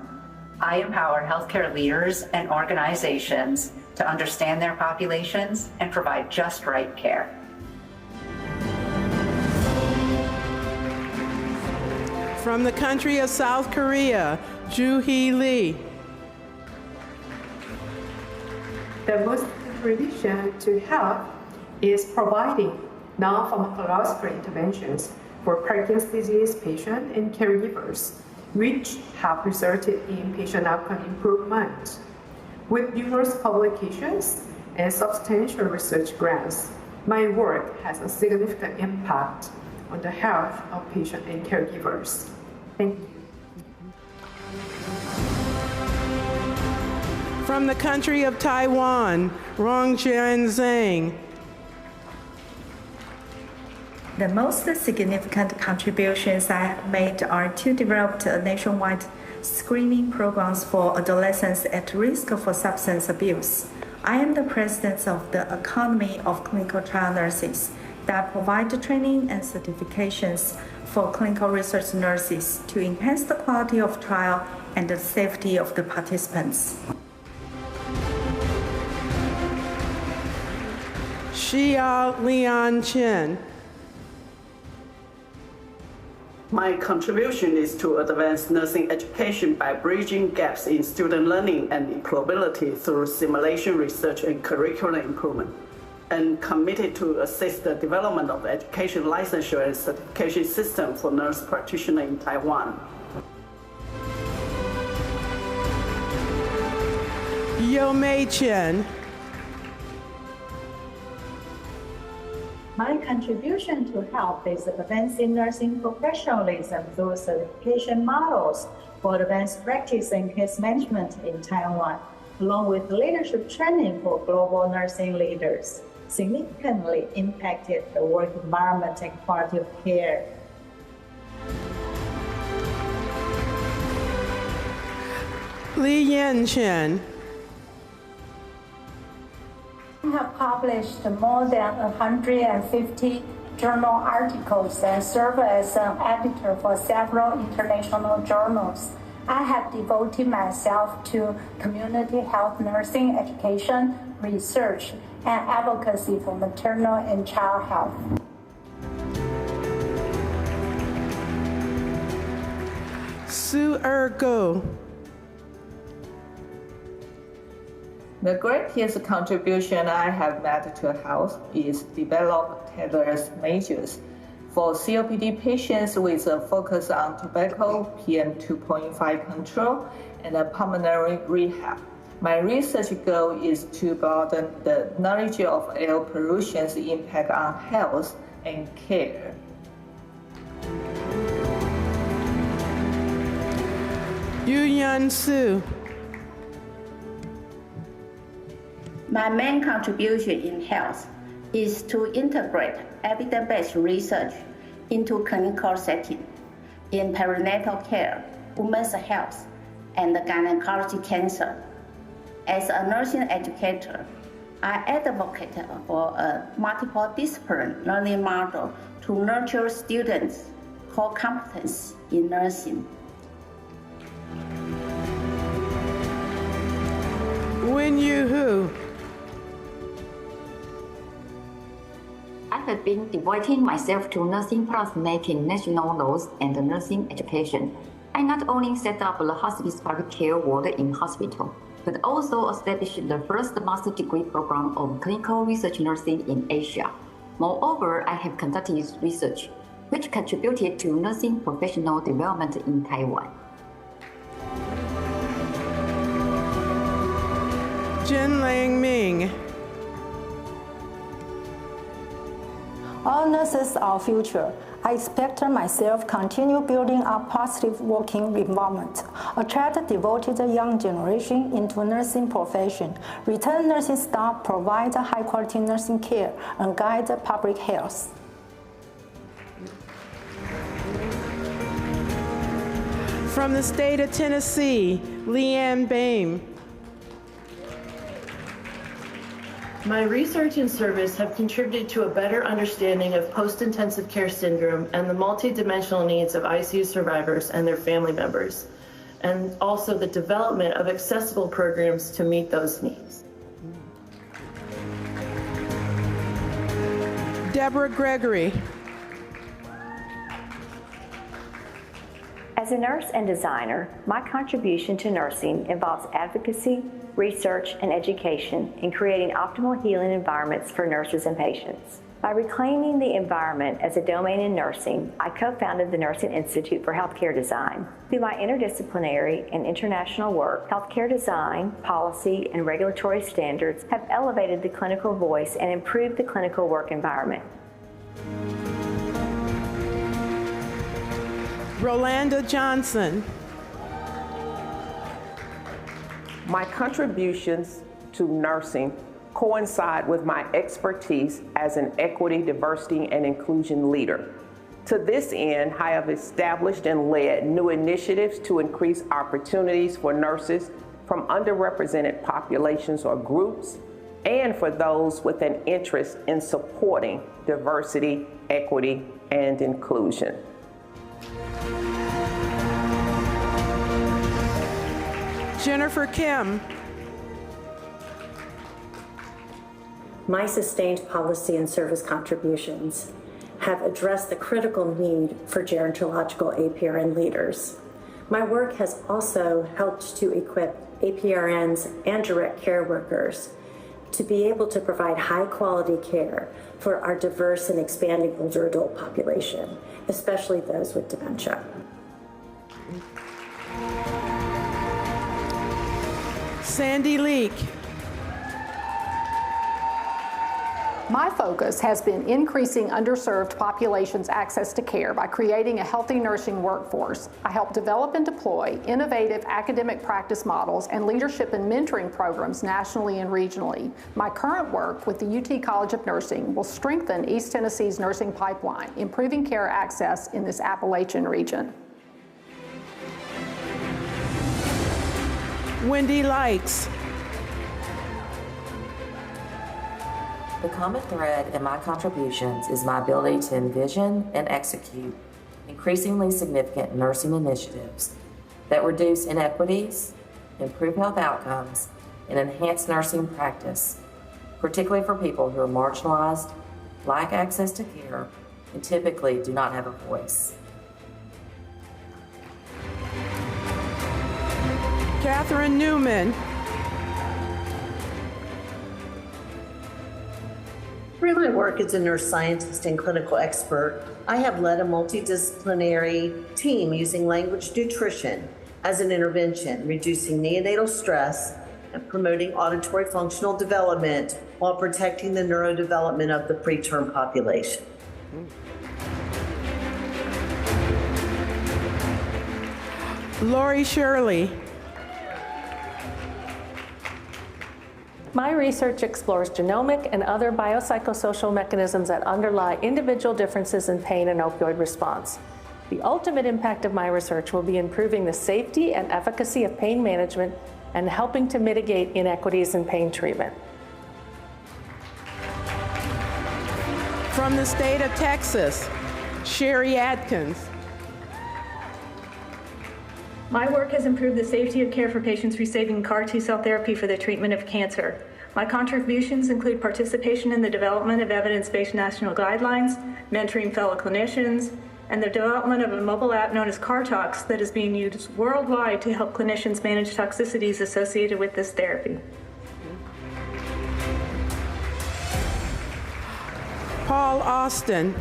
I empower healthcare leaders and organizations to understand their populations and provide just right care. From the country of South Korea, Joo-hee Lee. The most contribution to health is providing non-pharmacological interventions for Parkinson's disease patients and caregivers, which have resulted in patient outcome improvement. With numerous publications and substantial research grants, my work has a significant impact on the health of patients and caregivers. Thank you. From the country of Taiwan, Rongjian Zhang. The most significant contributions I have made are to develop nationwide screening programs for adolescents at risk for substance abuse. I am the president of the Academy of Clinical Trial Nurses that provide training and certifications for clinical research nurses to enhance the quality of trial and the safety of the participants. Xia Lian Chen. My contribution is to advance nursing education by bridging gaps in student learning and employability through simulation research and curriculum improvement, and committed to assist the development of education licensure and certification system for nurse practitioners in Taiwan. Yo Mei Chen. My contribution to health is advancing nursing professionalism through certification models for advanced practice and case management in Taiwan, along with leadership training for global nursing leaders, significantly impacted the work environment and quality of care. Li Yan Chen. I have published more than 150 journal articles and served as an editor for several international journals. I have devoted myself to community health nursing education, research, and advocacy for maternal and child health. Su Go. The greatest contribution I have made to health is develop tailored measures for COPD patients with a focus on tobacco, PM2.5 control, and pulmonary rehab. My research goal is to broaden the knowledge of air pollution's impact on health and care. Yu-Yan Su. My main contribution in health is to integrate evidence-based research into clinical setting in perinatal care, women's health, and gynecology cancer. As a nursing educator, I advocate for a multiple-discipline learning model to nurture students' core competence in nursing. Wen Yu Hu. have been devoting myself to nursing plus making national laws and nursing education. I not only set up the hospice public care ward in hospital, but also established the first master's degree program of clinical research nursing in Asia. Moreover, I have conducted research, which contributed to nursing professional development in Taiwan. Jin Lang Ming. All nurses are our future. I expect myself continue building a positive working environment, attract devoted young generation into nursing profession, return nursing staff, provide high quality nursing care, and guide public health. From the state of Tennessee, Leanne Boehm. My research and service have contributed to a better understanding of post-intensive care syndrome and the multidimensional needs of ICU survivors and their family members, and also the development of accessible programs to meet those needs. Deborah Gregory. As a nurse and designer, my contribution to nursing involves advocacy, research, and education in creating optimal healing environments for nurses and patients. By reclaiming the environment as a domain in nursing, I co-founded the Nursing Institute for Healthcare Design. Through my interdisciplinary and international work, healthcare design, policy, and regulatory standards have elevated the clinical voice and improved the clinical work environment. Rolanda Johnson. My contributions to nursing coincide with my expertise as an equity, diversity, and inclusion leader. To this end, I have established and led new initiatives to increase opportunities for nurses from underrepresented populations or groups, and for those with an interest in supporting diversity, equity, and inclusion. Jennifer Kim. My sustained policy and service contributions have addressed the critical need for gerontological APRN leaders. My work has also helped to equip APRNs and direct care workers to be able to provide high-quality care for our diverse and expanding older adult population, especially those with dementia. Sandy Leak. My focus has been increasing underserved populations' access to care by creating a healthy nursing workforce. I help develop and deploy innovative academic practice models and leadership and mentoring programs nationally and regionally. My current work with the UT College of Nursing will strengthen East Tennessee's nursing pipeline, improving care access in this Appalachian region. Wendy Likes. The common thread in my contributions is my ability to envision and execute increasingly significant nursing initiatives that reduce inequities, improve health outcomes, and enhance nursing practice, particularly for people who are marginalized, lack access to care, and typically do not have a voice. Catherine Newman. Through my work as a nurse scientist and clinical expert, I have led a multidisciplinary team using language nutrition as an intervention, reducing neonatal stress and promoting auditory functional development while protecting the neurodevelopment of the preterm population. Lori Shirley. My research explores genomic and other biopsychosocial mechanisms that underlie individual differences in pain and opioid response. The ultimate impact of my research will be improving the safety and efficacy of pain management and helping to mitigate inequities in pain treatment. From the state of Texas, Sherry Atkins. My work has improved the safety of care for patients receiving CAR T-cell therapy for the treatment of cancer. My contributions include participation in the development of evidence-based national guidelines, mentoring fellow clinicians, and the development of a mobile app known as CarTalks that is being used worldwide to help clinicians manage toxicities associated with this therapy. Paul Austin.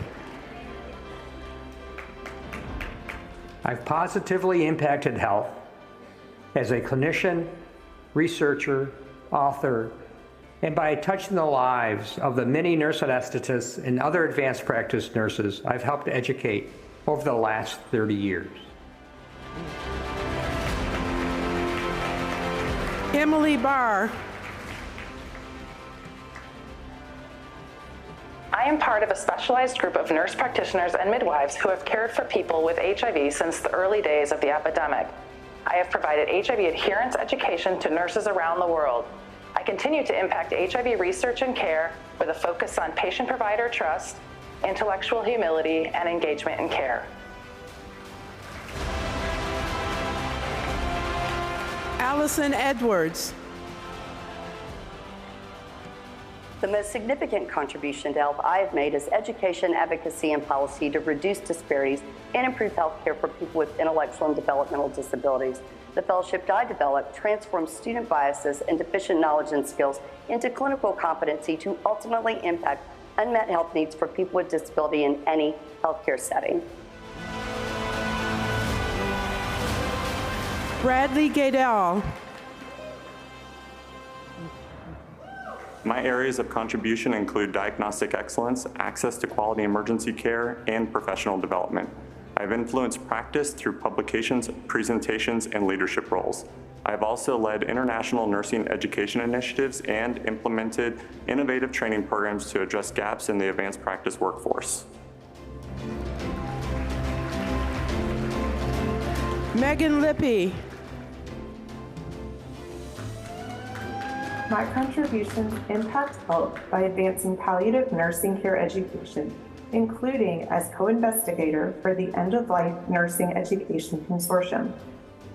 I've positively impacted health as a clinician, researcher, author, and by touching the lives of the many nurse anesthetists and other advanced practice nurses I've helped educate over the last 30 years. Emily Barr. I am part of a specialized group of nurse practitioners and midwives who have cared for people with HIV since the early days of the epidemic. I have provided HIV adherence education to nurses around the world. I continue to impact HIV research and care with a focus on patient-provider trust, intellectual humility, and engagement in care. Allison Edwards. The most significant contribution to health I have made is education, advocacy, and policy to reduce disparities and improve health care for people with intellectual and developmental disabilities. The fellowship I developed transforms student biases and deficient knowledge and skills into clinical competency to ultimately impact unmet health needs for people with disability in any healthcare setting. Bradley Gadell. My areas of contribution include diagnostic excellence, access to quality emergency care, and professional development. I've influenced practice through publications, presentations, and leadership roles. I've also led international nursing education initiatives and implemented innovative training programs to address gaps in the advanced practice workforce. Megan Lippy. My contributions impact health by advancing palliative nursing care education, including as co-investigator for the End-of-Life Nursing Education Consortium.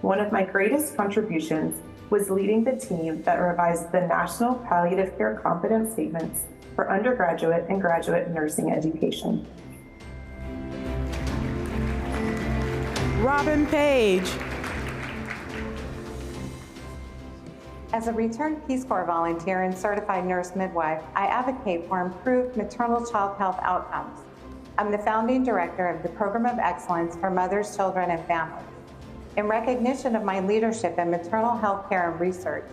One of my greatest contributions was leading the team that revised the National Palliative Care Competence Statements for undergraduate and graduate nursing education. Robin Page. As a returned Peace Corps volunteer and certified nurse midwife, I advocate for improved maternal child health outcomes. I'm the founding director of the Program of Excellence for Mothers, Children, and Families. In recognition of my leadership in maternal health care and research,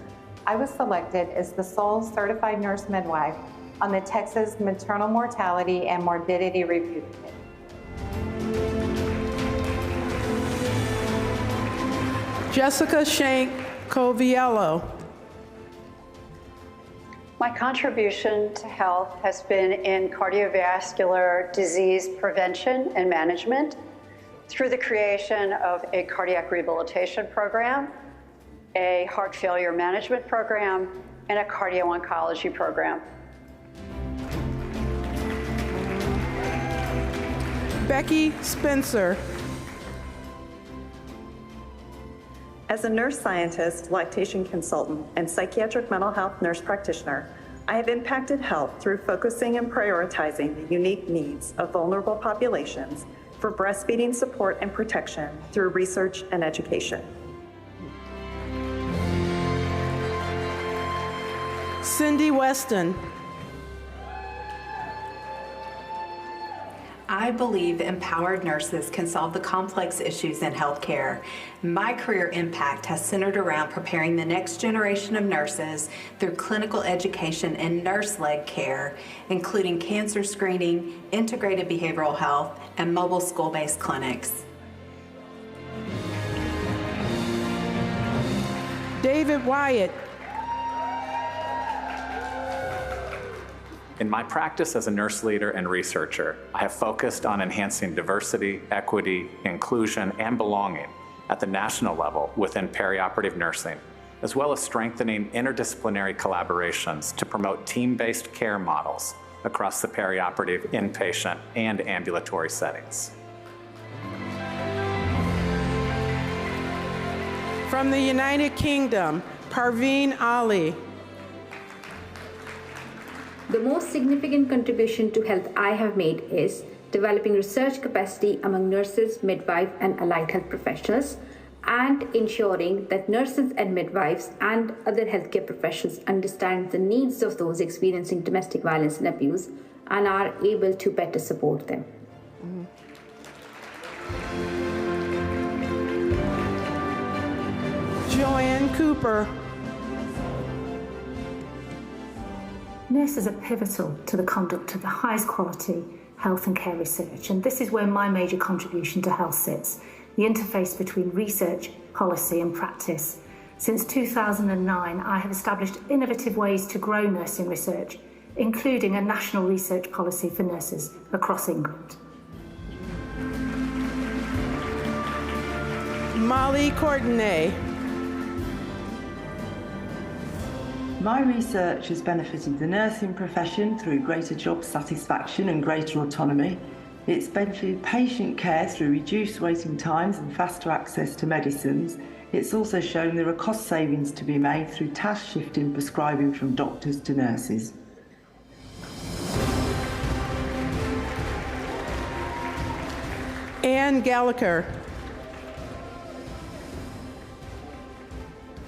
I was selected as the sole certified nurse midwife on the Texas Maternal Mortality and Morbidity Review Committee. Jessica Shank Coviello. My contribution to health has been in cardiovascular disease prevention and management through the creation of a cardiac rehabilitation program, a heart failure management program, and a cardio-oncology program. Becky Spencer. As a nurse scientist, lactation consultant, and psychiatric mental health nurse practitioner, I have impacted health through focusing and prioritizing the unique needs of vulnerable populations for breastfeeding support and protection through research and education. Cindy Weston. I believe empowered nurses can solve the complex issues in healthcare. My career impact has centered around preparing the next generation of nurses through clinical education and nurse-led care, including cancer screening, integrated behavioral health, and mobile school-based clinics. David Wyatt. In my practice as a nurse leader and researcher, I have focused on enhancing diversity, equity, inclusion, and belonging at the national level within perioperative nursing, as well as strengthening interdisciplinary collaborations to promote team-based care models across the perioperative, inpatient, and ambulatory settings. From the United Kingdom, Parveen Ali. The most significant contribution to health I have made is developing research capacity among nurses, midwives, and allied health professionals, and ensuring that nurses and midwives and other healthcare professionals understand the needs of those experiencing domestic violence and abuse and are able to better support them. Joanne Cooper. Nurses are pivotal to the conduct of the highest quality health and care research, and this is where my major contribution to health sits, the interface between research, policy and practice. Since 2009, I have established innovative ways to grow nursing research, including a national research policy for nurses across England. Molly Courtenay. My research has benefited the nursing profession through greater job satisfaction and greater autonomy. It's benefited patient care through reduced waiting times and faster access to medicines. It's also shown there are cost savings to be made through task shifting prescribing from doctors to nurses. Anne Gallagher.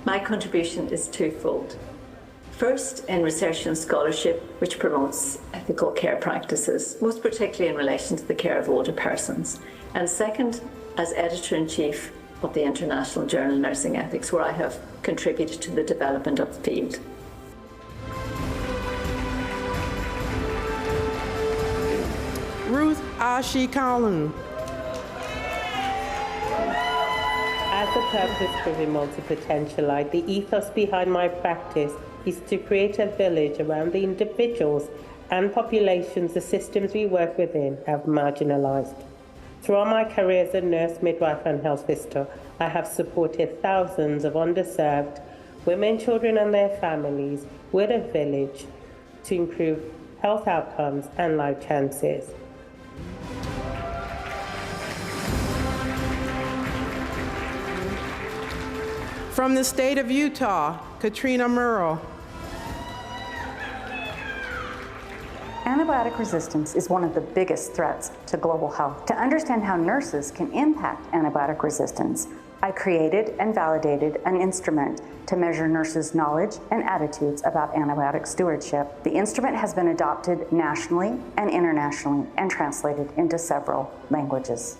My contribution is twofold. First, in research and scholarship, which promotes ethical care practices, most particularly in relation to the care of older persons. And second, as editor-in-chief of the International Journal Nursing Ethics, where I have contributed to the development of the field. Ruth Ashi-Kalun. As a purpose-driven multi-potentialite, the ethos behind my practice is to create a village around the individuals and populations the systems we work within have marginalized. Throughout my career as a nurse, midwife and health visitor, I have supported thousands of underserved women, children and their families with a village to improve health outcomes and life chances. From the state of Utah, Katrina Murrell. Antibiotic resistance is one of the biggest threats to global health. To understand how nurses can impact antibiotic resistance, I created and validated an instrument to measure nurses' knowledge and attitudes about antibiotic stewardship. The instrument has been adopted nationally and internationally and translated into several languages.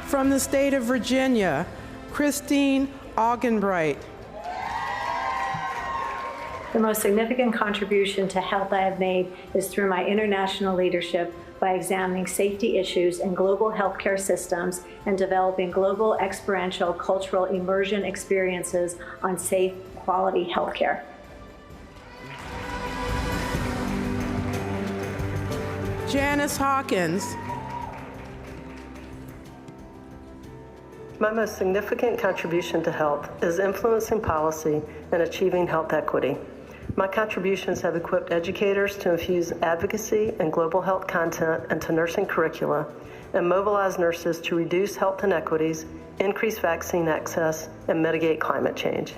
From the state of Virginia, Christine Augenbright. The most significant contribution to health I have made is through my international leadership by examining safety issues in global healthcare systems and developing global experiential cultural immersion experiences on safe, quality healthcare. Janice Hawkins. My most significant contribution to health is influencing policy and achieving health equity. My contributions have equipped educators to infuse advocacy and global health content into nursing curricula and mobilize nurses to reduce health inequities, increase vaccine access, and mitigate climate change.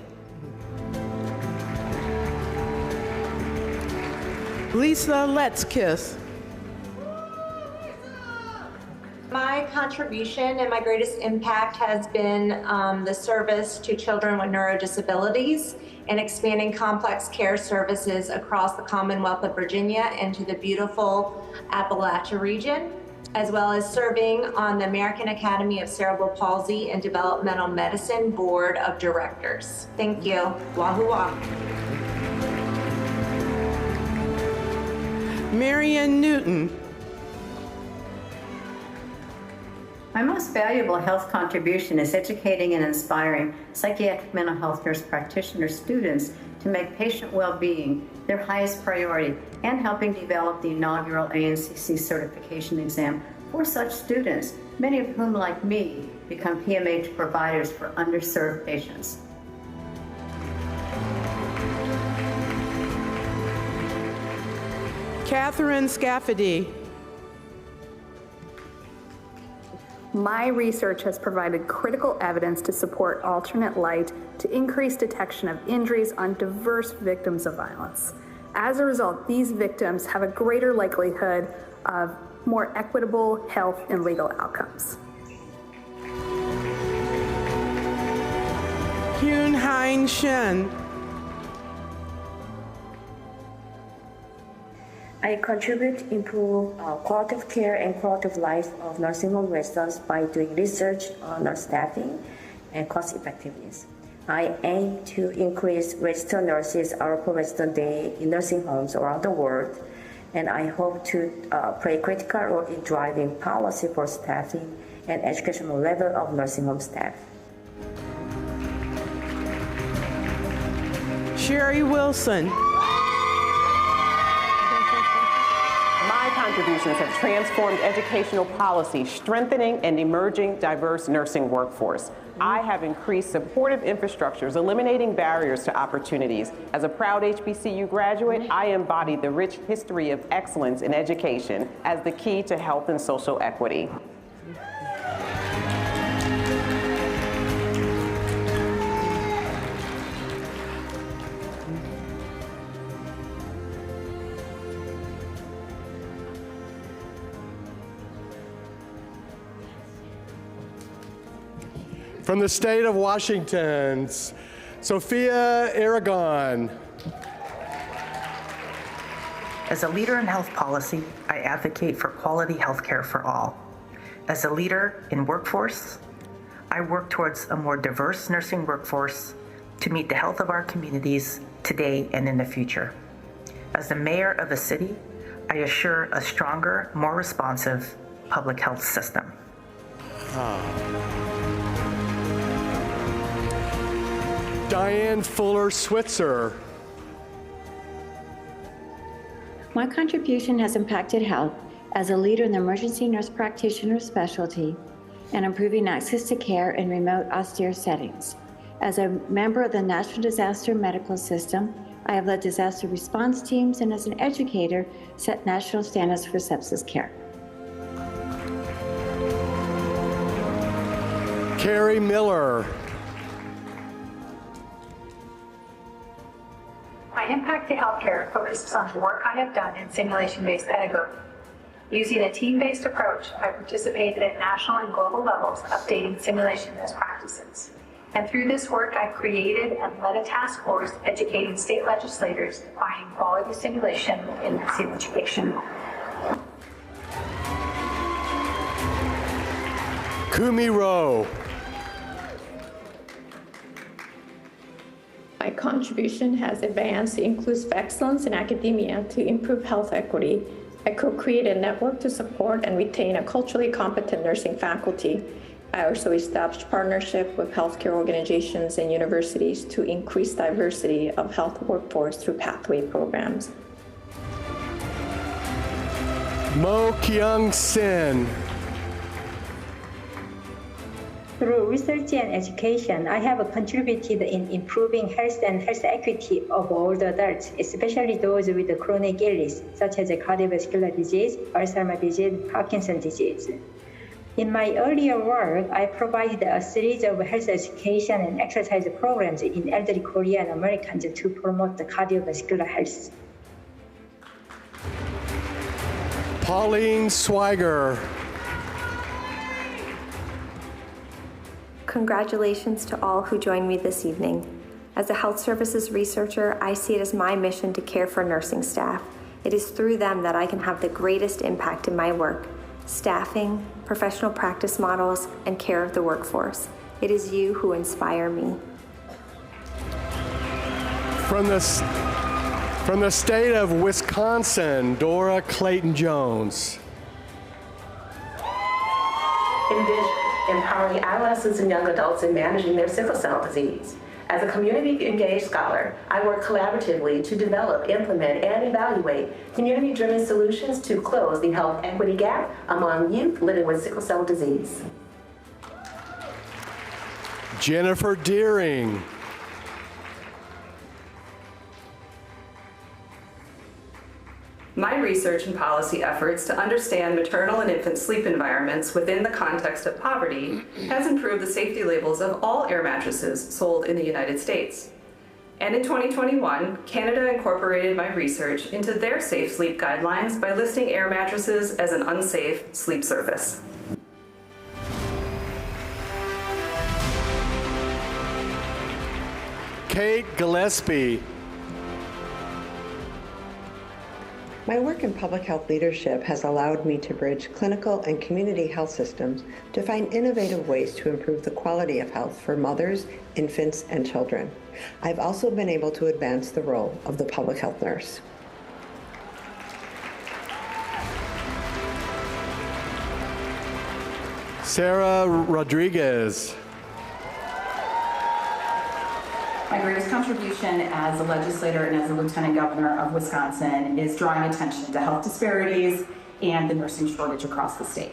Lisa Letskis. My contribution and my greatest impact has been the service to children with neurodisabilities and expanding complex care services across the Commonwealth of Virginia into the beautiful Appalachia region, as well as serving on the American Academy of Cerebral Palsy and Developmental Medicine Board of Directors. Thank you. Wahoo wah. Marion Newton. My most valuable health contribution is educating and inspiring psychiatric mental health nurse practitioner students to make patient well-being their highest priority and helping develop the inaugural ANCC certification exam for such students, many of whom, like me, become PMH providers for underserved patients. Catherine Scafidi. My research has provided critical evidence to support alternate light to increase detection of injuries on diverse victims of violence. As a result, these victims have a greater likelihood of more equitable health and legal outcomes. Hyun Hein Shen. I contribute to improve quality of care and quality of life of nursing home residents by doing research on nurse staffing and cost effectiveness. I aim to increase registered nurses hour per resident day in nursing homes around the world, and I hope to play a critical role in driving policy for staffing and educational level of nursing home staff. Sherry Wilson. My contributions have transformed educational policy, strengthening an emerging diverse nursing workforce. I have increased supportive infrastructures, eliminating barriers to opportunities. As a proud HBCU graduate, I embody the rich history of excellence in education as the key to health and social equity. From the state of Washington, Sophia Aragon. As a leader in health policy, I advocate for quality health care for all. As a leader in workforce, I work towards a more diverse nursing workforce to meet the health of our communities today and in the future. As the mayor of a city, I assure a stronger, more responsive public health system. Diane Fuller Switzer. My contribution has impacted health as a leader in the emergency nurse practitioner specialty and improving access to care in remote, austere settings. As a member of the National Disaster Medical System, I have led disaster response teams and as an educator, set national standards for sepsis care. Carrie Miller. My impact to healthcare focuses on the work I have done in simulation-based pedagogy. Using a team-based approach, I participated at national and global levels updating simulation best practices. And through this work, I created and led a task force educating state legislators defining quality simulation in nursing education. Kumi Rowe. My contribution has advanced the inclusive excellence in academia to improve health equity. I co-created a network to support and retain a culturally competent nursing faculty. I also established partnership with healthcare organizations and universities to increase diversity of health workforce through pathway programs. Mo Kyung Sin. Through research and education, I have contributed in improving health and health equity of older adults, especially those with chronic illness, such as cardiovascular disease, Alzheimer's disease, Parkinson's disease. In my earlier work, I provided a series of health education and exercise programs in elderly Korean Americans to promote the cardiovascular health. Pauline Swiger. Congratulations to all who joined me this evening. As a health services researcher, I see it as my mission to care for nursing staff. It is through them that I can have the greatest impact in my work: staffing, professional practice models, and care of the workforce. It is you who inspire me. From the state of Wisconsin, Dora Clayton Jones. Envision empowering adolescents and young adults in managing their sickle cell disease. As a community-engaged scholar, I work collaboratively to develop, implement, and evaluate community-driven solutions to close the health equity gap among youth living with sickle cell disease. Jennifer Deering. My research and policy efforts to understand maternal and infant sleep environments within the context of poverty has improved the safety labels of all air mattresses sold in the United States. And in 2021, Canada incorporated my research into their safe sleep guidelines by listing air mattresses as an unsafe sleep surface. Kate Gillespie. My work in public health leadership has allowed me to bridge clinical and community health systems to find innovative ways to improve the quality of health for mothers, infants, and children. I've also been able to advance the role of the public health nurse. Sarah Rodriguez. My greatest contribution as a legislator and as a lieutenant governor of Wisconsin is drawing attention to health disparities and the nursing shortage across the state.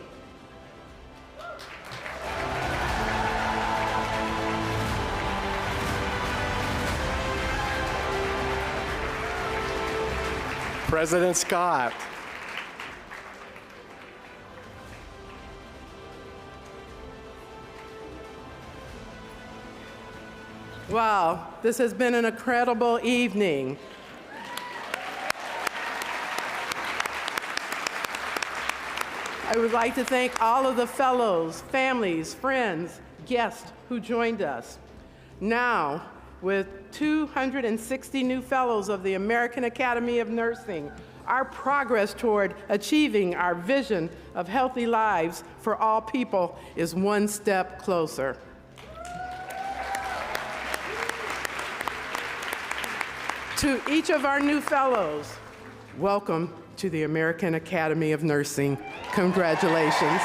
President Scott. Wow, this has been an incredible evening. I would like to thank all of the fellows, families, friends, guests who joined us. Now, with 260 new fellows of the American Academy of Nursing, our progress toward achieving our vision of healthy lives for all people is one step closer. To each of our new fellows, welcome to the American Academy of Nursing. Congratulations.